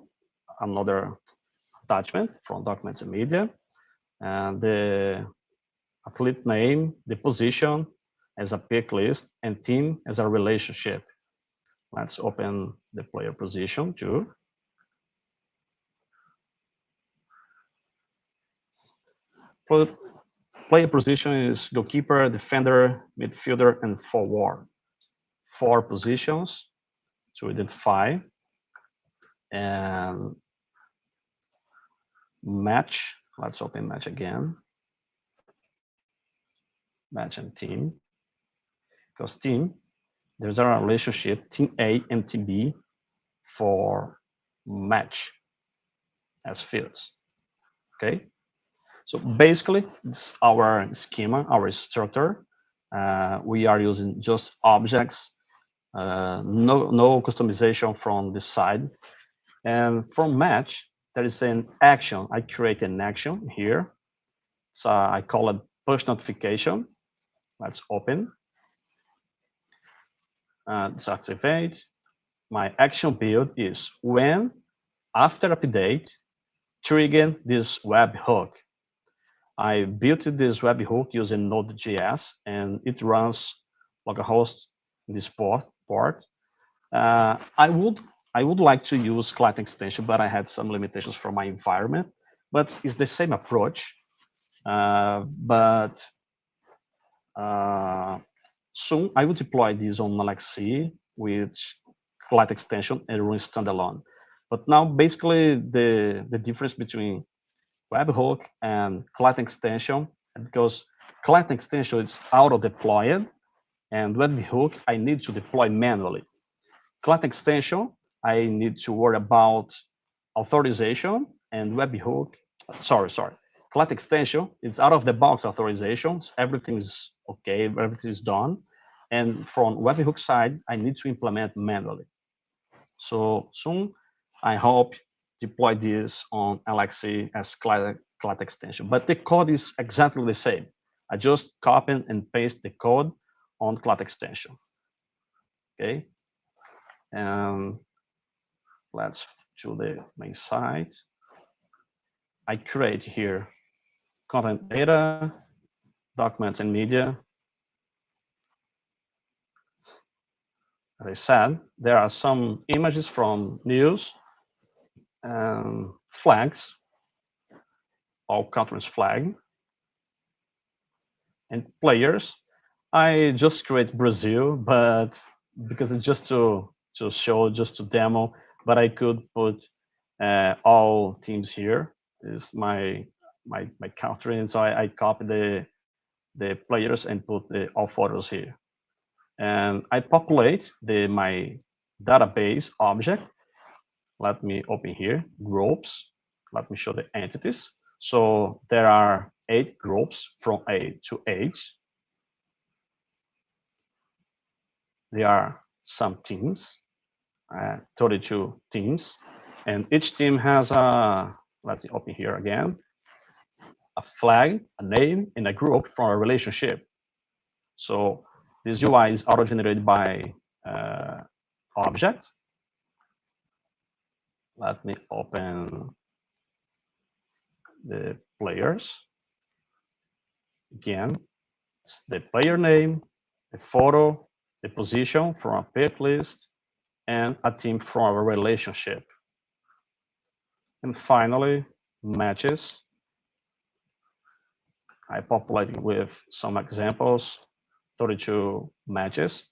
another attachment from documents and media, and the athlete name, the position as a pick list, and team as a relationship. Let's open the player position too. Player position is goalkeeper, defender, midfielder, and forward. 4 positions to identify. And match, let's open match again. Match and team. Because team, there's a relationship, team A and team B for match as fields. Okay. So basically, it's our schema, our structure. We are using just objects, no customization from the side. And from match, there is an action. I create an action here. So I call it push notification. Let's open. Let's activate. My action build is when, after update, trigger this webhook. I built this webhook using Node.js, and it runs localhost in this port. I would like to use client extension, but I had some limitations from my environment. But it's the same approach. Soon I will deploy this on Alexi with client extension and run standalone. But now basically the difference between webhook and client extension, because client extension is auto deployed, and webhook I need to deploy manually. Client extension I need to worry about authorization, and webhook, sorry. Client extension is out of the box authorizations. Everything is okay, everything is done. And from webhook side, I need to implement manually. So soon, I hope deploy this on Alexi as client extension. But the code is exactly the same. I just copy and paste the code on client extension. Okay. And let's to the main site. I create here content data, documents and media. as I said, there are some images from news and flags, all countries flag, and players. I just create Brazil, but because it's just to show, just to demo, but I could put all teams here. Is my country, and so I copy the players and put all photos here, and I populate my database object. Let me open here groups. Let me show the entities. So there are 8 groups from A to H. There are some teams, 32 teams, and each team has a, let's see, open here again, a flag, a name, and a group from a relationship. So this UI is auto-generated by object. Let me open the players. Again, it's the player name, the photo, the position from a pick list, and a team from a relationship. And finally, matches. I populated with some examples, 32 matches.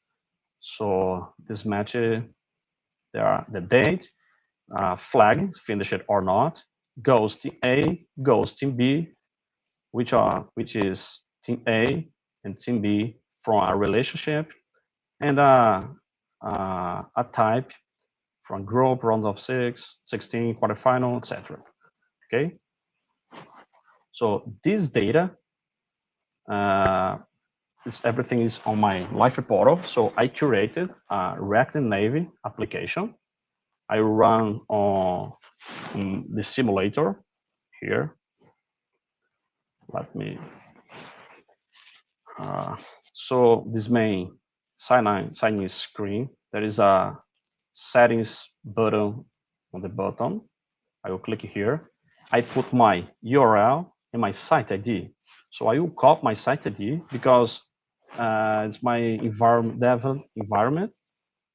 So this match, there are the date, flag, finish it or not, goes team A, goes team B, which is team A and team B from a relationship, and a type from group, round of 6, 16, quarterfinal, etc. Okay. So this data, everything is on my Liferay portal. So I created a React Native application. I run on the simulator here. Let me. So this main sign-in screen, there is a settings button on the bottom. I will click here. I put my URL and my site ID. So I will copy my site ID because it's my dev environment.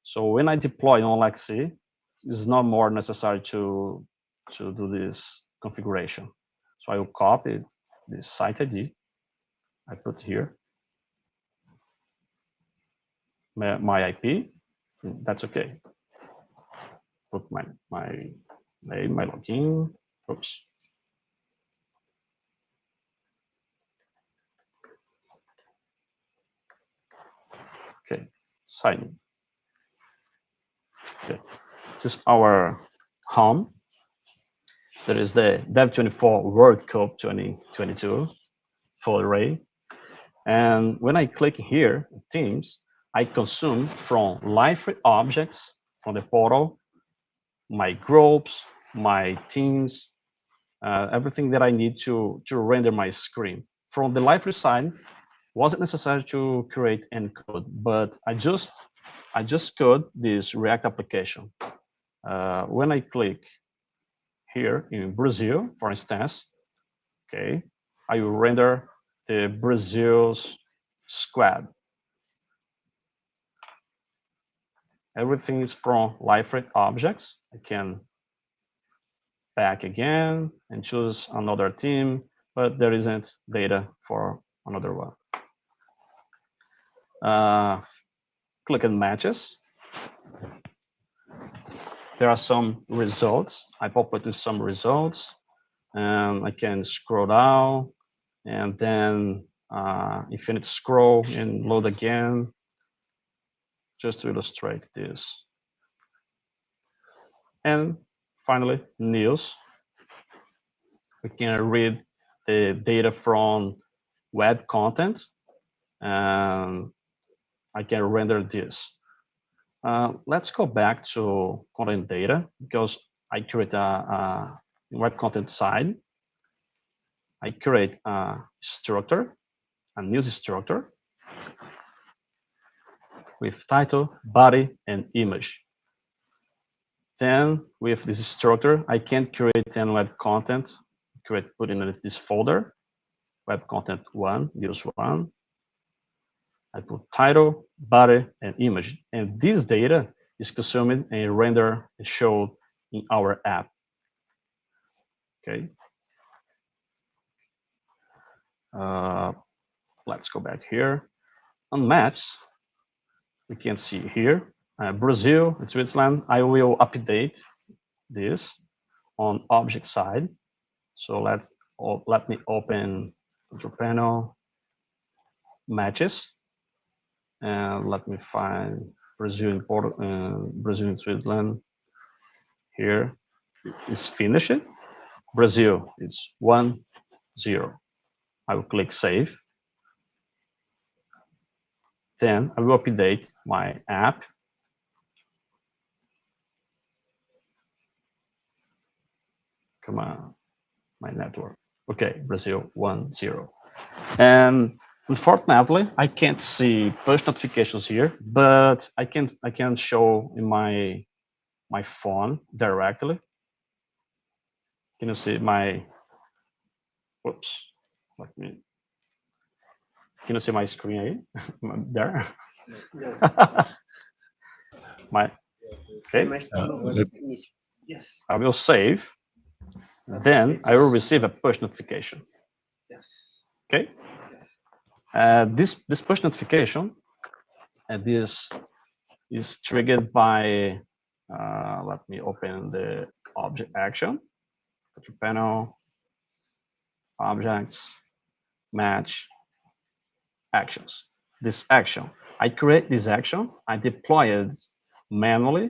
So when I deploy on Lexi, it's not more necessary to do this configuration. So I will copy this site ID. I put here my IP. That's okay. Put my name, my login. Oops. Okay, sign in. Okay, this is our home. There is the Dev24 World Cup 2022 full array. And when I click here, Teams, I consume from Liferay objects from the portal, my groups, my teams, everything that I need to render my screen. From the Liferay side, wasn't necessary to create any code, but I just code this React application. When I click here in Brazil, for instance, okay, I will render the Brazil's squad. Everything is from Liferay objects. I can back again and choose another team, but there isn't data for another one. Click on matches. There are some results. I populated some results, and I can scroll down, and then infinite scroll and load again, just to illustrate this. And finally, news. We can read the data from web content, and I can render this. Let's go back to content data, because I create a web content side. I create a structure, a news structure with title, body, and image. Then with this structure, I can create any web content, put in this folder, web content 1, news 1. I put title, body, and image. And this data is consumed and rendered and showed in our app. Okay. Let's go back here. On maps, we can see here, Brazil and Switzerland. I will update this on object side. So let me open control panel, matches, and let me find Brazil and Switzerland. Here is finished. Brazil is 1, 0. I will click save. Then I will update my app. Come on, my network. Okay, Brazil 1, 0. And unfortunately, I can't see push notifications here, but I can show in my phone directly. Can you see my? Whoops. Let me. Can you see my screen there? My. Okay. Yes. I will save. Then I will receive a push notification. Yes. Okay. This push notification, this is triggered by. Let me open the object action. Control panel, objects, match, actions. This action, I create this action, I deploy it manually.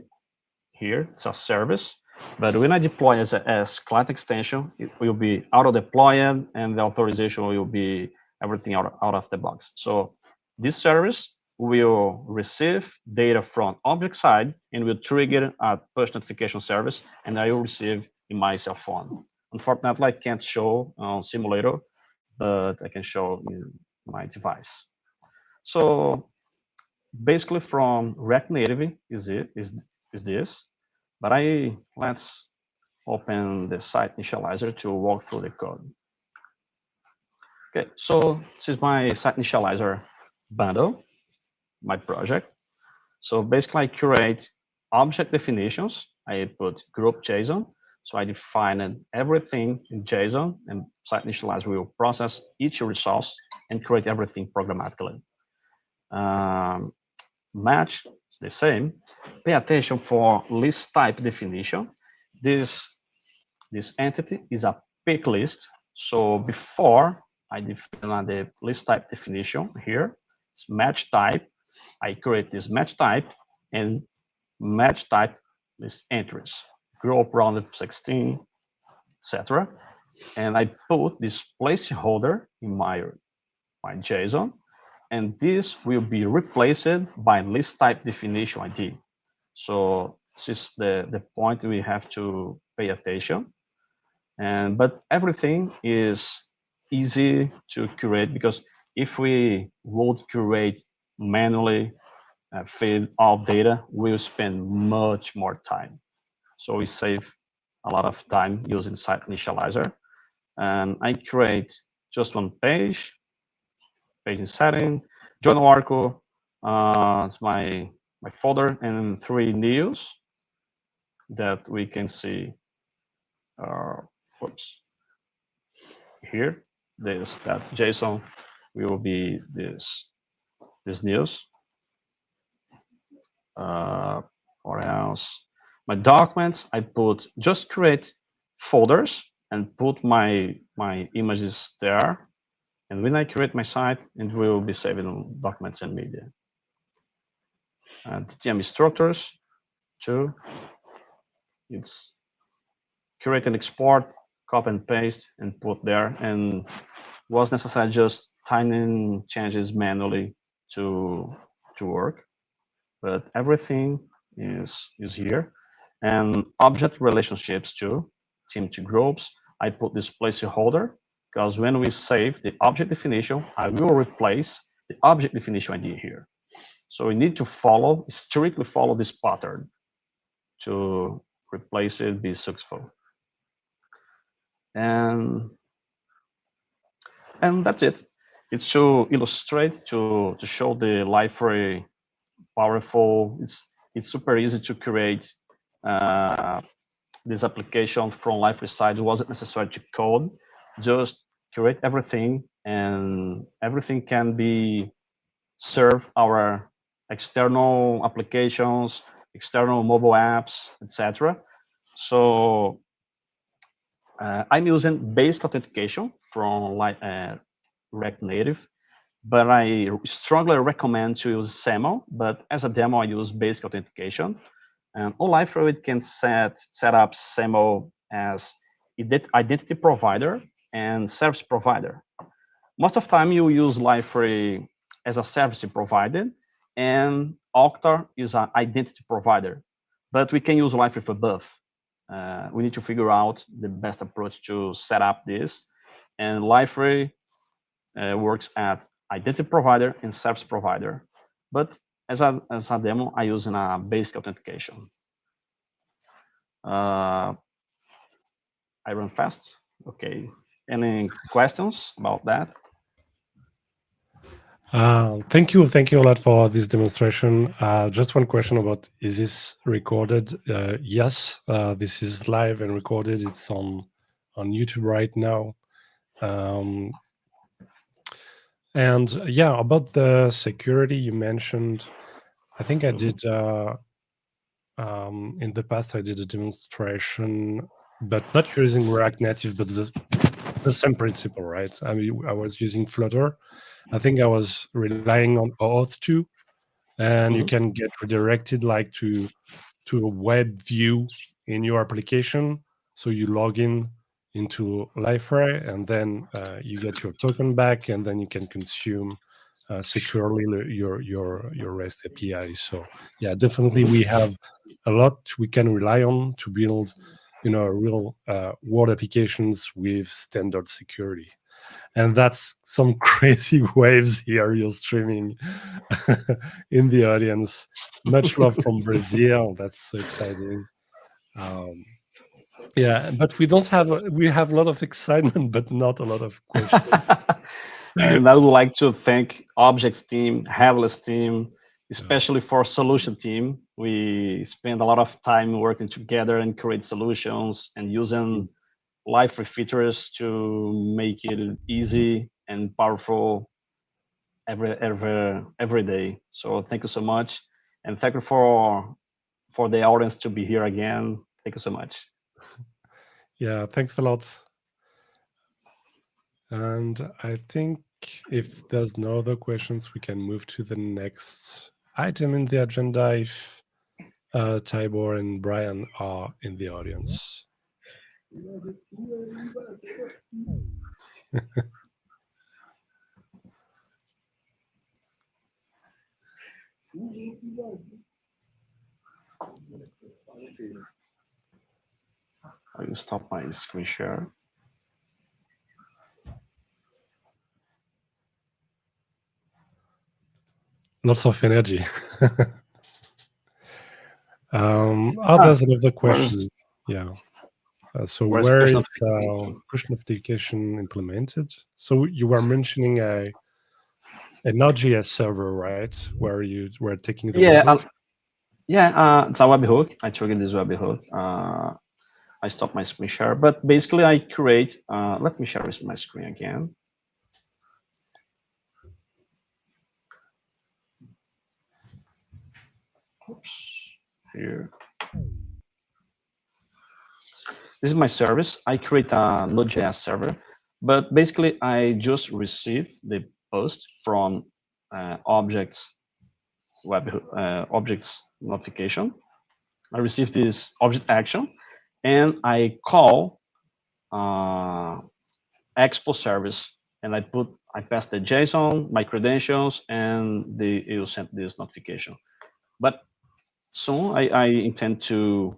Here it's a service, but when I deploy as client extension, it will be auto deployed and the authorization will be everything out of the box. So this service will receive data from object side and will trigger a push notification service, and I will receive in my cell phone. Unfortunately, I can't show on simulator, but I can show in my device. So basically from React Native is this, but let's open the site initializer to walk through the code. Okay, so this is my site initializer bundle, my project. So basically I create object definitions. I put group JSON. So I defined everything in JSON, and site initializer will process each resource and create everything programmatically. Match is the same. Pay attention for list type definition. This entity is a pick list. So before I define the list type definition here, it's match type. I create this match type and match type list entries, group round of 16, etc. And I put this placeholder in my JSON, and this will be replaced by list type definition ID. So this is the point we have to pay attention. But everything is easy to create, because if we would create manually, feed all data, we'll spend much more time. So we save a lot of time using site initializer. And I create just one page in setting, join Oracle, it's my folder, and 3 news that we can see. Whoops. Here, that JSON will be this news. Or else my documents, I just create folders and put my images there. And when I create my site, it will be saved in documents and media. TTM structures too. It's create and export, copy and paste, and put there. And was necessary just tiny changes manually to work, but everything is here. And object relationships too, team to groups. I put this placeholder because when we save the object definition, I will replace the object definition ID here. So we need to strictly follow this pattern to replace it, be successful. And that's it. it's to illustrate, to show the Liferay powerful. It's super easy to create this application from Liferay side. It wasn't necessary to code, just create everything, and everything can be serve our external applications, external mobile apps, etc. So I'm using basic authentication from React Native, but I strongly recommend to use SAML. But as a demo, I use basic authentication. And on Liferay, it can set up SAML as identity provider and service provider. Most of the time, you use Liferay as a service provider, and Okta is an identity provider. But we can use Liferay for both. We need to figure out the best approach to set up this. And Liferay works at identity provider and service provider. But as a demo, I use in a basic authentication. I run fast. Okay. Any questions about that? Thank you a lot for this demonstration. Just one question about, is this recorded? Yes, this is live and recorded. It's on YouTube right now. And yeah, about the security you mentioned, I think I did in the past. I did a demonstration, but not using React Native, but the same principle, right? I mean, I was using Flutter. I think I was relying on Auth2, and you can get redirected like to a web view in your application. So you log into Liferay, and then you get your token back, and then you can consume securely your REST API. So yeah, definitely we have a lot we can rely on to build, real world applications with standard security. And that's some crazy waves here you're streaming in the audience. Much love from Brazil. That's so exciting. Yeah, but we have a lot of excitement, but not a lot of questions. And I would like to thank Objects team, Headless team, especially for solution team. We spend a lot of time working together and create solutions and using Liferay features to make it easy and powerful every day. So thank you so much, and thank you for the audience to be here again. Thank you so much. Yeah, thanks a lot. And I think if there's no other questions, we can move to the next item in the agenda if Tibor and Brian are in the audience. I will stop my screen share. Lots of energy. There's another question. Yeah. So where is push notification implemented? So you were mentioning a Node.js server, right? Where you were taking the webhook? It's a webhook. I triggered this webhook. I stopped my screen share, but basically I create. Let me share my screen again. Oops, here. This is my service. I create a Node.js server, but basically I just receive the post from objects objects notification. I receive this object action, and I call expo service, and I pass the JSON, my credentials, and it will send this notification. But soon I intend to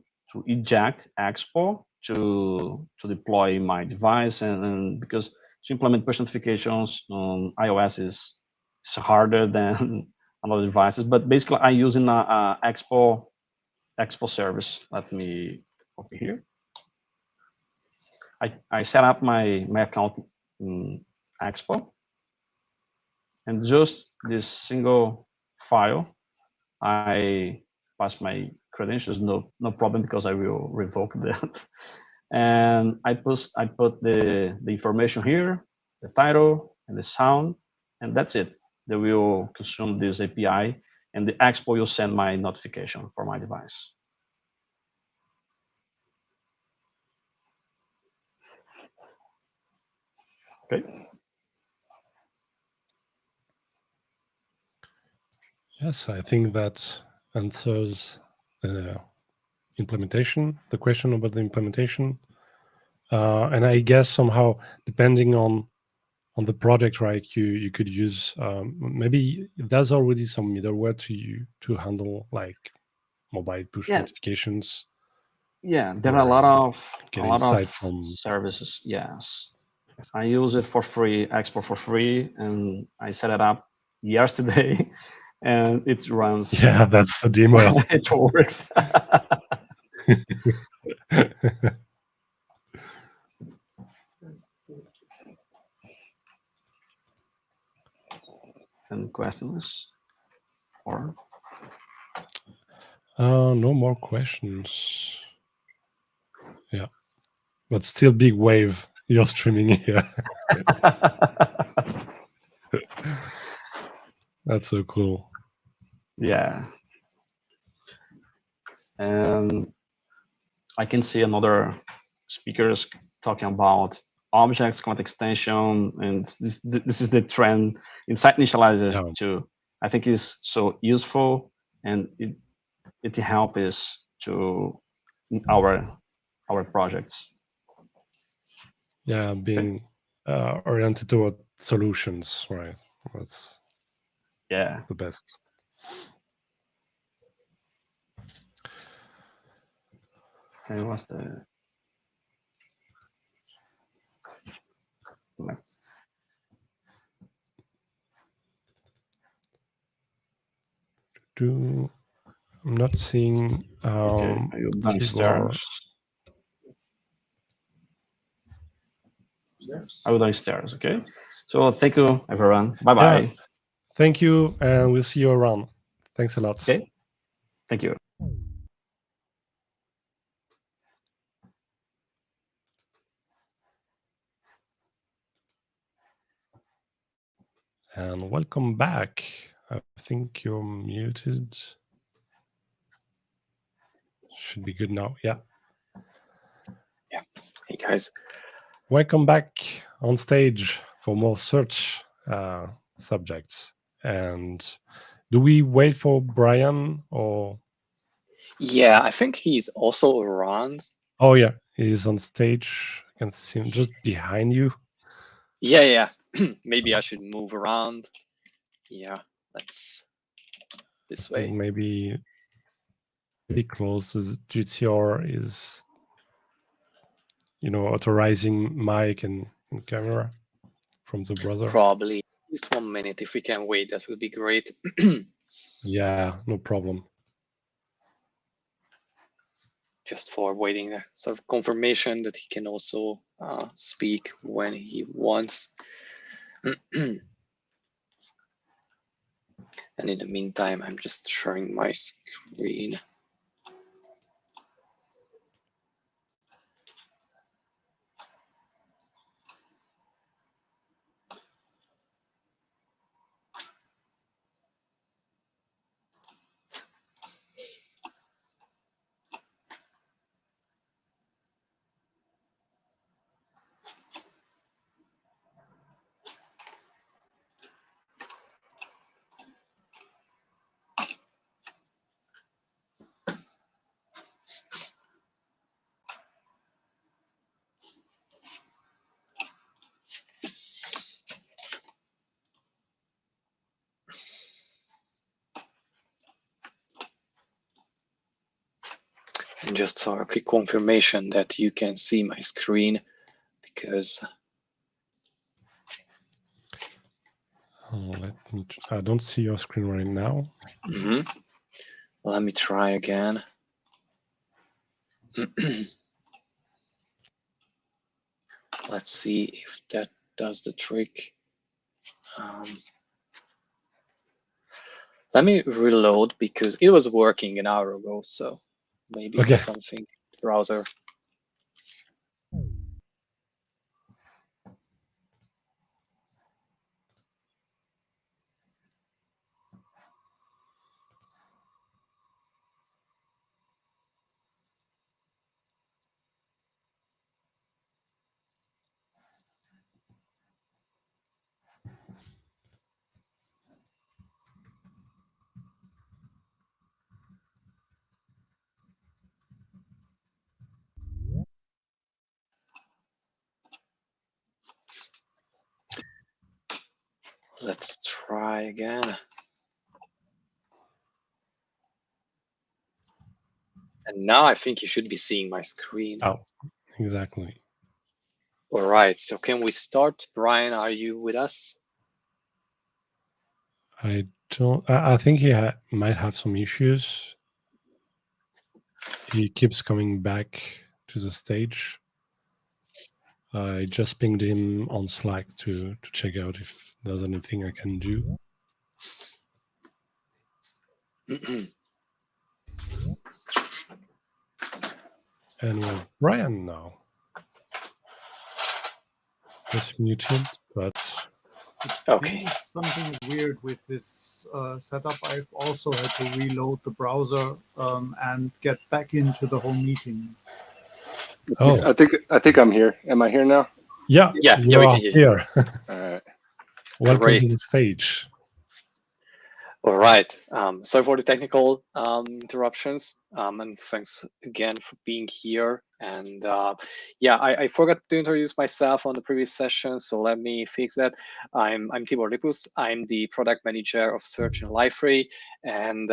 eject expo to deploy my device, and because to implement push notifications on iOS is harder than on other devices. But basically, I'm using a expo service. Let me copy here. I set up my account in Expo. And just this single file, I pass my credentials, no problem, because I will revoke that. And I put the information here, the title and the sound, and that's it. They will consume this API, and the Expo will send my notification for my device. Okay. Yes, I think that answers the implementation, the question about the implementation. And I guess somehow, depending on the project, right, you could use maybe there's already some middleware to handle like mobile push notifications. Yeah, there are a lot of from services. Yes, I use it for free, Expo for free, and I set it up yesterday, and it runs. Yeah, that's the demo. It works. Any questions? Or no more questions. Yeah, but still big wave you're streaming here. That's so cool. Yeah. And I can see another speakers talking about objects, content extension, and this is the trend in site initializer too. I think is so useful, and it helps us to our projects. Yeah, being oriented toward solutions, right? That's the best. And what's the next? I'm not seeing downstairs. I will downstairs. Okay. So thank you, everyone. Bye bye. Yeah. Thank you, and we'll see you around. Thanks a lot. Okay. Thank you. And welcome back. I think you're muted. Should be good now. Yeah. Yeah. Hey, guys. Welcome back on stage for more search subjects. And do we wait for Brian or? Yeah, I think he's also around. Oh, yeah. He's on stage. I can see him just behind you. Yeah. Maybe I should move around. Yeah, that's this way. Maybe pretty close to the GTR is, authorizing mic and camera from the browser. Probably just 1 minute. If we can wait, that would be great. Yeah, no problem. Just for waiting a sort of confirmation that he can also speak when he wants. And in the meantime, I'm just sharing my screen. And just a quick confirmation that you can see my screen, because I don't see your screen right now. Let me try again. Let's see if that does the trick. Let me reload because it was working an hour ago, so maybe Okay. it's something browser. Let's try again. And now I think you should be seeing my screen. Oh, exactly. All right, so can we start? Brian, are you with us? I don't. I think he might have some issues. He keeps coming back to the stage. I just pinged him on Slack to check out if there's anything I can do. And we have Brian now. It's muted, but Okay. Seems something is weird with this setup. I've also had to reload the browser and get back into the whole meeting. oh, I think I'm here. Am I here now? yeah, Yes, you yeah, we are can hear you. here. All right. Welcome Great. to the stage. All right. Sorry for the technical interruptions, and thanks again for being here. And yeah, I forgot to introduce myself on the previous session, so let me fix that. I'm Tibor Lipus. I'm the product manager of Search in Liferay, and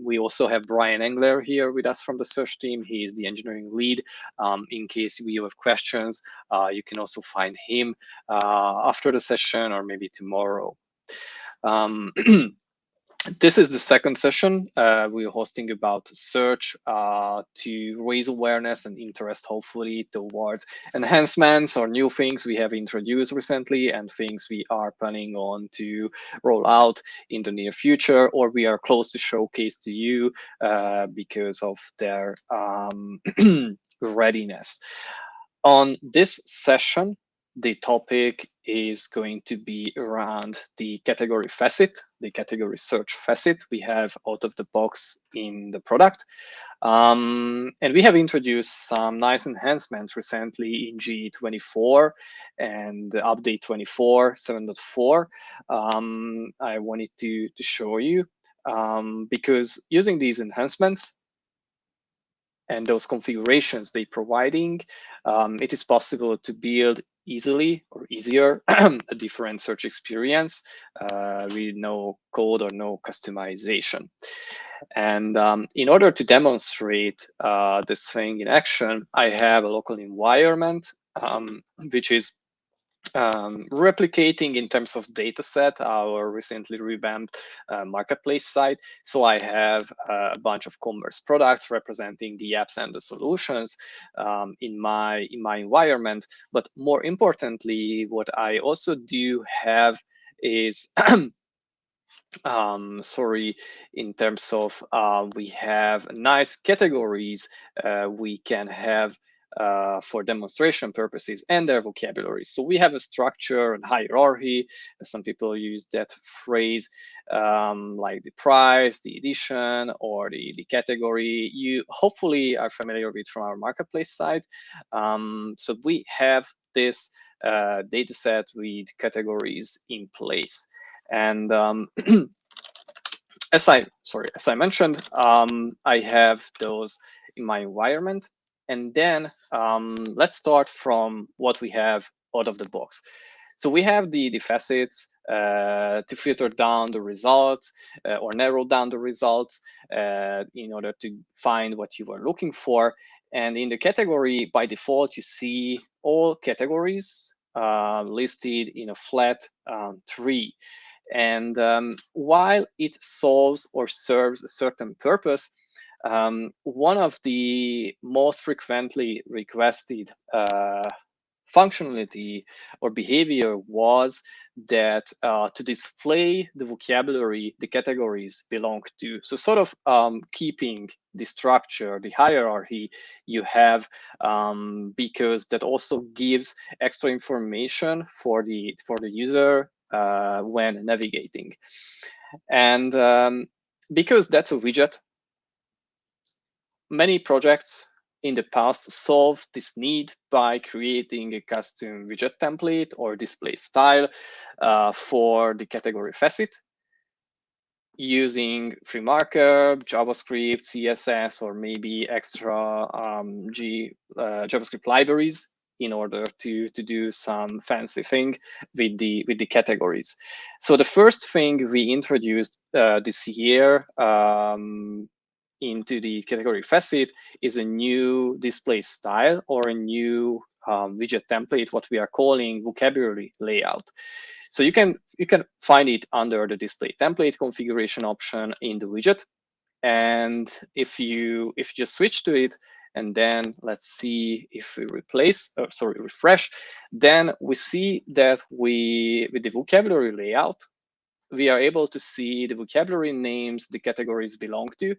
we also have Brian Engler here with us from the Search team. He is the engineering lead. In case you have questions, you can also find him after the session or maybe tomorrow. This is the second session we're hosting about search to raise awareness and interest, hopefully, towards enhancements or new things we have introduced recently and things we are planning on to roll out in the near future, or we are close to showcase to you because of their readiness. On this session, the topic is going to be around the category Facet, the category search Facet we have out of the box in the product. And we have introduced some nice enhancements recently in G24 and update 24, 7.4. I wanted to show you because using these enhancements and those configurations they're providing, it is possible to build easily or easier a different search experience with no code or no customization. And in order to demonstrate this thing in action, I have a local environment, which is replicating in terms of data set our recently revamped marketplace site. So I have a bunch of commerce products representing the apps and the solutions in my environment. But more importantly, what I also do have is sorry, in terms of we have nice categories we can have for demonstration purposes and their vocabulary. So we have a structure and hierarchy. Some people use that phrase like the price, the edition, or the category. You hopefully are familiar with from our marketplace site. So we have this data set with categories in place. And as I mentioned, I have those in my environment. And then let's start from what we have out of the box. So we have the facets to filter down the results or narrow down the results in order to find what you are looking for. And in the category, by default, you see all categories listed in a flat tree. And while it solves or serves a certain purpose, one of the most frequently requested functionality or behavior was that to display the vocabulary the categories belong to. So sort of keeping the structure, the hierarchy you have, because that also gives extra information for the user when navigating. And because that's a widget, many projects in the past solved this need by creating a custom widget template or display style for the category facet using free markup, JavaScript, CSS, or maybe extra JavaScript libraries in order to do some fancy thing with the categories. So the first thing we introduced this year into the category facet is a new display style or a new widget template, what we are calling vocabulary layout. So you can find it under the display template configuration option in the widget. And if you just switch to it, and then let's see if we refresh, then we see that with the vocabulary layout, we are able to see the vocabulary names the categories belong to.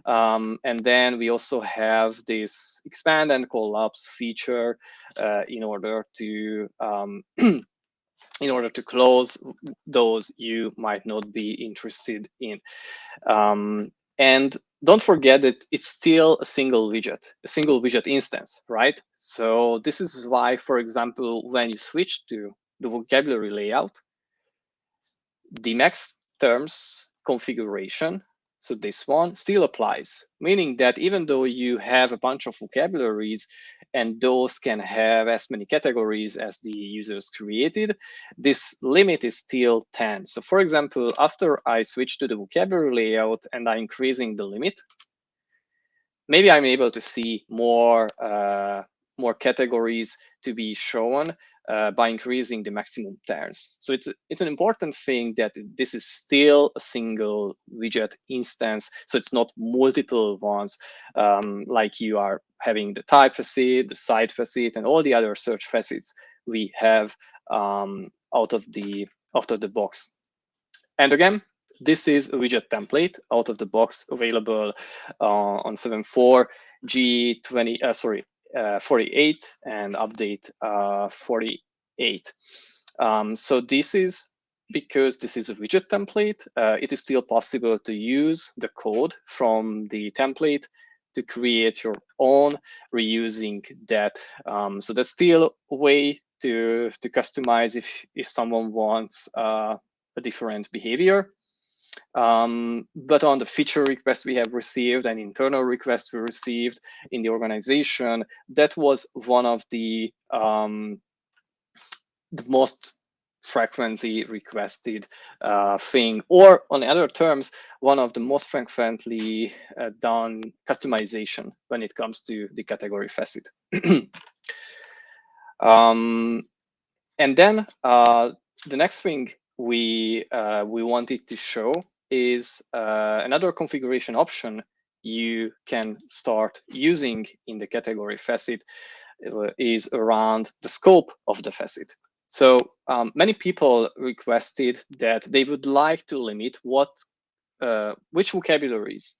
And then we also have this expand and collapse feature in order to close those you might not be interested in. And don't forget that it's still a single widget instance, right? So this is why, for example, when you switch to the vocabulary layout, the max terms configuration, so this one still applies, meaning that even though you have a bunch of vocabularies and those can have as many categories as the users created, this limit is still 10. So for example, after I switch to the vocabulary layout and I'm increasing the limit, maybe I'm able to see more categories to be shown by increasing the maximum terms. So it's an important thing that this is still a single widget instance. So it's not multiple ones, like you are having the type facet, the site facet, and all the other search facets we have out of the box. And again, this is a widget template out of the box available on 7.4 G20 48 and update 48. So this is because this is a widget template. It is still possible to use the code from the template to create your own reusing that. So that's still a way to customize if someone wants a different behavior. But on the feature request we have received and internal requests we received in the organization, that was one of the most frequently requested thing, or on other terms, one of the most frequently done customization when it comes to the category facet. And then the next thing we wanted to show is another configuration option you can start using in the category facet is around the scope of the facet. So many people requested that they would like to limit which vocabularies,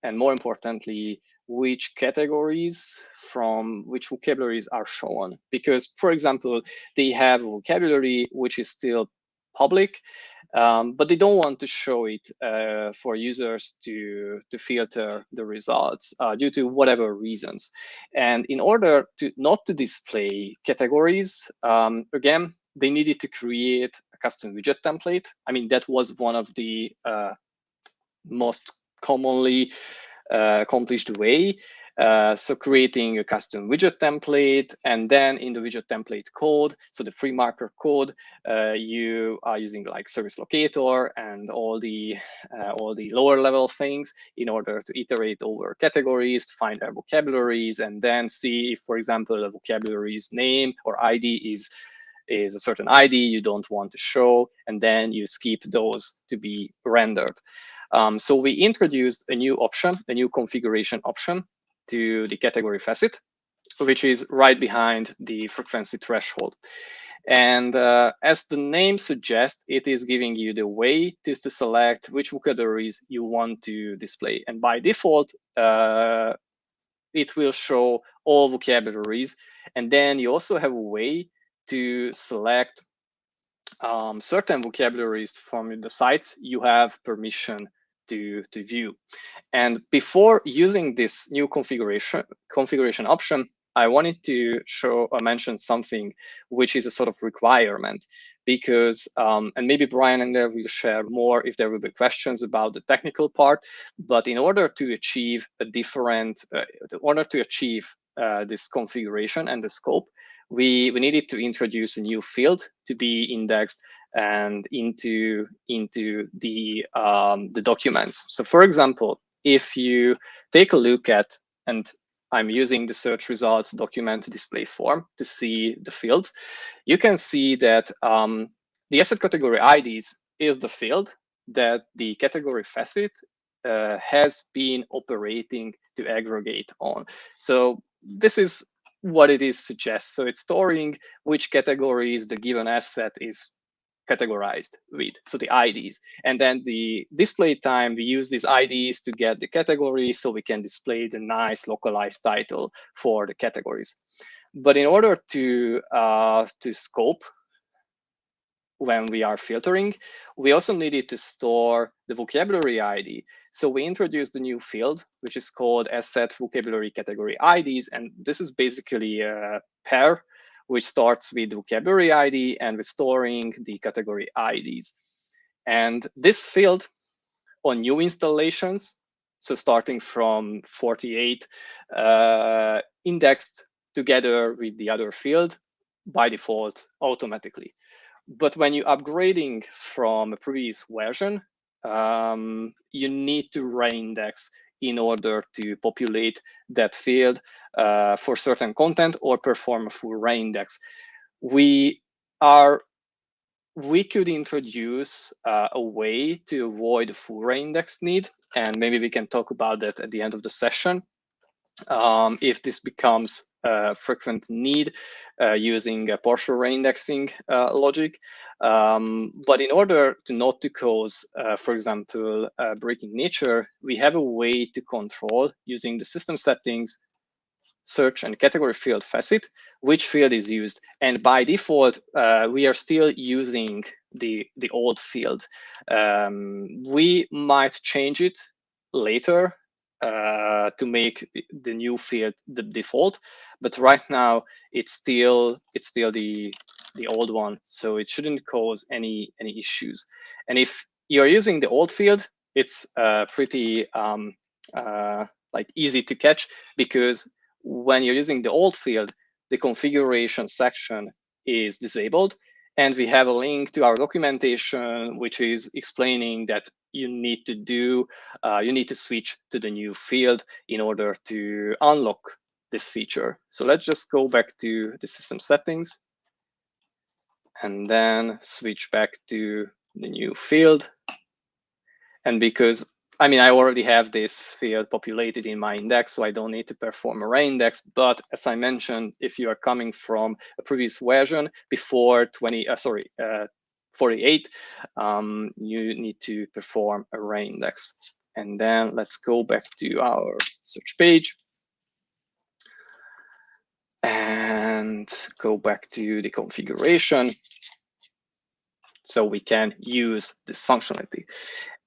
and more importantly, which categories from which vocabularies are shown. Because, for example, they have a vocabulary which is still public, but they don't want to show it for users to filter the results due to whatever reasons. And in order not to display categories, again, they needed to create a custom widget template. I mean, that was one of the most commonly accomplished way. So creating a custom widget template, and then in the widget template code, so the free marker code, you are using like service locator and all the lower level things in order to iterate over categories, find their vocabularies, and then see if, for example, a vocabulary's name or ID is a certain ID you don't want to show, and then you skip those to be rendered. So we introduced a new option, a new configuration option to the category facet, which is right behind the frequency threshold. And as the name suggests, it is giving you the way to select which vocabularies you want to display. And by default, it will show all vocabularies. And then you also have a way to select certain vocabularies from the sites you have permission to view. And before using this new configuration option, I wanted to show or mention something which is a sort of requirement, because and maybe Brian and I will share more if there will be questions about the technical part. But in order to achieve a different, in order to achieve this configuration and the scope, we needed to introduce a new field to be indexed and into the documents. So, for example, if you take a look at, and I'm using the search results document display form to see the fields, you can see that the asset category IDs is the field that the category Facet has been operating to aggregate on. So this is what it is suggests. So it's storing which categories the given asset is categorized with, so the IDs. And then the display time, we use these IDs to get the category so we can display the nice localized title for the categories. But in order to scope when we are filtering, we also needed to store the vocabulary ID. So we introduced a new field, which is called asset vocabulary category IDs. And this is basically a pair which starts with vocabulary ID and with storing the category IDs. And this field on new installations, so starting from 48, indexed together with the other field by default automatically. But when you're upgrading from a previous version, you need to reindex in order to populate that field for certain content or perform a full reindex. We could introduce a way to avoid a full reindex need, and maybe we can talk about that at the end of the session. If this becomes a frequent need using a partial reindexing logic. But in order to not to cause, for example, breaking nature, we have a way to control using the system settings, search and category field Facet, which field is used. And by default, we are still using the old field. We might change it later to make the new field the default, but right now it's still the old one, so it shouldn't cause any issues. And if you're using the old field, it's pretty like easy to catch, because when you're using the old field, the configuration section is disabled. And we have a link to our documentation, which is explaining that you need to switch to the new field in order to unlock this feature. So let's just go back to the system settings and then switch back to the new field. And because I already have this field populated in my index, so I don't need to perform a reindex. But as I mentioned, if you are coming from a previous version before 48, you need to perform a reindex. And then let's go back to our search page and go back to the configuration so we can use this functionality.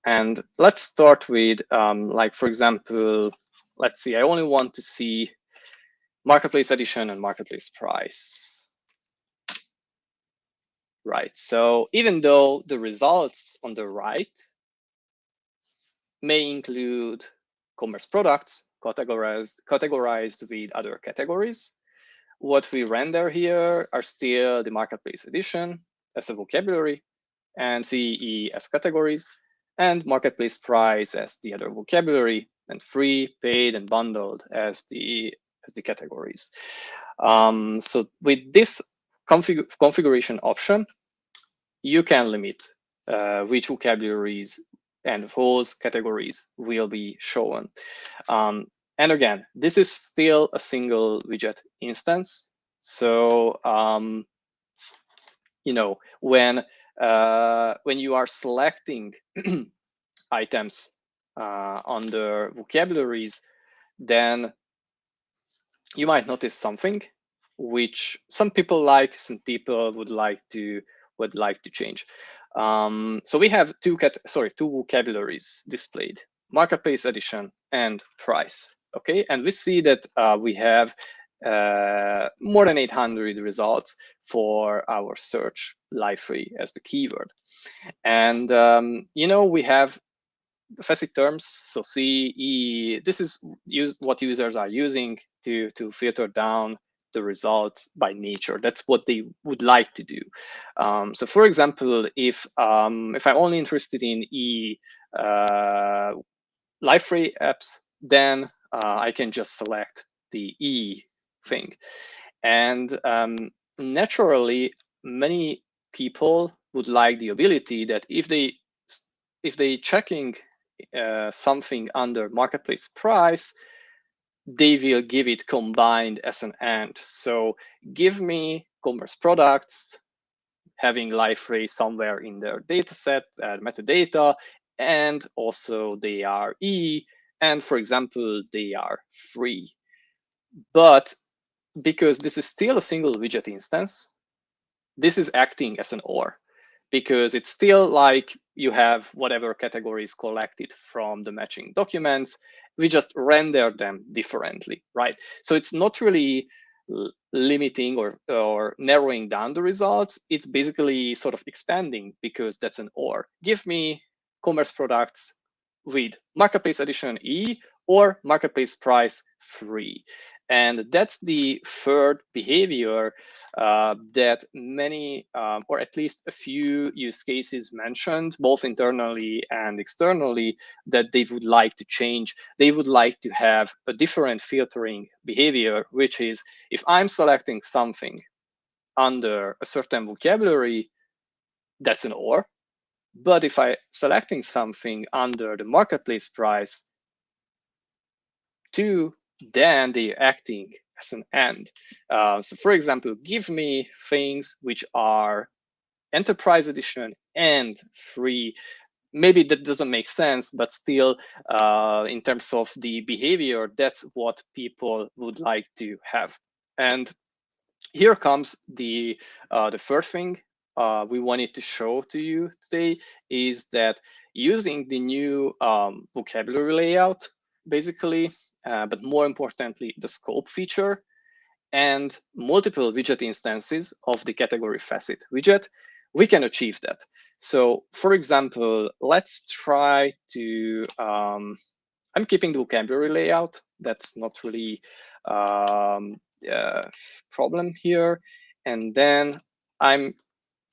And let's start with, like, for example, let's see, I only want to see marketplace edition and marketplace price. Right, so even though the results on the right may include commerce products categorized with other categories, what we render here are still the marketplace edition as a vocabulary and CE as categories, and marketplace price as the other vocabulary, and free, paid, and bundled as the categories. So with this configuration option, you can limit which vocabularies and whose categories will be shown. And again, this is still a single widget instance. So you know, when you are selecting items under vocabularies, then you might notice something which some people like, some people would like to change. So we have two vocabularies displayed: marketplace edition and price. Okay, and we see that we have more than 800 results for our search Liferay as the keyword. And you know, we have Facet terms, so C, E. This is what users are using to filter down the results by nature. That's what they would like to do. So, for example, if I'm only interested in E Liferay apps, then I can just select the E thing. And naturally, many people would like the ability that if they checking something under marketplace price, they will give it combined as an AND. So give me commerce products having Liferay somewhere in their dataset, metadata, and also they are E, and for example, they are free. But because this is still a single widget instance, this is acting as an OR, because it's still like you have whatever categories collected from the matching documents, we just render them differently, right? So it's not really limiting or narrowing down the results. It's basically sort of expanding, because that's an OR. Give me commerce products with marketplace edition E or marketplace price free. And that's the third behavior that many, or at least a few use cases mentioned, both internally and externally, that they would like to change. They would like to have a different filtering behavior, which is if I'm selecting something under a certain vocabulary, that's an OR. But if I'm selecting something under the marketplace price too, then they're acting as an AND. So for example, give me things which are enterprise edition and free. Maybe that doesn't make sense, but still, in terms of the behavior, that's what people would like to have. And here comes the third thing we wanted to show to you today, is that using the new vocabulary layout, basically, but more importantly, the scope feature and multiple widget instances of the category Facet widget, we can achieve that. So for example, let's try to, I'm keeping the vocabulary layout. That's not really problem here. And then I'm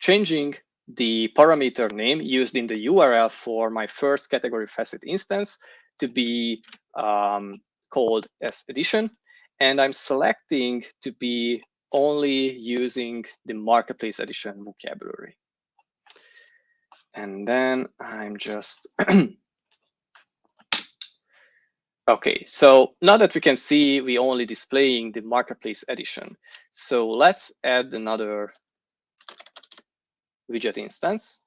changing the parameter name used in the URL for my first category Facet instance to be called as edition. And I'm selecting to be only using the marketplace edition vocabulary. And then I'm just okay, so now that we can see, we only displaying the marketplace edition. So let's add another widget instance.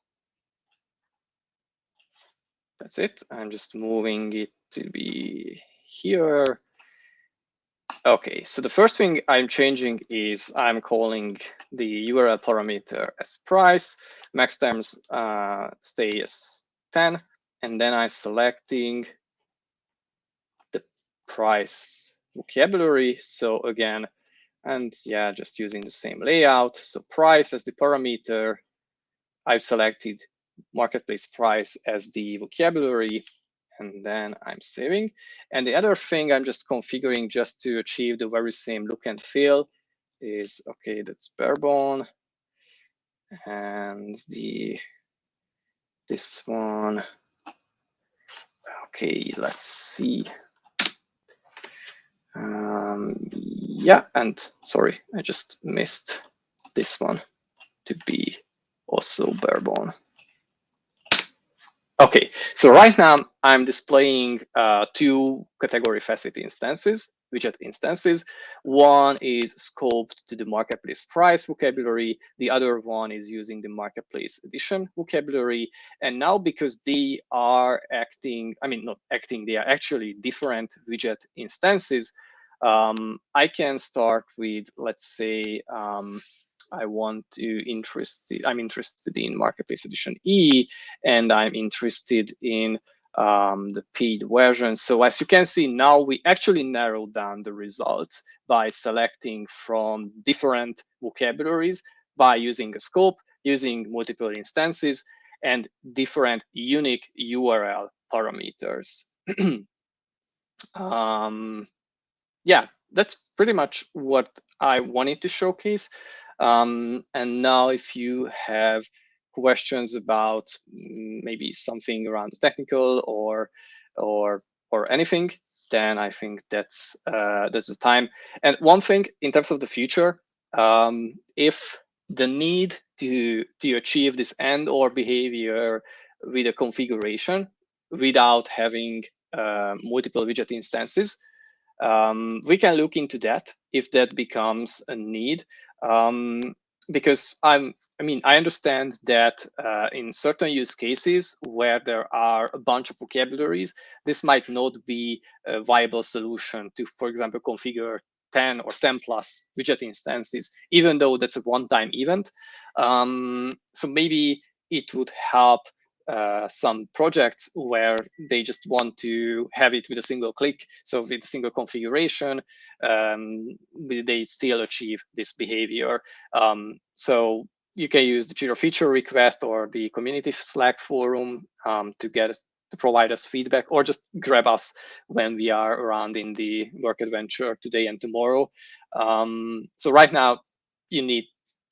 That's it. I'm just moving it to be here. Okay, so the first thing I'm changing is I'm calling the URL parameter as price, max terms stay as 10, and then I'm selecting the price vocabulary. So again, and yeah, just using the same layout. So price as the parameter, I've selected marketplace price as the vocabulary, and then I'm saving. And the other thing I'm just configuring just to achieve the very same look and feel is, okay, that's barebone. And this one, okay, let's see. Yeah, and sorry, I just missed this one to be also barebone. Okay, so right now I'm displaying two category facet instances, widget instances. One is scoped to the marketplace price vocabulary. The other one is using the marketplace edition vocabulary. And now because they are acting, I mean, not acting, they are actually different widget instances, I can start with, let's say, I'm interested in Marketplace Edition E, and I'm interested in the paid version. So as you can see, now we actually narrowed down the results by selecting from different vocabularies by using a scope, using multiple instances, and different unique URL parameters. Yeah, that's pretty much what I wanted to showcase. And now if you have questions about maybe something around the technical or anything, then I think that's the time. And one thing in terms of the future, if the need to achieve this and or behavior with a configuration without having multiple widget instances, we can look into that if that becomes a need, because I understand that in certain use cases where there are a bunch of vocabularies, this might not be a viable solution to, for example, configure 10 or 10 plus widget instances, even though that's a one-time event. So maybe it would help some projects where they just want to have it with a single click. So with a single configuration, they still achieve this behavior. So you can use the Jira feature request or the community Slack forum to provide us feedback, or just grab us when we are around in the work adventure today and tomorrow. So right now you need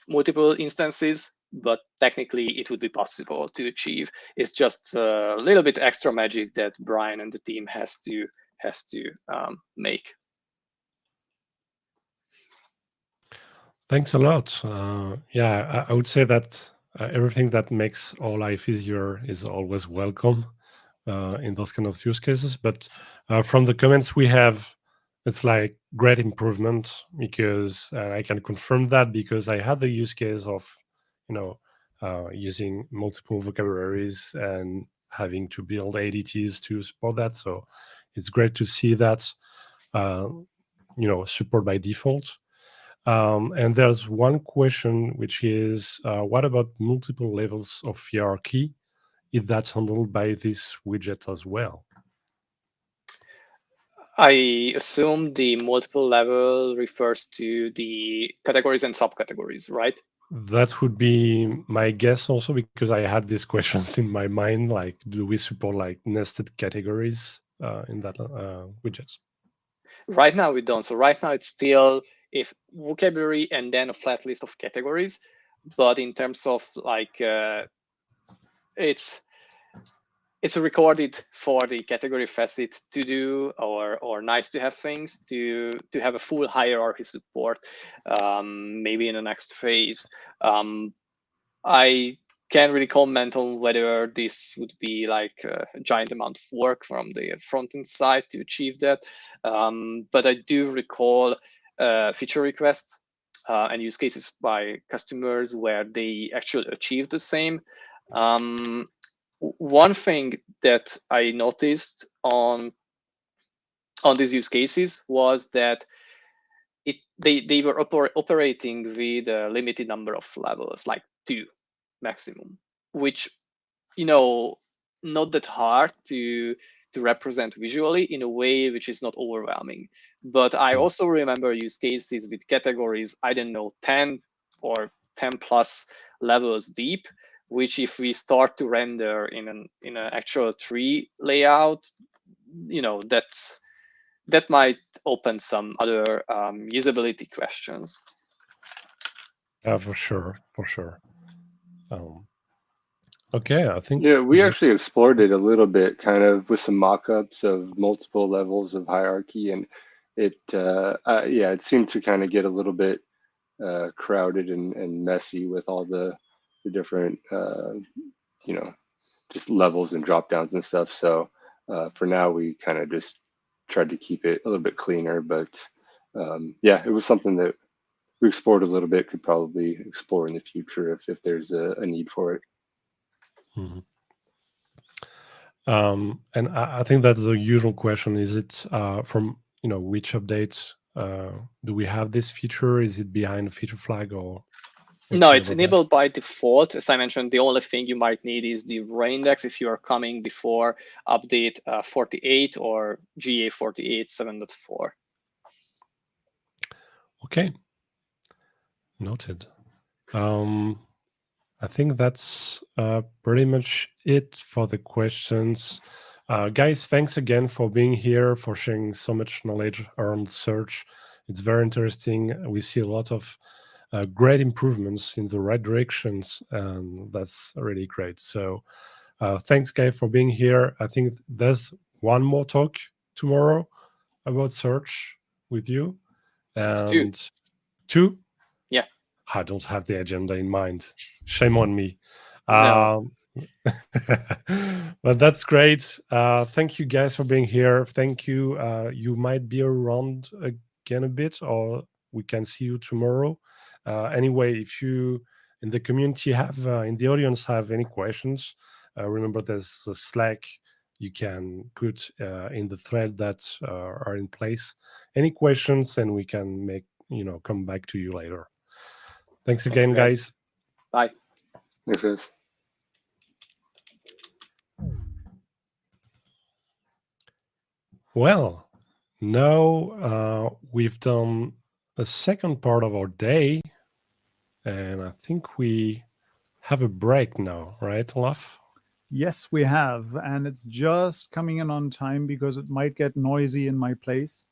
multiple instances, but technically it would be possible to achieve. It's just a little bit extra magic that Brian and the team has to make. Thanks a lot. Yeah, I would say that everything that makes our life easier is always welcome in those kind of use cases. But from the comments we have, it's like great improvement, because I can confirm that because I had the use case of, using multiple vocabularies and having to build ADTs to support that. So it's great to see that, support by default. And there's one question, which is, what about multiple levels of hierarchy? Is that handled by this widget as well? I assume the multiple level refers to the categories and subcategories, right? That would be my guess also, because I had these questions in my mind, like, do we support like nested categories in that widgets? Right now we don't. So right now it's still if vocabulary and then a flat list of categories. But in terms of like, it's recorded for the category facet to do or nice to have things to have a full hierarchy support, maybe in the next phase. I can't really comment on whether this would be like a giant amount of work from the front-end side to achieve that. But I do recall feature requests and use cases by customers where they actually achieve the same. One thing that I noticed on these use cases was that they were operating with a limited number of levels, like 2 maximum, which not that hard to represent visually in a way which is not overwhelming. But I also remember use cases with categories, I don't know, 10 or 10 plus levels deep, which if we start to render in an actual tree layout, that might open some other usability questions. Yeah, for sure. Okay, I think. Yeah, we actually explored it a little bit, kind of with some mock-ups of multiple levels of hierarchy, and it seemed to kind of get a little bit just levels and drop downs and stuff. So for now, we kind of just tried to keep it a little bit cleaner. But yeah, it was something that we explored a little bit, could probably explore in the future if there's a need for it. Mm-hmm. And I think that's the usual question. Is it from, which updates do we have this feature? Is it behind the feature flag or? No, it's enabled by default. As I mentioned, the only thing you might need is the Ray index if you are coming before update 48 or GA 48 7.4. Okay. Noted. I think that's pretty much it for the questions. Guys, thanks again for being here, for sharing so much knowledge around search. It's very interesting. We see a lot of great improvements in the right directions, and that's really great. So thanks, guys, for being here. I think there's one more talk tomorrow about search with you. And two? Yeah. I don't have the agenda in mind. Shame on me. No. But that's great. Thank you guys for being here. Thank you. You might be around again a bit, or we can see you tomorrow. Anyway, if you in the community in the audience have any questions, remember there's a Slack you can put in the thread that are in place. Any questions, and we can come back to you later. Thanks again, guys. Bye. Thanks, guys. Well, now we've done the second part of our day, and I think we have a break now, right, Olaf? Yes, we have, and it's just coming in on time because it might get noisy in my place.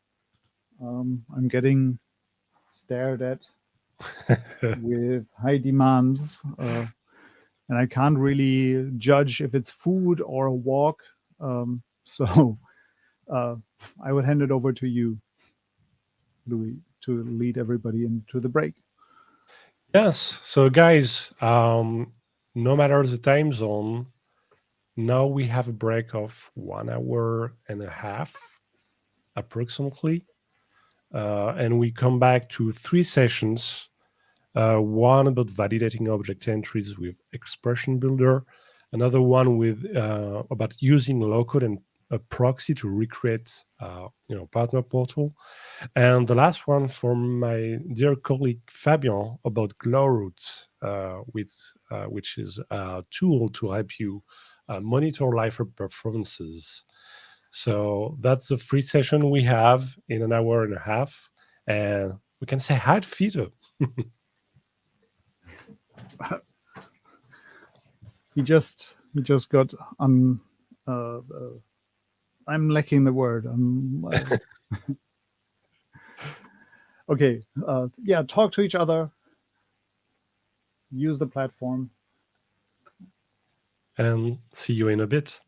I'm getting stared at with high demands, and I can't really judge if it's food or a walk. So I will hand it over to you, Louis, to lead everybody into the break. Yes. So, guys, no matter the time zone, now we have a break of 1 hour and a half, approximately. And we come back to 3 sessions. One about validating object entries with Expression Builder, another one with about using low-code and a proxy to recreate, partner portal, and the last one from my dear colleague Fabien about Glowroots, which is a tool to help you monitor Liferay performances. So that's the free session we have in 1 hour and a half, and we can say hi to Fito. He just got on. I'm lacking the word. Okay. Yeah. Talk to each other. Use the platform. And see you in a bit.